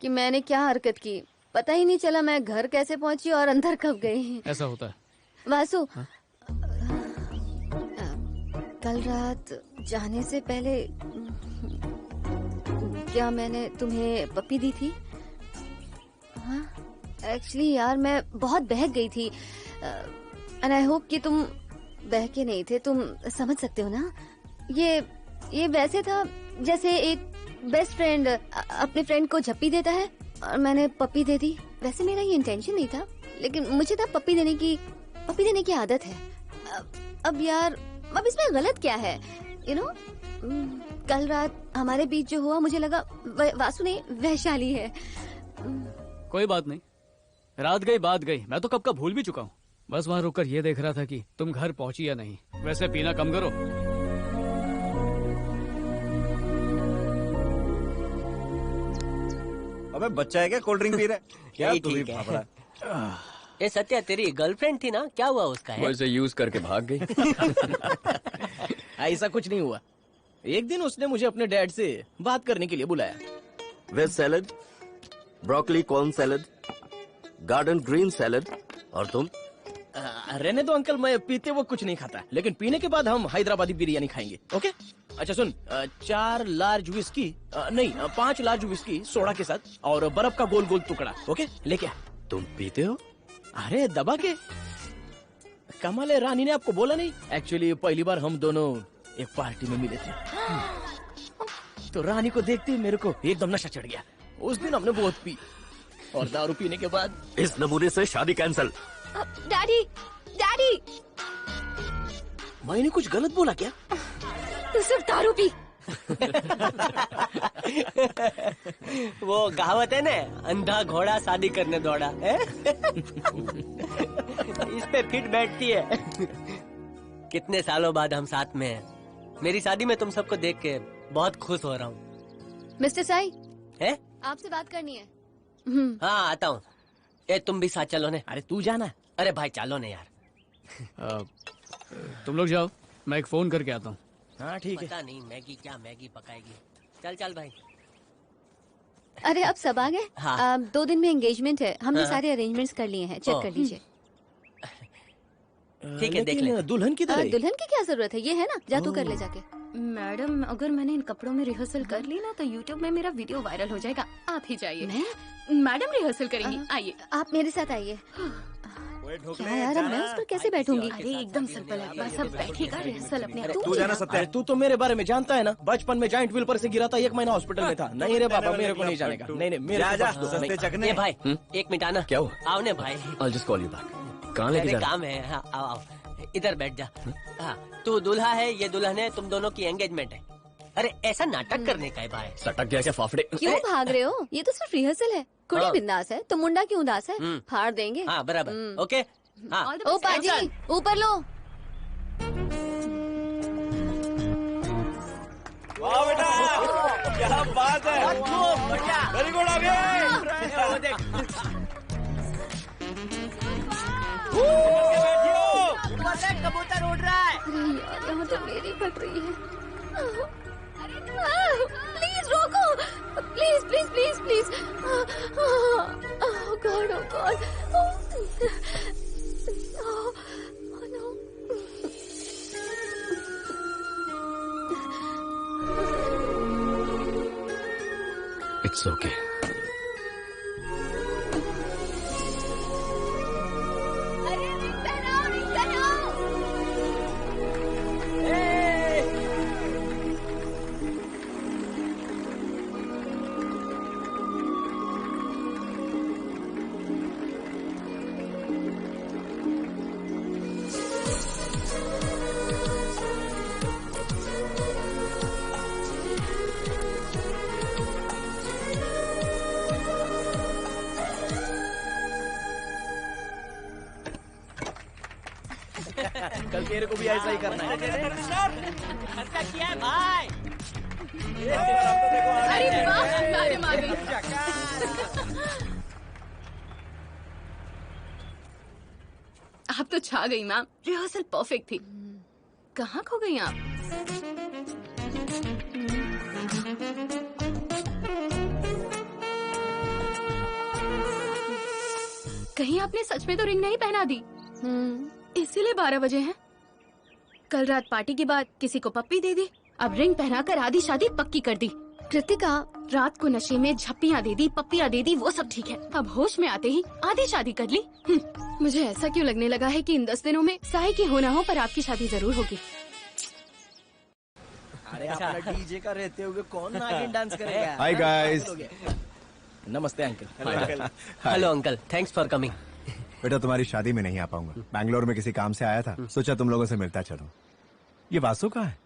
कि मैंने क्या हरकत की। पता ही नहीं चला मैं घर कैसे पहुंची और अंदर कब गई। ऐसा होता है। वासु, कल रात जाने से पहले क्या मैंने तुम्हें पप्पी दी थी? हाँ, एक्चुअली यार मैं बहुत बहक गई थी एंड आई होप कि तुम बह के नहीं थे। तुम समझ सकते हो ना। ये वैसे था जैसे एक बेस्ट फ्रेंड अपने फ्रेंड को झप्पी देता है और मैंने पप्पी दे दी। वैसे मेरा ये इंटेंशन नहीं था, लेकिन मुझे था पप्पी देने की आदत है। अब यार, अब इसमें गलत क्या है? यू नो, कल रात हमारे बीच जो हुआ मुझे लगा वासु नहीं वैशाली है। कोई बात नहीं, रात गई बात गई। मैं तो कब का भूल भी चुका हूँ। बस वहाँ रुककर ये देख रहा था कि तुम घर पहुंची या नहीं। वैसे पीना कम करो। अबे बच्चा है क्या कोल्ड ड्रिंक पी रहा है? क्या तू भी ठीक है। फाफड़ा? ये सत्या तेरी गर्लफ्रेंड थी ना, क्या हुआ उसका? वो इसे यूज करके भाग गई। ऐसा कुछ नहीं हुआ। एक दिन उसने मुझे अपने डैड से बात करने के लिए बुलाया। Veg salad, broccoli corn salad, garden green salad. और तुम? रहने दो अंकल, मैं पीते वो कुछ नहीं खाता, लेकिन पीने के बाद हम हैदराबादी बिरयानी खाएंगे। ओके? अच्छा सुन, 4 लार्ज विस्की, नहीं 5 लार्ज विस्की सोडा के साथ और बर्फ का गोल गोल टुकड़ा। ओके, लेके आ। तुम पीते हो? अरे दबा के। कमाल है, रानी ने आपको बोला नहीं? एक्चुअली पहली बार हम दोनों एक पार्टी में मिले थे, तो रानी को देखते ही मेरे को एकदम नशा चढ़ गया। उस दिन हमने बहुत पी और दारू पीने के बाद इस नमूने से शादी कैंसल। डैडी, डैडी, मैंने कुछ गलत बोला क्या? तू सिर्फ दारू पी। वो कहावत है ना, अंधा घोड़ा शादी करने दौड़ा है? इस पे फिट बैठती है। कितने सालों बाद हम साथ में हैं। मेरी शादी में तुम सबको देख के बहुत खुश हो रहा हूँ। मिस्टर साई, है? आपसे बात करनी है। हाँ आता हूँ। ए तुम भी साथ चलो ने। अरे तू जाना। अरे भाई चलो ने यार। तुम लोग जाओ, मैं एक फोन करके आता हूँ। हाँ ठीक है। पता नहीं मैगी क्या मैगी पकाएगी। चल चल भाई। अरे अब सब आ गए। हाँ। 2 दिन में एंगेजमेंट है। हमने हाँ। सारे अरेंजमेंट्स कर लिए हैं। चेक कर लीजिए। ठीक है, देख ले। दुल्हन किधर है? दुल्हन की क्या जरूरत है? ये है ना, जा तू कर ले जाके। मैडम, अगर मैंने इन कपड़ों में रिहर्सल कर ली ना तो यूट्यूब में मेरा वीडियो वायरल हो जाएगा। आप ही जाइए। मैडम रिहर्सल करेंगी, आइए। आप मेरे साथ आइए। क्या यार, अब मैं उस पर कैसे बैठूंगी? अरे एकदम सिंपल है, बस अब बैठेगा रिहर्सल अपने। तू जाना सकता है। तू तो मेरे बारे में जानता है ना, बचपन में जॉइंट व्हील पर से गिरा था, 1 महीना हॉस्पिटल में था। नहीं रे बाबा, मेरे को नहीं जानेगा। नहीं नहीं, मेरे को बख्श दो। नहीं। ये भाई 1 मिनट आना। क्या हुआ? आओ ने भाई। I'll just call you back. कहाँ लेके जा रहा है? काम है। हाँ आओ आओ, इधर बैठ जा। हाँ, तू दूल्हा है, ये दुल्हन है, तुम दोनों की एंगेजमेंट है। अरे ऐसा नाटक करने का है भाई। सटक गया क्या फाफड़े? क्यों भाग रहे हो? ये तो सिर्फ रिहर्सल है। कुड़ी हाँ। बिंदास है तो मुंडा क्यों उदास है? फाड़ देंगे। हाँ बराबर। ओके। हाँ। ओ पाजी, ऊपर लो। वाह बेटा, क्या बात है। Very good. आगे कबूतर उड़ रहा है। अरे यार, यहाँ तो मेरी फट रही है। प्लीज रोको, please please please please. Oh god, oh god. Oh no. It's okay. कल तेरे को भी ऐसा ही करना है। अच्छा किया है भाई। अरे वाह, मैडम आ गई। आप तो छा गई मैम, रिहर्सल परफेक्ट थी। कहाँ खो गई आप? कहीं आपने सच में तो रिंग नहीं पहना दी? इसीलिए 12 बजे हैं। कल रात पार्टी के बाद किसी को पप्पी दे दी, अब रिंग पहनाकर आधी शादी पक्की कर दी। कृतिका, रात को नशे में झप्पियाँ दे दी, पप्पियाँ दे दी, वो सब ठीक है। अब होश में आते ही आधी शादी कर ली। मुझे ऐसा क्यों लगने लगा है कि इन 10 दिनों में साई की हो ना हो पर आपकी शादी जरूर होगी। अरे अपना डीजे का रहते हुए कौन नागिन डांस करेगा? Hi guys. नमस्ते uncle. Hello uncle, thanks for coming. बेटा तुम्हारी शादी में नहीं आ पाऊंगा, बैंगलोर में किसी काम से आया था, सोचा तुम लोगों से मिलता चलूं। ये वासु कहाँ है?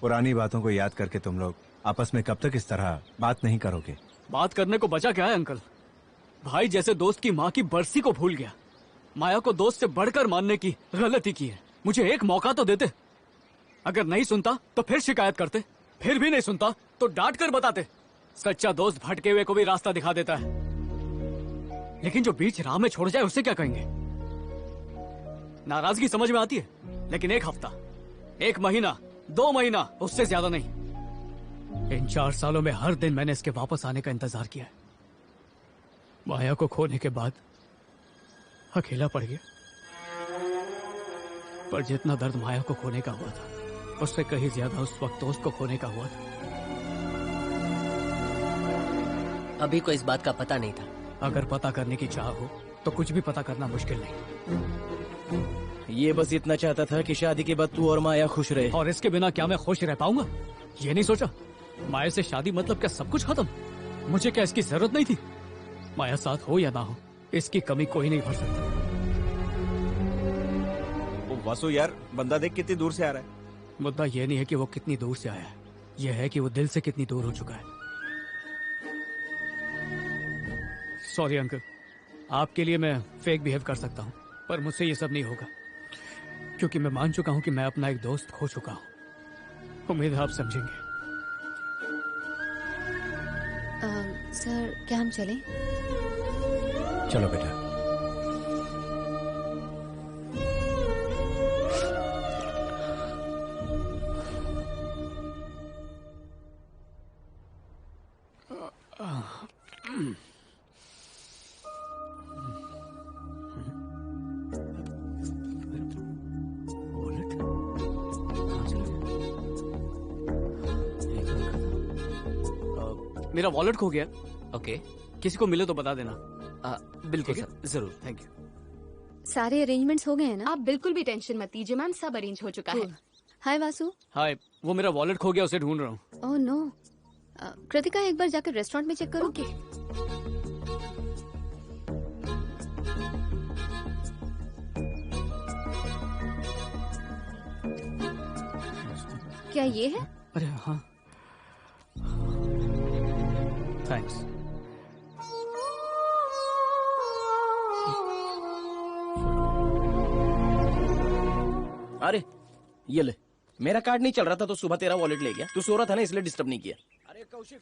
पुरानी बातों को याद करके तुम लोग आपस में कब तक इस तरह बात नहीं करोगे? बात करने को बचा क्या है अंकल? भाई जैसे दोस्त की माँ की बरसी को भूल गया। माया को दोस्त से बढ़कर मानने की गलती की है। मुझे एक मौका तो देते। अगर नहीं सुनता तो फिर शिकायत करते, फिर भी नहीं सुनता तो डांट कर बताते। सच्चा दोस्त भटके हुए को भी रास्ता दिखा देता है, लेकिन जो बीच राह में छोड़ जाए उसे क्या कहेंगे? नाराजगी समझ में आती है, लेकिन एक हफ्ता, एक महीना, 2 महीना, उससे ज्यादा नहीं। इन 4 सालों में हर दिन मैंने इसके वापस आने का इंतजार किया है। माया को खोने के बाद अकेला पड़ गया, पर जितना दर्द माया को खोने का हुआ था उससे कहीं ज्यादा उस वक्त दोस्त को खोने का हुआ था। अभी को इस बात का पता नहीं था। अगर पता करने की चाह हो तो कुछ भी पता करना मुश्किल नहीं। ये बस इतना चाहता था कि शादी के बाद तू और माया खुश रहे। और इसके बिना क्या मैं खुश रह पाऊंगा? ये नहीं सोचा माया से शादी मतलब क्या सब कुछ खत्म? मुझे क्या इसकी जरूरत नहीं थी? माया साथ हो या ना हो, इसकी कमी कोई नहीं भर सकता। ओ वासु यार, बंदा देख कितनी दूर से आ रहा है। मुद्दा ये नहीं है कि वो कितनी दूर से आया है, यह है कि वो दिल से कितनी दूर हो चुका है। सॉरी अंकल, आपके लिए मैं फेक बिहेव कर सकता हूँ, पर मुझसे ये सब नहीं होगा, क्योंकि मैं मान चुका हूँ कि मैं अपना एक दोस्त खो चुका हूँ। उम्मीद है आप समझेंगे। सर, क्या हम चलें? चलो बेटा। मेरा वॉलेट खो गया। ओके, किसी को मिले तो बता देना। बिल्कुल सर, जरूर। Thank you. सारे अरेंजमेंट्स हो गए हैं ना? आप बिल्कुल भी टेंशन मत लीजिए मैम, सब अरेंज हो चुका है। हाय वासु। हाय, वो मेरा वॉलेट खो गया, उसे ढूंढ रहा हूँ। Oh no. कृतिका, एक बार जाकर रेस्टोरेंट में चेक करो। ओके। क्या ये है? अरे हाँ, थैंक्स। अरे ये ले, मेरा कार्ड नहीं चल रहा था तो सुबह तेरा वॉलेट ले गया। तू सो रहा था ना, इसलिए डिस्टर्ब नहीं किया। अरे कौशिक,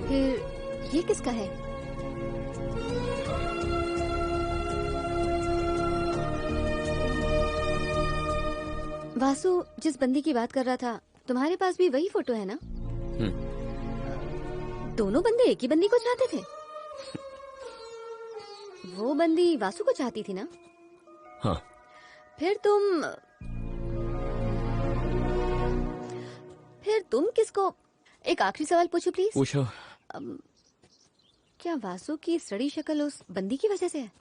फिर ये किसका है? वासु, जिस बंदी की बात कर रहा था, तुम्हारे पास भी वही फोटो है ना? दोनों बंदे एक ही बंदी को चाहते थे। वो बंदी वासु को चाहती थी ना? हाँ। फिर तुम किसको? एक आखिरी सवाल पूछूं प्लीज? पूछो। क्या वासु की सड़ी शक्ल उस बंदी की वजह से है?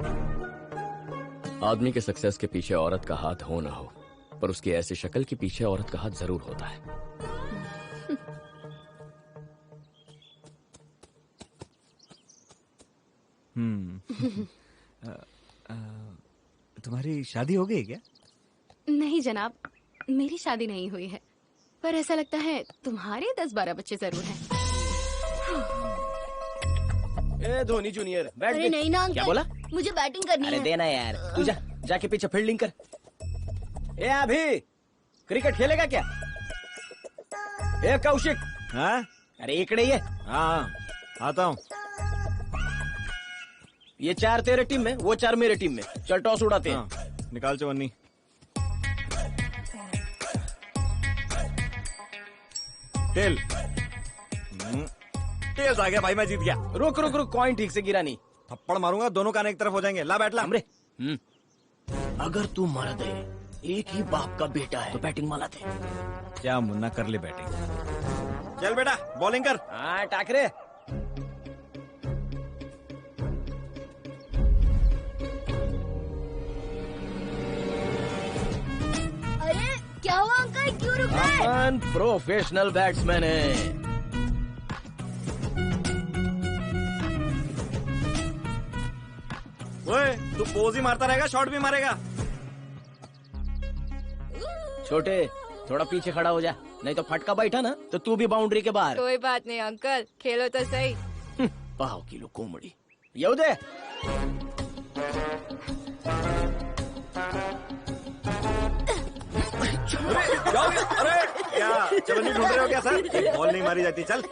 आदमी के सक्सेस के पीछे औरत का हाथ हो ना हो, पर उसकी ऐसी शक्ल के पीछे औरत का हाथ जरूर होता है। तुम्हारी शादी हो गई क्या? नहीं जनाब, मेरी शादी नहीं हुई है, पर ऐसा लगता है तुम्हारे 10-12 बच्चे जरूर हैं। ए धोनी जूनियर बैठ अरे दे। नहीं ना अंकल, क्या बोला? मुझे बैटिंग करनी अरे है। देना यार, तू जाके पीछे फील्डिंग कर। ए अभी क्रिकेट खेलेगा क्या? ए कौशिक। हाँ? अरे इकड़े ये। हाँ आता हूँ। ये 4 तेरे टीम में, वो 4 मेरे टीम में। चल टॉस उड़ाते हैं। निकाल चवन्नी। टेल। टेल्स आ गया भाई, मैं जीत गया। रुक रुक रुक, कॉइन ठीक से गिरा नहीं। थप्पड़ मारूंगा, दोनों कान एक तरफ हो जाएंगे। ला बैठ ला। हमरे अगर तू मर्द है, एक ही बाप का बेटा है, तो बैटिंग माला थे। क्या मुन्ना, कर ले बैटिंग। चल बेटा बॉलिंग कर। हाँ टाकरे। अरे क्या हुआ अंकल, क्यों रुक गए? अपन प्रोफेशनल बैट्समैन है। ओए तू पोज ही मारता रहेगा, शॉट भी मारेगा। छोटे थोड़ा पीछे खड़ा हो जा, नहीं तो फटका बैठा ना तो तू भी बाउंड्री के बाहर। कोई बात नहीं अंकल, खेलो तो सही। पाव किलो कोमड़ी येऊ दे। अरे क्या चवन्नी ढूंढ रहे हो क्या सर? बॉल नहीं मारी जाती। चल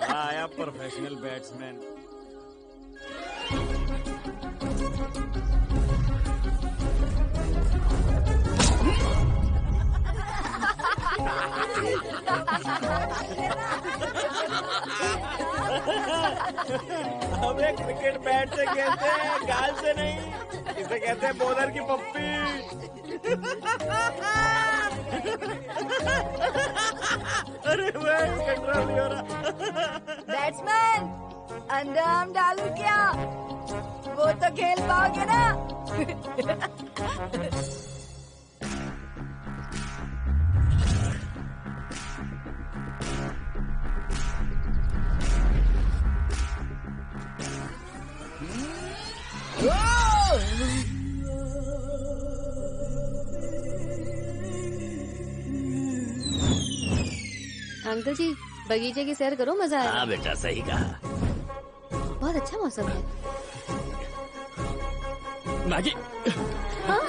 आया प्रोफेशनल बैट्समैन। हमें क्रिकेट बैट से खेलते हैं, गाल से नहीं। इसे कहते हैं बॉलर की पप्पी। अरे कंट्रोल नहीं हो रहा। बैट्समैन अंदर आम डालू क्या? वो तो खेल पाओगे ना? अंकल जी बगीचे की सैर करो, मजा आएगा। हाँ बेटा सही कहा। बहुत अच्छा मौसम है। मैगी। हाँ?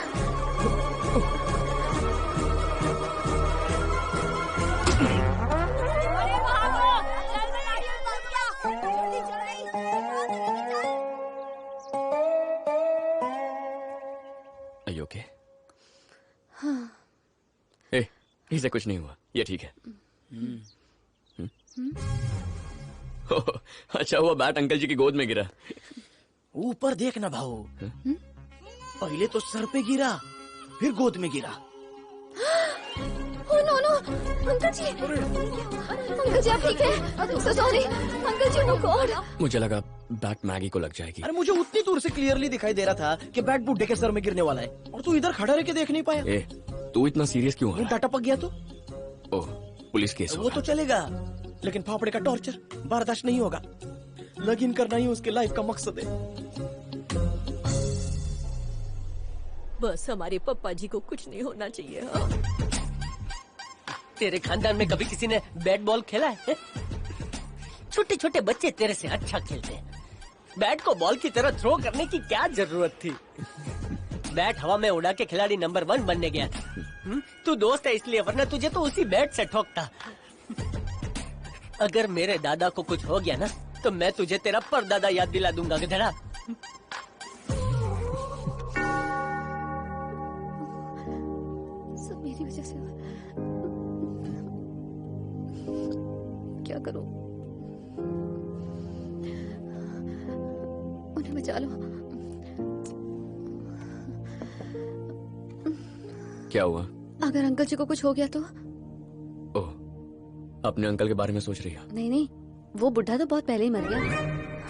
Are you okay? ए, इसे कुछ नहीं हुआ, ये ठीक है। अच्छा हुआ बैट अंकल जी की गोद में गिरा। ऊपर देखना भाऊ, पहले तो सर पे गिरा, फिर गोद में गिरा। नो नो अंकल जी आप ठीक है? so sorry अंकल जी, oh God। मुझे लगा बैट मैगी को लग जाएगी। अरे मुझे उतनी दूर से क्लियरली दिखाई दे रहा था कि बैट बुड्ढे के सर में गिरने वाला है, और तू इधर खड़ा रह के देख नहीं पाया। ए, तू इतना सीरियस क्यों है? बुड्ढा टपक गया तो? ओह, पुलिस केस वो तो चलेगा, लेकिन फाफड़े का टॉर्चर बर्दाश्त नहीं होगा। लगइन करना ही उसके लाइफ का मकसद है। बस हमारे पप्पा जी को कुछ नहीं होना चाहिए। हाँ? तेरे खानदान में कभी किसी ने बैट बॉल खेला है? छोटे छोटे बच्चे तेरे से अच्छा खेलते हैं। बैट को बॉल की तरह थ्रो करने की क्या जरूरत थी? बैट हवा में उड़ा के खिलाड़ी नंबर 1 बनने गया था। तू दोस्त है इसलिए, वरना तुझे तो उसी बैट से ठोकता। अगर मेरे दादा को कुछ हो गया ना, तो मैं तुझे तेरा परदादा याद दिला दूंगा गधेड़ा। सब मेरी वजह से। क्या करूं? उन्हें बचा लो। क्या हुआ? अगर अंकल जी को कुछ हो गया तो? ओह, अपने अंकल के बारे में सोच रही है? नहीं, वो बुढ़ा तो बहुत पहले ही मर गया।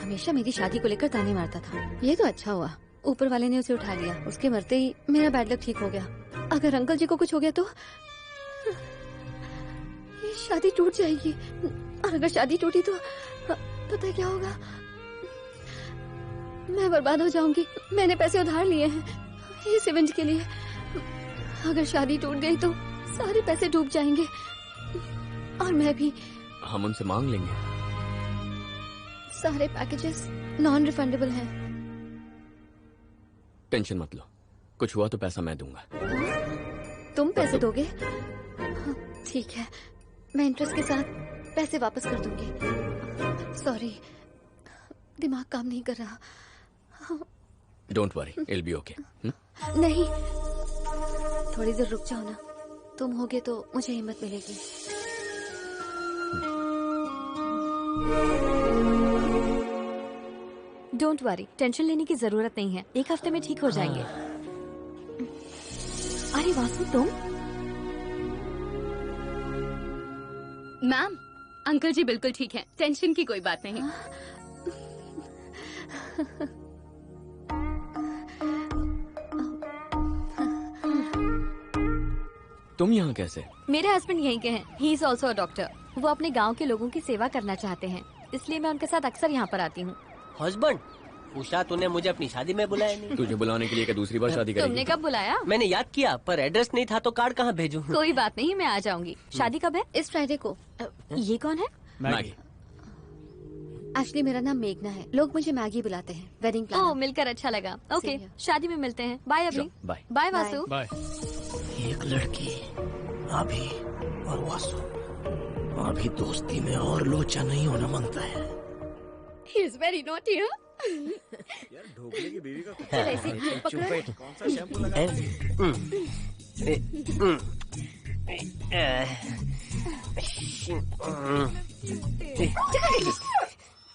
हमेशा मेरी शादी को लेकर ताने मारता था। ये तो अच्छा हुआ, ऊपर वाले ने उसे उठा लिया। उसके मरते ही मेरा बैड लक ठीक हो गया। अगर अंकल जी को कुछ हो गया तो ये शादी टूट जाएगी, और अगर शादी टूटी तो पता है क्या होगा? मैं बर्बाद हो जाऊंगी। मैंने पैसे उधार लिए हैं इस इवेंट के लिए। अगर शादी टूट गई तो सारे पैसे डूब जाएंगे, और मैं भी। हम उनसे मांग लेंगे। सारे पैकेजेस नॉन रिफंडेबल हैं। टेंशन मत लो, कुछ हुआ तो पैसा मैं दूंगा। तुम पैसे दोगे? हाँ, ठीक है, मैं इंटरेस्ट के साथ पैसे वापस कर दूंगी। सॉरी, दिमाग काम नहीं कर रहा। Don't worry, it be okay. नहीं, थोड़ी देर रुक जाओ ना, तुम होगे तो मुझे हिम्मत मिलेगी। डोंट वरी, टेंशन लेने की जरूरत नहीं है, एक हफ्ते में ठीक हो जाएंगे। अरे वासु, तुम? मैम, अंकल जी बिल्कुल ठीक हैं, टेंशन की कोई बात नहीं। तुम यहाँ कैसे? मेरे हस्बैंड यहीं के हैं, he is also a doctor. वो अपने गांव के लोगों की सेवा करना चाहते हैं, इसलिए मैं उनके साथ अक्सर यहाँ पर आती हूँ। हस्बैंड, उषा तूने मुझे अपनी शादी में बुलाया नहीं। तुझे बुलाने के लिए क्या दूसरी बार शादी करेगी? तुमने कब बुलाया? मैंने याद किया, पर एड्रेस नहीं था तो कार्ड कहाँ भेजूं? कोई बात नहीं, मैं आ जाऊंगी। शादी कब है? इस फ्राइडे को। ये कौन है? मैगी। एक्चुअली मेरा नाम मेघना है, लोग मुझे मैगी बुलाते हैं। Wedding plan. ओह, मिलकर अच्छा लगा। ओके, शादी में मिलते हैं। बाय अभी। Bye bye Vasu. बाय। एक लड़की, अभी और वासु। अभी दोस्ती में और लोचा नहीं होना मांगता है। He is very naughty, huh? यार ढोकले की बीवी का चल ऐसे पकड़ो। कौन सा शैम्पू लगा?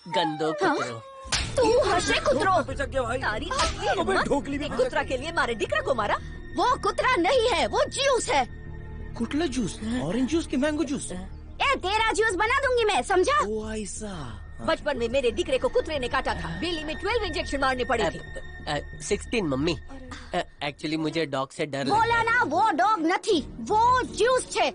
गंदो कुतरो। तू हर्षे कुतरो। भाई। तारी ढोकली भी कुतरा के लिए मारे डिकरा को मारा। वो कुतरा नहीं है, वो जूस है। कुटला जूस, ऑरेंज जूस की मैंगो जूस? ए, तेरा जूस बना दूंगी मैं, समझा? ओ ऐसा। बचपन में मेरे दिकरे को कुतरे ने काटा था, बेली में 12 इंजेक्शन मारने पड़े थे। 16 मम्मी, एक्चुअली मुझे डॉग से डर बोला ना, वो डॉग नहीं, वो जूस थे।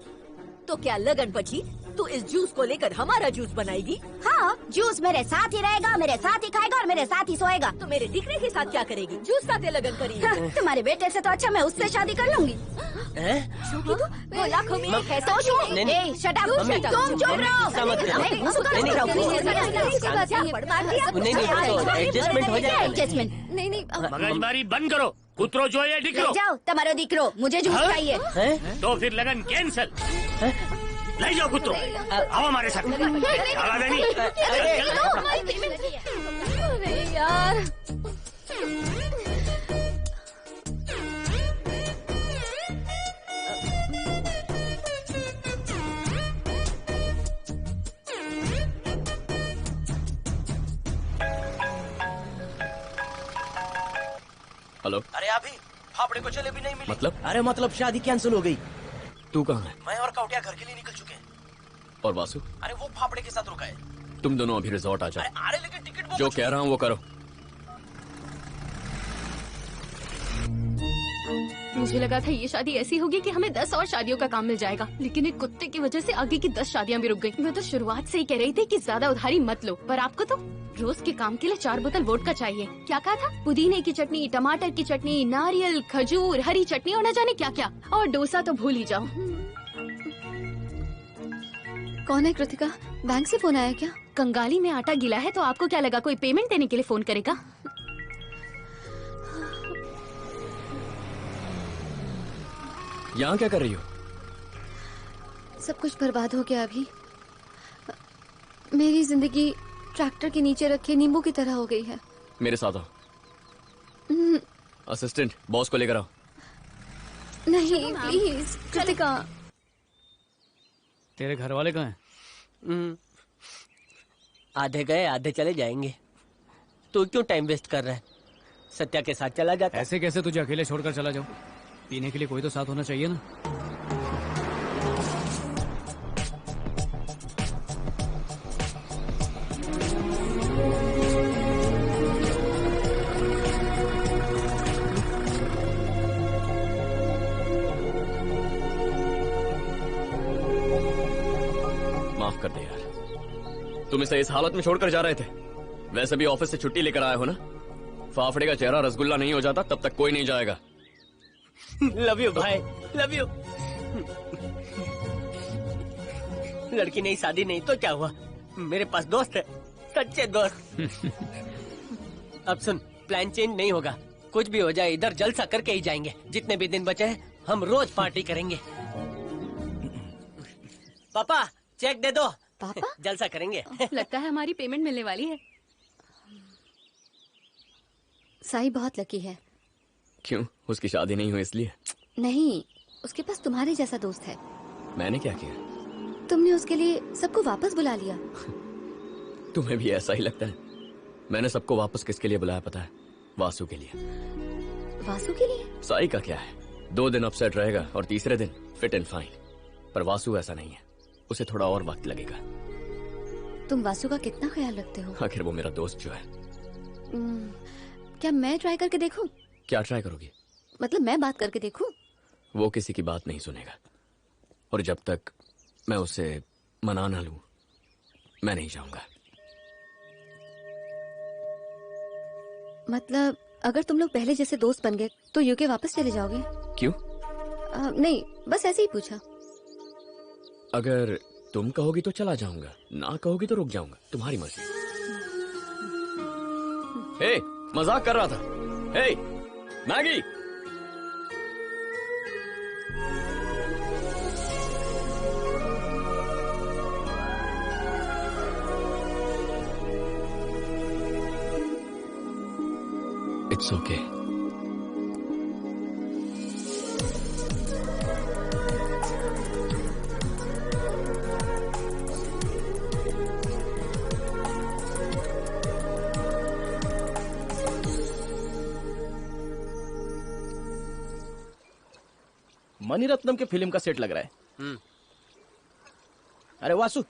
तो क्या लगन पची तू इस जूस को लेकर हमारा जूस बनाएगी? हाँ, जूस मेरे साथ ही रहेगा, मेरे साथ ही खाएगा और मेरे साथ ही सोएगा। तो मेरे दिकरे के साथ क्या करेगी? जूस साथे लगन करेगी। हाँ, तुम्हारे बेटे से तो अच्छा मैं उससे शादी कर लूंगी। वो लाखों में एक है, सोचो। ए, शट अप, तुम चुप रहो। एडजस्टमेंट हो जाएगा। एडजस्टमेंट नहीं। मगजमारी बंद करो, कुतरो जो है दिखरो। जाओ, तुम्हारो दिकरो, मुझे जूस चाहिए। तो फिर लगन कैंसल। ले जाओ कुतरो, आओ हमारे साथ। आवाज नहीं। अरे यार, हेलो। अरे अभी फाफड़े को चले भी नहीं मिली। मतलब? अरे मतलब शादी कैंसिल हो गई। तू कहाँ है? मैं और कौटिया घर के लिए निकल चुके हैं। और वासु? अरे वो फाफड़े के साथ रुका है। तुम दोनों अभी रिजॉर्ट आ जाओ। अरे लेकिन टिकट जो कह रहा हूँ वो करो। मुझे लगा था ये शादी ऐसी होगी कि हमें 10 और शादियों का काम मिल जाएगा, लेकिन एक कुत्ते की वजह से आगे की 10 शादियां भी रुक गई। मैं तो शुरुआत से ही कह रही थी कि ज्यादा उधारी मत लो, पर आपको तो रोज के काम के लिए 4 बोतल वोडका चाहिए। क्या कहा था? पुदीने की चटनी, टमाटर की चटनी, नारियल, खजूर, हरी चटनी और न जाने क्या क्या। और डोसा तो भूल ही जाओ। कौन है कृतिका? बैंक से फोन आया क्या? कंगाली में आटा गिला है तो आपको क्या लगा कोई पेमेंट देने के लिए फोन करेगा? यहाँ क्या कर रही हो? सब कुछ बर्बाद हो गया अभी। मेरी जिंदगी ट्रैक्टर के नीचे रखे नींबू की तरह हो गई है। मेरे साथ आओ। असिस्टेंट, बॉस को लेकर आओ। नहीं प्लीज कृतिका। तेरे घर वाले कहाँ हैं? आधे गए आधे चले जाएंगे। तू क्यों टाइम वेस्ट कर रहा है? सत्या के साथ चला जाता। ऐसे कैसे तुझे अकेले छोड़कर चला जाऊं? पीने के लिए कोई तो साथ होना चाहिए ना। माफ कर दे यार, तुम इसे इस हालत में छोड़कर जा रहे थे। वैसे भी ऑफिस से छुट्टी लेकर आए हो ना। फाफड़े का चेहरा रसगुल्ला नहीं हो जाता तब तक कोई नहीं जाएगा। लव यू भाई, लव यू। लड़की नहीं, शादी नहीं तो क्या हुआ? मेरे पास दोस्त है, सच्चे दोस्त। अब सुन, प्लान चेंज नहीं होगा। कुछ भी हो जाए इधर जलसा करके ही जाएंगे। जितने भी दिन बचे हैं हम रोज पार्टी करेंगे। पापा चेक दे दो। पापा जलसा करेंगे। लगता है हमारी पेमेंट मिलने वाली है। साई बहुत लकी है। क्यों, उसकी शादी नहीं हुई इसलिए? नहीं, उसके पास तुम्हारे जैसा दोस्त है। मैंने क्या किया? तुमने उसके लिए सबको वापस बुला लिया। तुम्हें भी ऐसा ही लगता है? मैंने सबको वापस किसके लिए बुलाया पता है? वासु के लिए। वासु के लिए? साई का क्या है, 2 दिन अपसेट रहेगा और तीसरे दिन फिट एंड फाइन। पर वासु ऐसा नहीं है, उसे थोड़ा और वक्त लगेगा। तुम वासु का कितना ख्याल रखते हो? आखिर वो मेरा दोस्त जो है। क्या मैं ट्राई करके देखूं? क्या ट्राई करोगी? मतलब मैं बात करके देखूं? वो किसी की बात नहीं सुनेगा, और जब तक मैं उसे मना ना लूं मैं नहीं जाऊंगा। मतलब अगर तुम लोग पहले जैसे दोस्त बन गए तो यूके वापस चले जाओगे? क्यों? नहीं, बस ऐसे ही पूछा। अगर तुम कहोगी तो चला जाऊंगा, ना कहोगी तो रुक जाऊंगा, तुम्हारी मर्जी। हे, मजाक कर रहा था। Hey, Maggi. It's okay. Maniratnam के फिल्म का सेट लग रहा है। अरे वासु,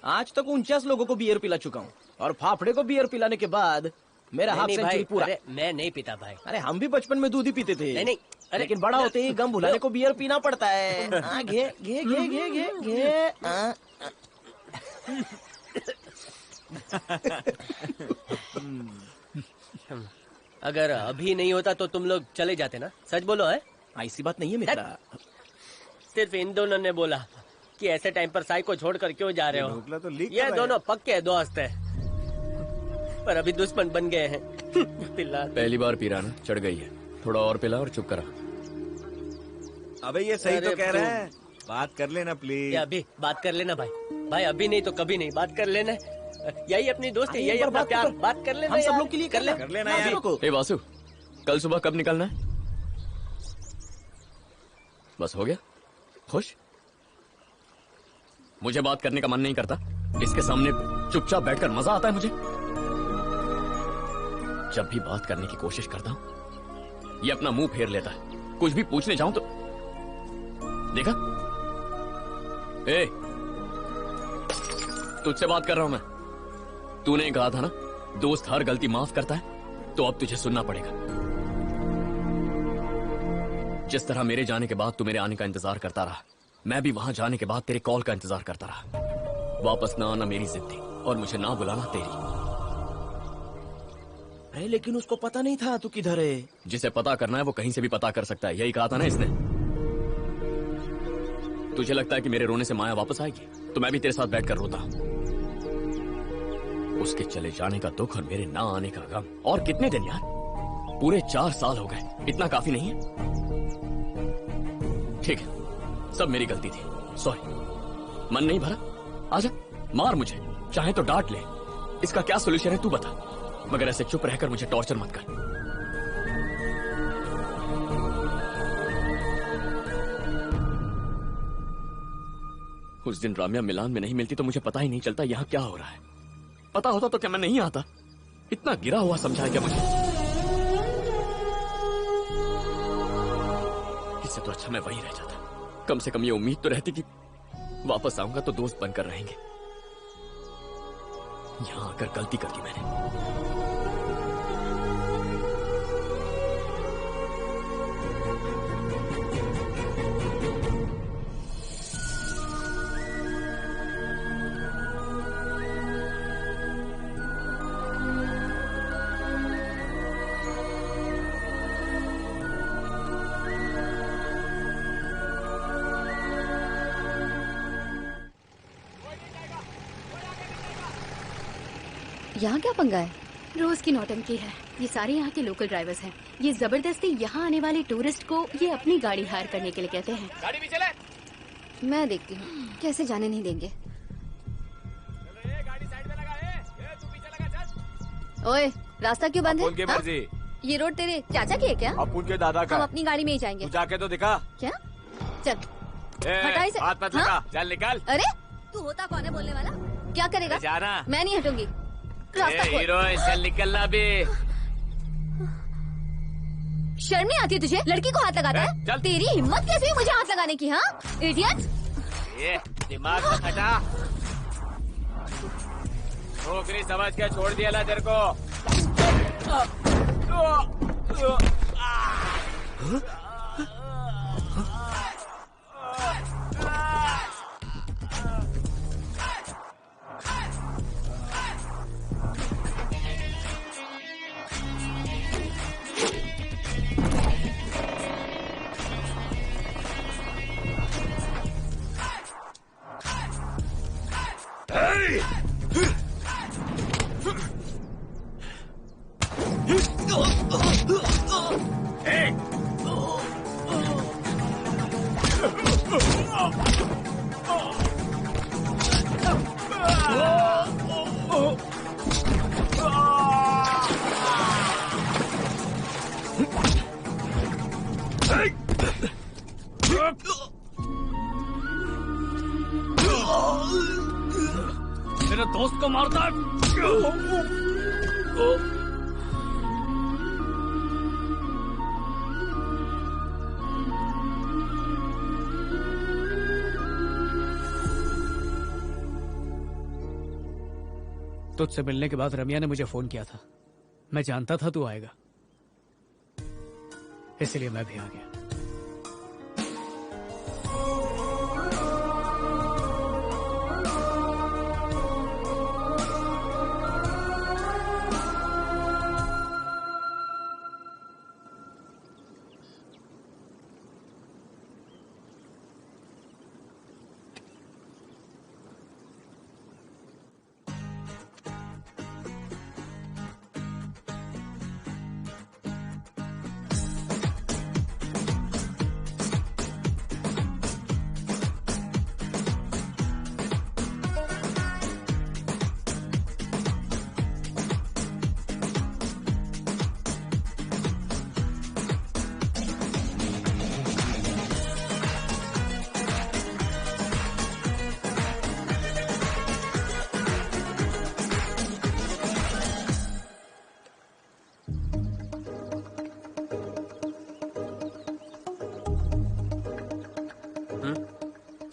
आज तक 49 लोगों को बियर पिला चुका हूँ और फाफड़े को बियर पिलाने के बाद मेरा हाफ सेंचुरी पूरा। अरे मैं नहीं पीता भाई। अरे हम भी बचपन में दूध ही पीते थे। नहीं, लेकिन बड़ा होते ही गम भुलाने को बियर पीना पड़ता है। घे घे घे घे घे घे। अगर अभी नहीं होता तो तुम लोग चले जाते ना। सच बोलो है? ऐसी बात नहीं है मित्रा। सिर्फ इन दोनों ने बोला कि ऐसे टाइम पर साई को छोड़कर क्यों जा रहे हो। तो लीक ये दोनों पक्के दोस्त हैं, पर अभी दुश्मन बन गए हैं। पिला पहली बार पी रहा ना, चढ़ गई है। थोड़ा और पिला और चुप करा। अबे ये सही तो कह रहा है, बात कर लेना प्लीज। अभी बात कर लेना भाई। भाई अभी नहीं तो कभी नहीं, बात कर लेना। यही अपनी दोस्ती, यही अपना प्यार। बात कर लेना। हम सब लोग के लिए कर लेना यार। हे वासु, कल सुबह कब निकलना है? बस हो गया? खुश? मुझे बात करने का मन नहीं करता? इसके सामने चुपचाप बैठकर मजा आता है मुझे। जब भी बात करने की कोशिश करता हूं ये अपना मुंह फेर लेता है। कुछ भी पूछने जाऊं तो देखा। ए, तुझसे बात कर रहा हूं मैं। तूने कहा था ना दोस्त हर गलती माफ करता है, तो अब तुझे सुनना पड़ेगा। जिस तरह मेरे जाने के बाद तू मेरे आने का इंतजार करता रहा, मैं भी वहां जाने के बाद तेरे कॉल का इंतजार करता रहा। वापस ना आना मेरी जिद थी और मुझे ना बुलाना तेरी। अरे लेकिन उसको पता नहीं था तू किधर है। जिसे पता करना है वो कहीं से भी पता कर सकता है, यही कहा था ना इसने। तुझे लगता है कि मेरे रोने से माया वापस आएगी, तो मैं भी तेरे साथ बैठकर रोता। उसके चले जाने का दुख और मेरे ना आने का गम। और कितने दिन यार, पूरे 4 साल हो गए। इतना काफी नहीं है? ठीक है, सब मेरी गलती थी, सॉरी। मन नहीं भरा? आजा, मार मुझे, चाहे तो डांट ले। इसका क्या सोल्यूशन है तू बता, मगर ऐसे चुप रहकर मुझे टॉर्चर मत कर। उस दिन राम्या मिलान में नहीं मिलती तो मुझे पता ही नहीं चलता यहाँ क्या हो रहा है। पता होता तो क्या मैं नहीं आता? इतना गिरा हुआ समझा है क्या मुझे? इससे तो अच्छा मैं वहीं रह जाता। कम से कम ये उम्मीद तो रहती कि वापस आऊंगा तो दोस्त बनकर रहेंगे। यहां आकर गलती कर दी मैंने। यहाँ क्या पंगा है? रोज की नौटंकी है। ये सारे यहाँ के लोकल ड्राइवर्स हैं। ये जबरदस्ती यहाँ आने वाले टूरिस्ट को ये अपनी गाड़ी हायर करने के लिए कहते हैं। गाड़ी भी चले। मैं देखती हूँ कैसे जाने नहीं देंगे। ओए, रास्ता क्यों बंद है? उनकी मर्जी। ये रोड तेरे चाचा की है क्या? अब उनके दादा का। हम अपनी गाड़ी में ही जाएंगे। तू जाके तो दिखा। क्या? चल हटा इसे। हाथ मत लगा। चल निकल। अरे तू होता कौन है बोलने वाला? क्या करेगा? जाना। मैं नहीं हटूंगी। रास्ता खोल। हीरो चल निकलना भी। शर्म नहीं आती तुझे? लड़की को हाथ लगाता है? तेरी हिम्मत कैसे हुई मुझे हाथ लगाने की? हाँ इडियट। ये दिमाग मत हटा। नौकरी समझ के छोड़ दिया ला तेरे को। मेरे दोस्त को मारता है। तुझसे मिलने के बाद रम्या ने मुझे फोन किया था। मैं जानता था तू आएगा, इसलिए मैं भी आ गया।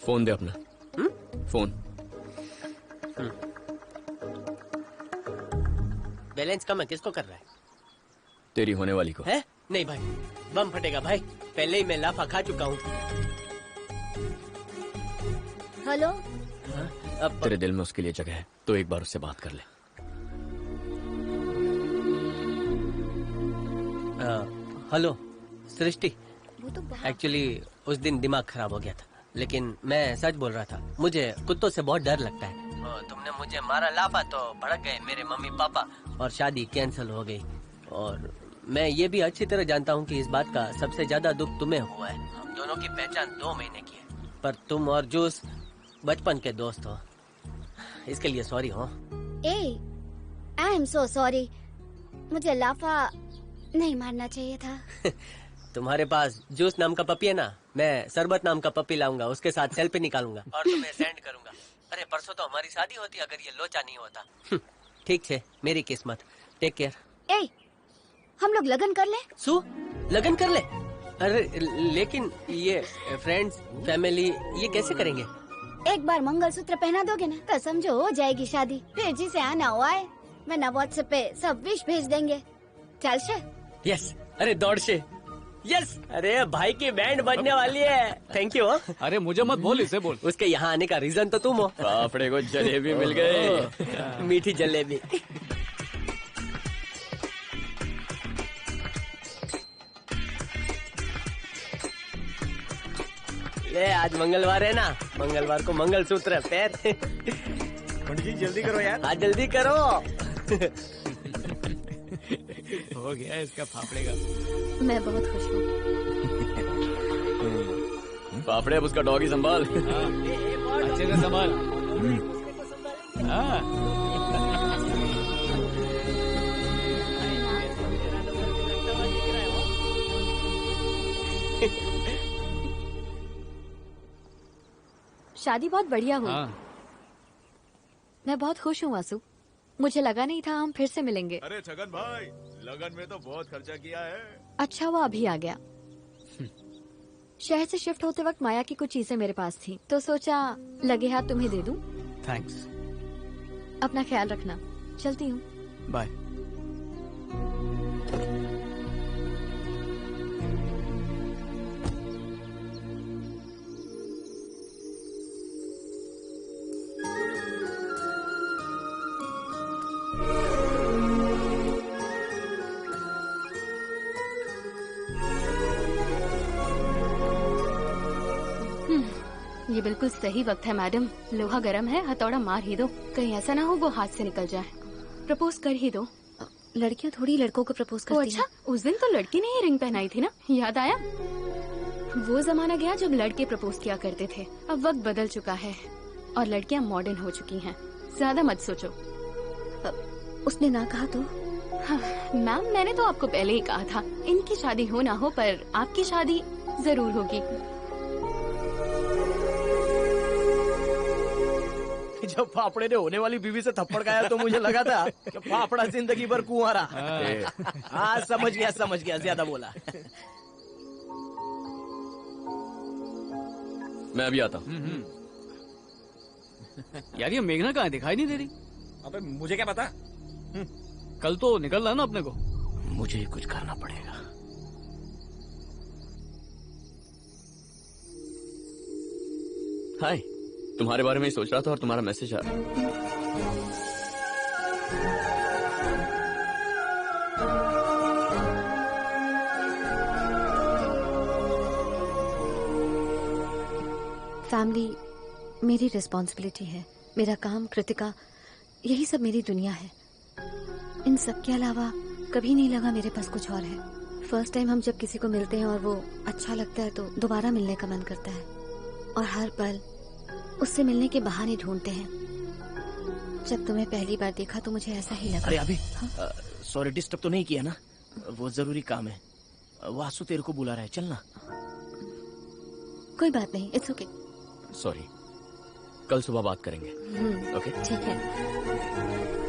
फोन दे अपना। फोन। बैलेंस कम है, किसको कर रहा है? तेरी होने वाली को। है? नहीं भाई, बम फटेगा भाई। पहले ही मैं लाफा खा चुका हूँ। हेलो। अब तेरे दिल में उसके लिए जगह है तो एक बार उससे बात कर ले। हेलो सृष्टि, एक्चुअली उस दिन दिमाग खराब हो गया था, लेकिन मैं सच बोल रहा था। मुझे कुत्तों से बहुत डर लगता है। तुमने मुझे मारा लाफा तो भड़क गए मेरे मम्मी पापा और शादी कैंसिल हो गई। और मैं ये भी अच्छी तरह जानता हूँ कि इस बात का सबसे ज्यादा दुख तुम्हें हुआ है। हम दोनों की पहचान 2 महीने की है, पर तुम और जूस बचपन के दोस्त हो। इसके लिए सॉरी हो। I am so sorry. मुझे लाफा नहीं मारना चाहिए था। तुम्हारे पास जूस नाम का पपी है ना, मैं शरबत नाम का पपी लाऊंगा, उसके साथ सेल्फी निकालूंगा और तुम्हें सेंड करूंगा। अरे परसों तो हमारी शादी होती अगर ये लोचा नहीं होता। ठीक है, मेरी किस्मत। Take care. ए, हम लोग लगन कर ले। सु लगन कर ले? अरे लेकिन ये फ्रेंड्स फैमिली ये कैसे करेंगे? एक बार मंगलसूत्र पहना दोगे ना तो समझो हो जाएगी शादी। फिर जिसे आना हुआ है मैं ना व्हाट्सएप पे सब विश भेज देंगे। चल से। यस। अरे दौड़ से। यस। अरे भाई की बैंड बजने वाली है। Thank you. अरे मुझे मत बोल, इसे बोल। उसके यहाँ आने का रीजन तो तुम हो। फाफड़े को जलेबी मिल गए। मीठी जलेबी। ले आज मंगलवार है ना, मंगलवार को मंगलसूत्र पैर। पंडित जी जल्दी करो यार। हाँ जल्दी करो। हो गया इसका फाफड़े का। मैं बहुत खुश हूँ। फाफड़े अब उसका डॉगी संभाल। अच्छे से संभाल। हाँ। शादी बहुत बढ़िया हुई। हाँ। मैं बहुत खुश हूँ वासु। मुझे लगा नहीं था हम फिर से मिलेंगे। अरे छगन भाई, लगन में तो बहुत खर्चा किया है। अच्छा वो अभी आ गया। शहर से शिफ्ट होते वक्त माया की कुछ चीजें मेरे पास थी, तो सोचा लगे हाथ तुम्हें दे दूं। थैंक्स। अपना ख्याल रखना, चलती हूँ। बाय। ये बिल्कुल सही वक्त है मैडम। लोहा गर्म है, हथौड़ा मार ही दो, कहीं ऐसा ना हो वो हाथ से निकल जाए। प्रपोज कर ही दो। लड़कियां थोड़ी लड़कों को प्रपोज करती अच्छा, उस दिन तो लड़की ने ही रिंग पहनाई थी ना, याद आया? वो जमाना गया जब लड़के प्रपोज किया करते थे। अब वक्त बदल चुका है और लड़कियां मॉडर्न हो चुकी हैं। ज्यादा मत सोचो। उसने ना कहा तो? हाँ, मैम मैंने तो आपको पहले ही कहा था, इनकी शादी हो ना हो पर आपकी शादी जरूर होगी। जब फाफड़े ने होने वाली बीवी से थप्पड़ खाया तो मुझे लगा था कि फाफड़ा जिंदगी भर कुंवारा। हाँ समझ गया, ज्यादा बोला। मैं अभी आता हूँ। यार ये मेघना कहाँ है? दिखाई नहीं दे रही। अबे मुझे क्या पता? कल तो निकलना है ना अपने को। मुझे ही कुछ करना पड़ेगा। हाय, तुम्हारे बारे में ही सोच रहा था और तुम्हारा मैसेज आ रहा है। फैमिली मेरी रिस्पॉन्सिबिलिटी है। मेरा काम, कृतिका, यही सब मेरी दुनिया है। इन सब के अलावा कभी नहीं लगा मेरे पास कुछ और है। फर्स्ट टाइम हम जब किसी को मिलते हैं और वो अच्छा लगता है तो दोबारा मिलने का मन करता है और हर पल उससे मिलने के बहाने ढूंढते हैं। जब तुम्हें पहली बार देखा तो मुझे ऐसा ही लगा। अरे अभी सॉरी डिस्टर्ब तो नहीं किया ना? वो जरूरी काम है। वासु तेरे को बुला रहा है, चलना। कोई बात नहीं, इट्स ओके। सॉरी, कल सुबह बात करेंगे। ओके ठीक है।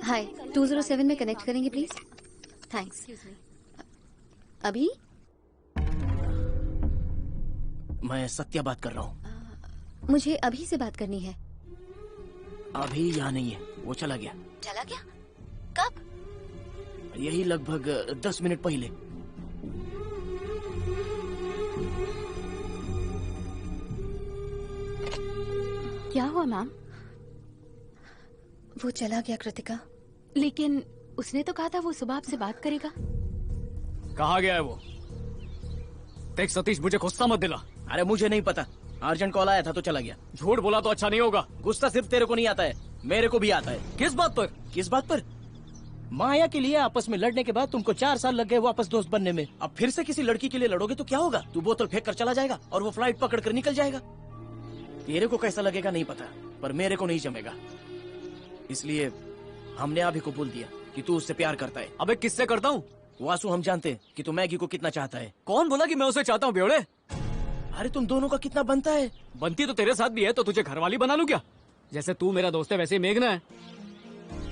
हाय, 207 में कनेक्ट करेंगे प्लीज। थैंक्स। अभी मैं सत्या बात कर रहा हूँ। मुझे अभी से बात करनी है। अभी यहाँ नहीं है, वो चला गया। चला गया? कब? यही लगभग 10 मिनट पहले। क्या हुआ मैम? वो चला गया कृतिका। लेकिन उसने तो कहा था वो सुबह आपसे बात करेगा। कहाँ गया है वो? देख सतीश, मुझे गुस्सा मत दिला। अरे मुझे नहीं पता, अर्जेंट कॉल आया था तो चला गया। झूठ बोला तो अच्छा नहीं होगा। गुस्सा सिर्फ तेरे को नहीं आता है, मेरे को भी आता है। किस बात पर? किस बात पर? माया के लिए आपस में लड़ने के बाद तुमको 4 साल लग गए वापस दोस्त बनने में। अब फिर से किसी लड़की के लिए लड़ोगे तो क्या होगा? तू बोतल फेंक कर चला जाएगा और वो फ्लाइट पकड़ कर निकल जाएगा। तेरे को कैसा लगेगा नहीं पता, पर मेरे को नहीं जमेगा। इसलिए हमने अभी को बोल दिया कि तू उससे प्यार करता है। अबे किससे करता हूँ? वासु, हम जानते हैं कि तू मैगी को कितना चाहता है। कौन बोला कि मैं उसे चाहता हूँ बेवड़े? अरे तुम दोनों का कितना बनता है? बनती तो तेरे साथ भी है, तो तुझे घरवाली बना लूं क्या? जैसे तू मेरा दोस्त है वैसे ही मेघना है।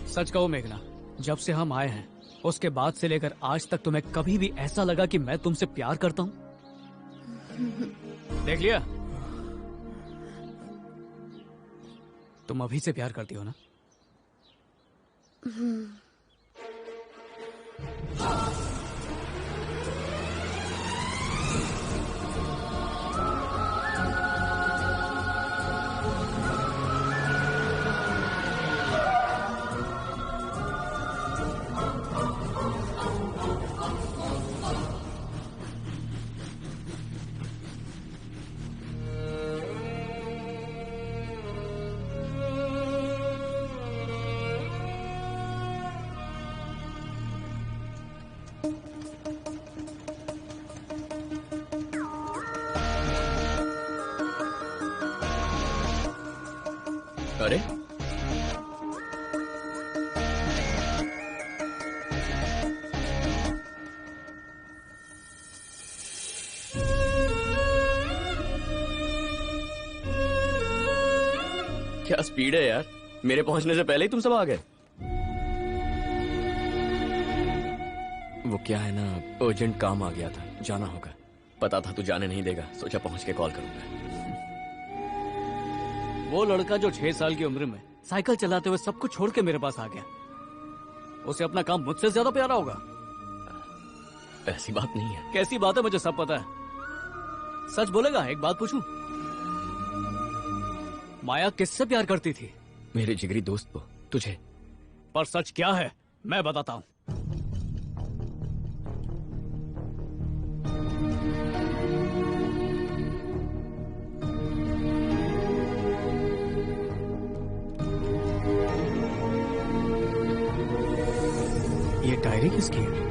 सच कहो मेघना, जब से हम आए हैं उसके बाद से लेकर आज तक तुम्हें कभी भी ऐसा लगा कि मैं तुमसे प्यार करता हूँ? देख लिया? तुम अभी से प्यार करती हो ना? अरे क्या स्पीड है यार, मेरे पहुंचने से पहले ही तुम सब आ गए। वो क्या है ना, अर्जेंट काम आ गया था, जाना होगा। पता था तू जाने नहीं देगा, सोचा पहुंच के कॉल करूंगा। वो लड़का जो 6 साल की उम्र में साइकिल चलाते हुए सब कुछ छोड़ के मेरे पास आ गया, उसे अपना काम मुझसे ज्यादा प्यारा होगा? ऐसी बात नहीं है। कैसी बात है, मुझे सब पता है। सच बोलेगा? एक बात पूछूं, माया किससे प्यार करती थी? मेरे जिगरी दोस्त को, तुझे। पर सच क्या है मैं बताता हूं। ये डायरी किसकी है?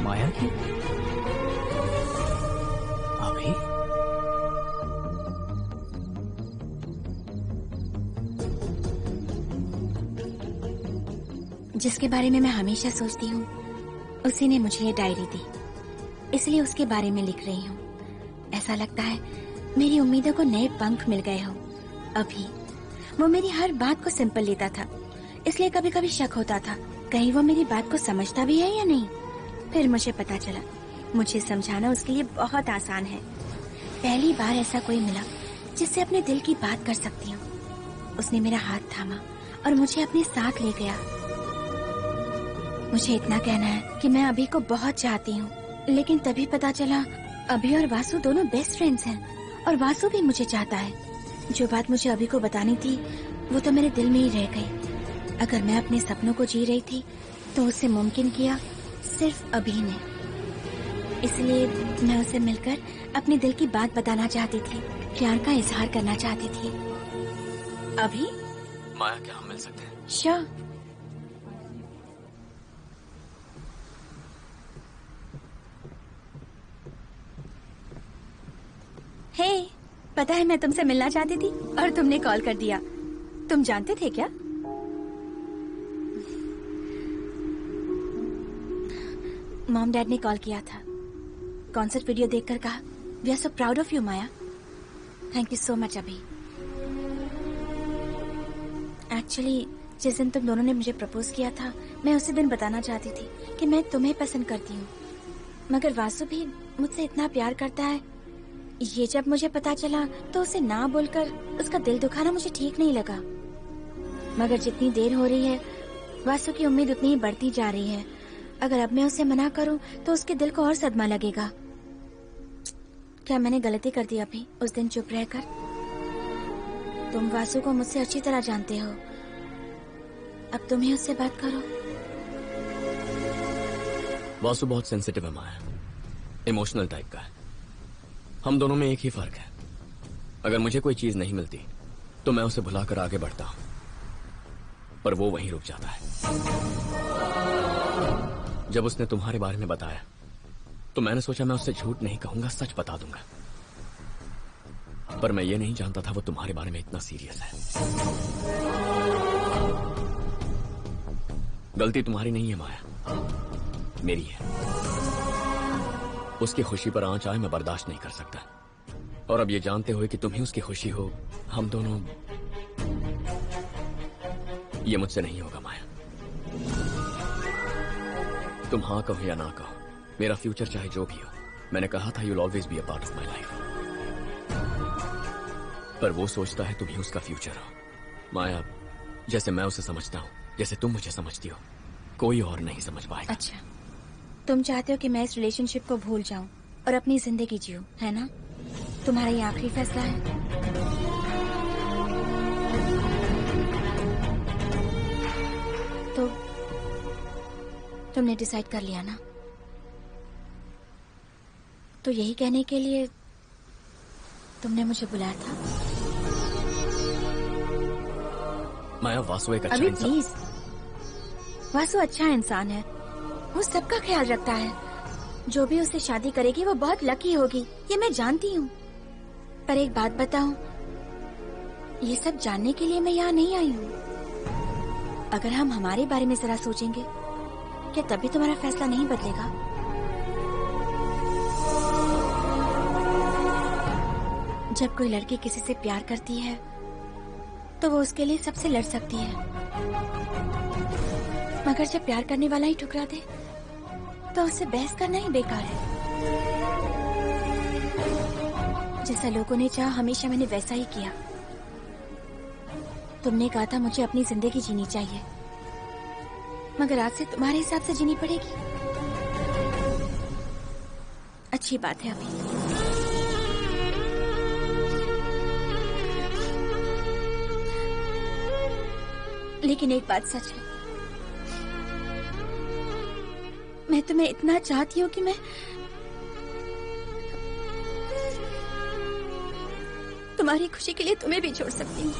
माया की? अभी? जिसके बारे में मैं हमेशा सोचती हूँ, उसी ने मुझे ये डायरी दी, इसलिए उसके बारे में लिख रही हूँ। ऐसा लगता है मेरी उम्मीदों को नए पंख मिल गए हो। अभी वो मेरी हर बात को सिंपल लेता था, इसलिए कभी कभी शक होता था कहीं वो मेरी बात को समझता भी है या नहीं। फिर मुझे पता चला मुझे समझाना उसके लिए बहुत आसान है। पहली बार ऐसा कोई मिला जिससे अपने दिल की बात कर सकती हूँ। उसने मेरा हाथ थामा और मुझे अपने साथ ले गया। मुझे इतना कहना है कि मैं अभी को बहुत चाहती हूँ, लेकिन तभी पता चला अभी और वासु दोनों बेस्ट फ्रेंड्स हैं और वासु भी मुझे चाहता है। जो बात मुझे अभी को बतानी थी वो तो मेरे दिल में ही रह गई। अगर मैं अपने सपनों को जी रही थी तो उसे मुमकिन किया सिर्फ अभी ने। इसलिए मैं उसे मिलकर अपने दिल की बात बताना चाहती थी, प्यार का इजहार करना चाहती थी। अभी माया, क्या हम मिल सकते हैं? श्योर। हे, पता है मैं तुमसे मिलना चाहती थी और तुमने कॉल कर दिया। तुम जानते थे क्या? मॉम डैड ने कॉल किया था। कॉन्सर्ट वीडियो देखकर कहा, we are so proud of you Maya. Thank you so much. अभी एक्चुअली जिस दिन तुम दोनों ने मुझे प्रपोज किया था, मैं उसी दिन बताना चाहती थी कि मैं तुम्हें पसंद करती हूँ, मगर वासु भी मुझसे इतना प्यार करता है। ये जब मुझे पता चला तो उसे ना बोलकर उसका दिल दुखाना मुझे ठीक नहीं लगा। मगर जितनी देर हो रही है, वासु की उम्मीद उतनी ही बढ़ती जा रही है। अगर अब मैं उसे मना करूं तो उसके दिल को और सदमा लगेगा। क्या मैंने गलती कर दी अभी उस दिन चुप रहकर? तुम वासु को मुझसे अच्छी तरह जानते हो, अब तुम ही उससे बात करो। वासु बहुत सेंसिटिव है माया, इमोशनल टाइप का है। हम दोनों में एक ही फर्क है, अगर मुझे कोई चीज नहीं मिलती तो मैं उसे भुलाकर आगे बढ़ता हूं, पर वो वहीं रुक जाता है। जब उसने तुम्हारे बारे में बताया तो मैंने सोचा मैं उससे झूठ नहीं कहूंगा, सच बता दूंगा। पर मैं ये नहीं जानता था वो तुम्हारे बारे में इतना सीरियस है। गलती तुम्हारी नहीं है माया, मेरी है। उसकी खुशी पर आंच आए मैं बर्दाश्त नहीं कर सकता, और अब ये जानते हुए कि तुम ही उसकी खुशी हो, हम दोनों, ये मुझसे नहीं होगा माया। तुम हाँ कहो या ना कहो, मेरा फ्यूचर चाहे जो भी हो, मैंने कहा था you'll always be a part of my life। पर वो सोचता है तुम ही उसका फ्यूचर हो। माया, जैसे मैं उसे समझता हूँ, जैसे तुम मुझे समझती हो, कोई और नहीं समझ पाएगा। अच्छा, तुम चाहते हो कि मैं इस रिलेशनशिप को भूल जाऊं और अपनी जिंदगी जीऊं, है ना? तुम्हारा ये आखिरी फैसला है? तो तुमने डिसाइड कर लिया ना? तो यही कहने के लिए तुमने मुझे बुलाया था? माया, वासु एक अच्छा अभी इंसान। प्लीज, वासु अच्छा इंसान है, वो सबका ख्याल रखता है। जो भी उससे शादी करेगी वो बहुत लकी होगी, ये मैं जानती हूँ। पर एक बात बताऊं, ये सब जानने के लिए मैं यहाँ नहीं आई हूँ। अगर हम हमारे बारे में जरा सोचेंगे, क्या तभी तुम्हारा फैसला नहीं बदलेगा? जब कोई लड़की किसी से प्यार करती है तो वो उसके लिए सबसे लड़ सकती है, मगर जब प्यार करने वाला ही ठुकरा दे तो उससे बहस करना ही बेकार है। जैसा लोगों ने चाहा हमेशा मैंने वैसा ही किया। तुमने कहा था मुझे अपनी जिंदगी जीनी चाहिए, मगर आज से तुम्हारे हिसाब से जीनी पड़ेगी। अच्छी बात है अभी। लेकिन एक बात सच है, मैं तुम्हें इतना चाहती हूँ कि मैं तुम्हारी खुशी के लिए तुम्हें भी छोड़ सकती हूँ।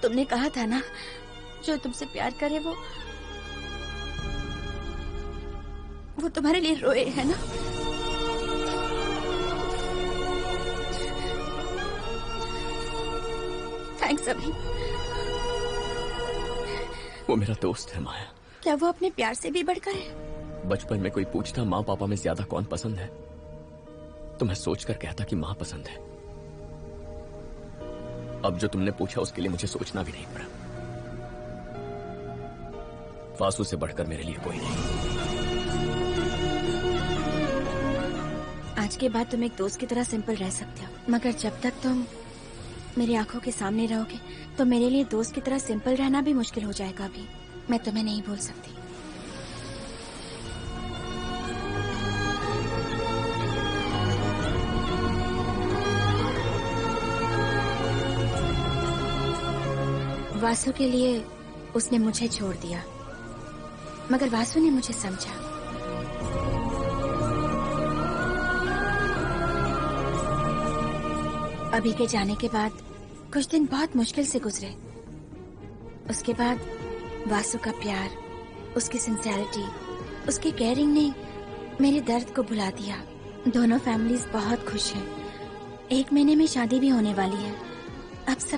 तुमने कहा था ना, जो तुमसे प्यार करे वो तुम्हारे लिए रोए, है ना? थैंक्स अभी। वो मेरा दोस्त है माया। क्या वो अपने प्यार से भी बढ़कर है? बचपन में कोई पूछता माँ पापा में ज्यादा कौन पसंद है, तो मैं सोचकर कहता कि माँ पसंद है। अब जो तुमने पूछा उसके लिए मुझे सोचना भी नहीं पड़ा। वासु से बढ़कर मेरे लिए कोई नहीं। आज के बाद तुम एक दोस्त की तरह सिंपल रह सकते हो, मगर जब तक तुम मेरी आंखों के सामने रहोगे तो मेरे लिए दोस्त की तरह सिंपल रहना भी मुश्किल हो जाएगा। अभी मैं तुम्हें नहीं भूल सकती। वासु के लिए उसने मुझे छोड़ दिया, मगर वासु ने मुझे समझा। अभी के जाने के बाद कुछ दिन बहुत मुश्किल से गुजरे। उसके बाद वासु का प्यार, उसकी सिंसियरिटी, उसकी केयरिंग ने मेरे दर्द को भुला दिया। दोनों फैमिलीज बहुत खुश हैं। 1 महीने में शादी भी होने वाली है। अब सब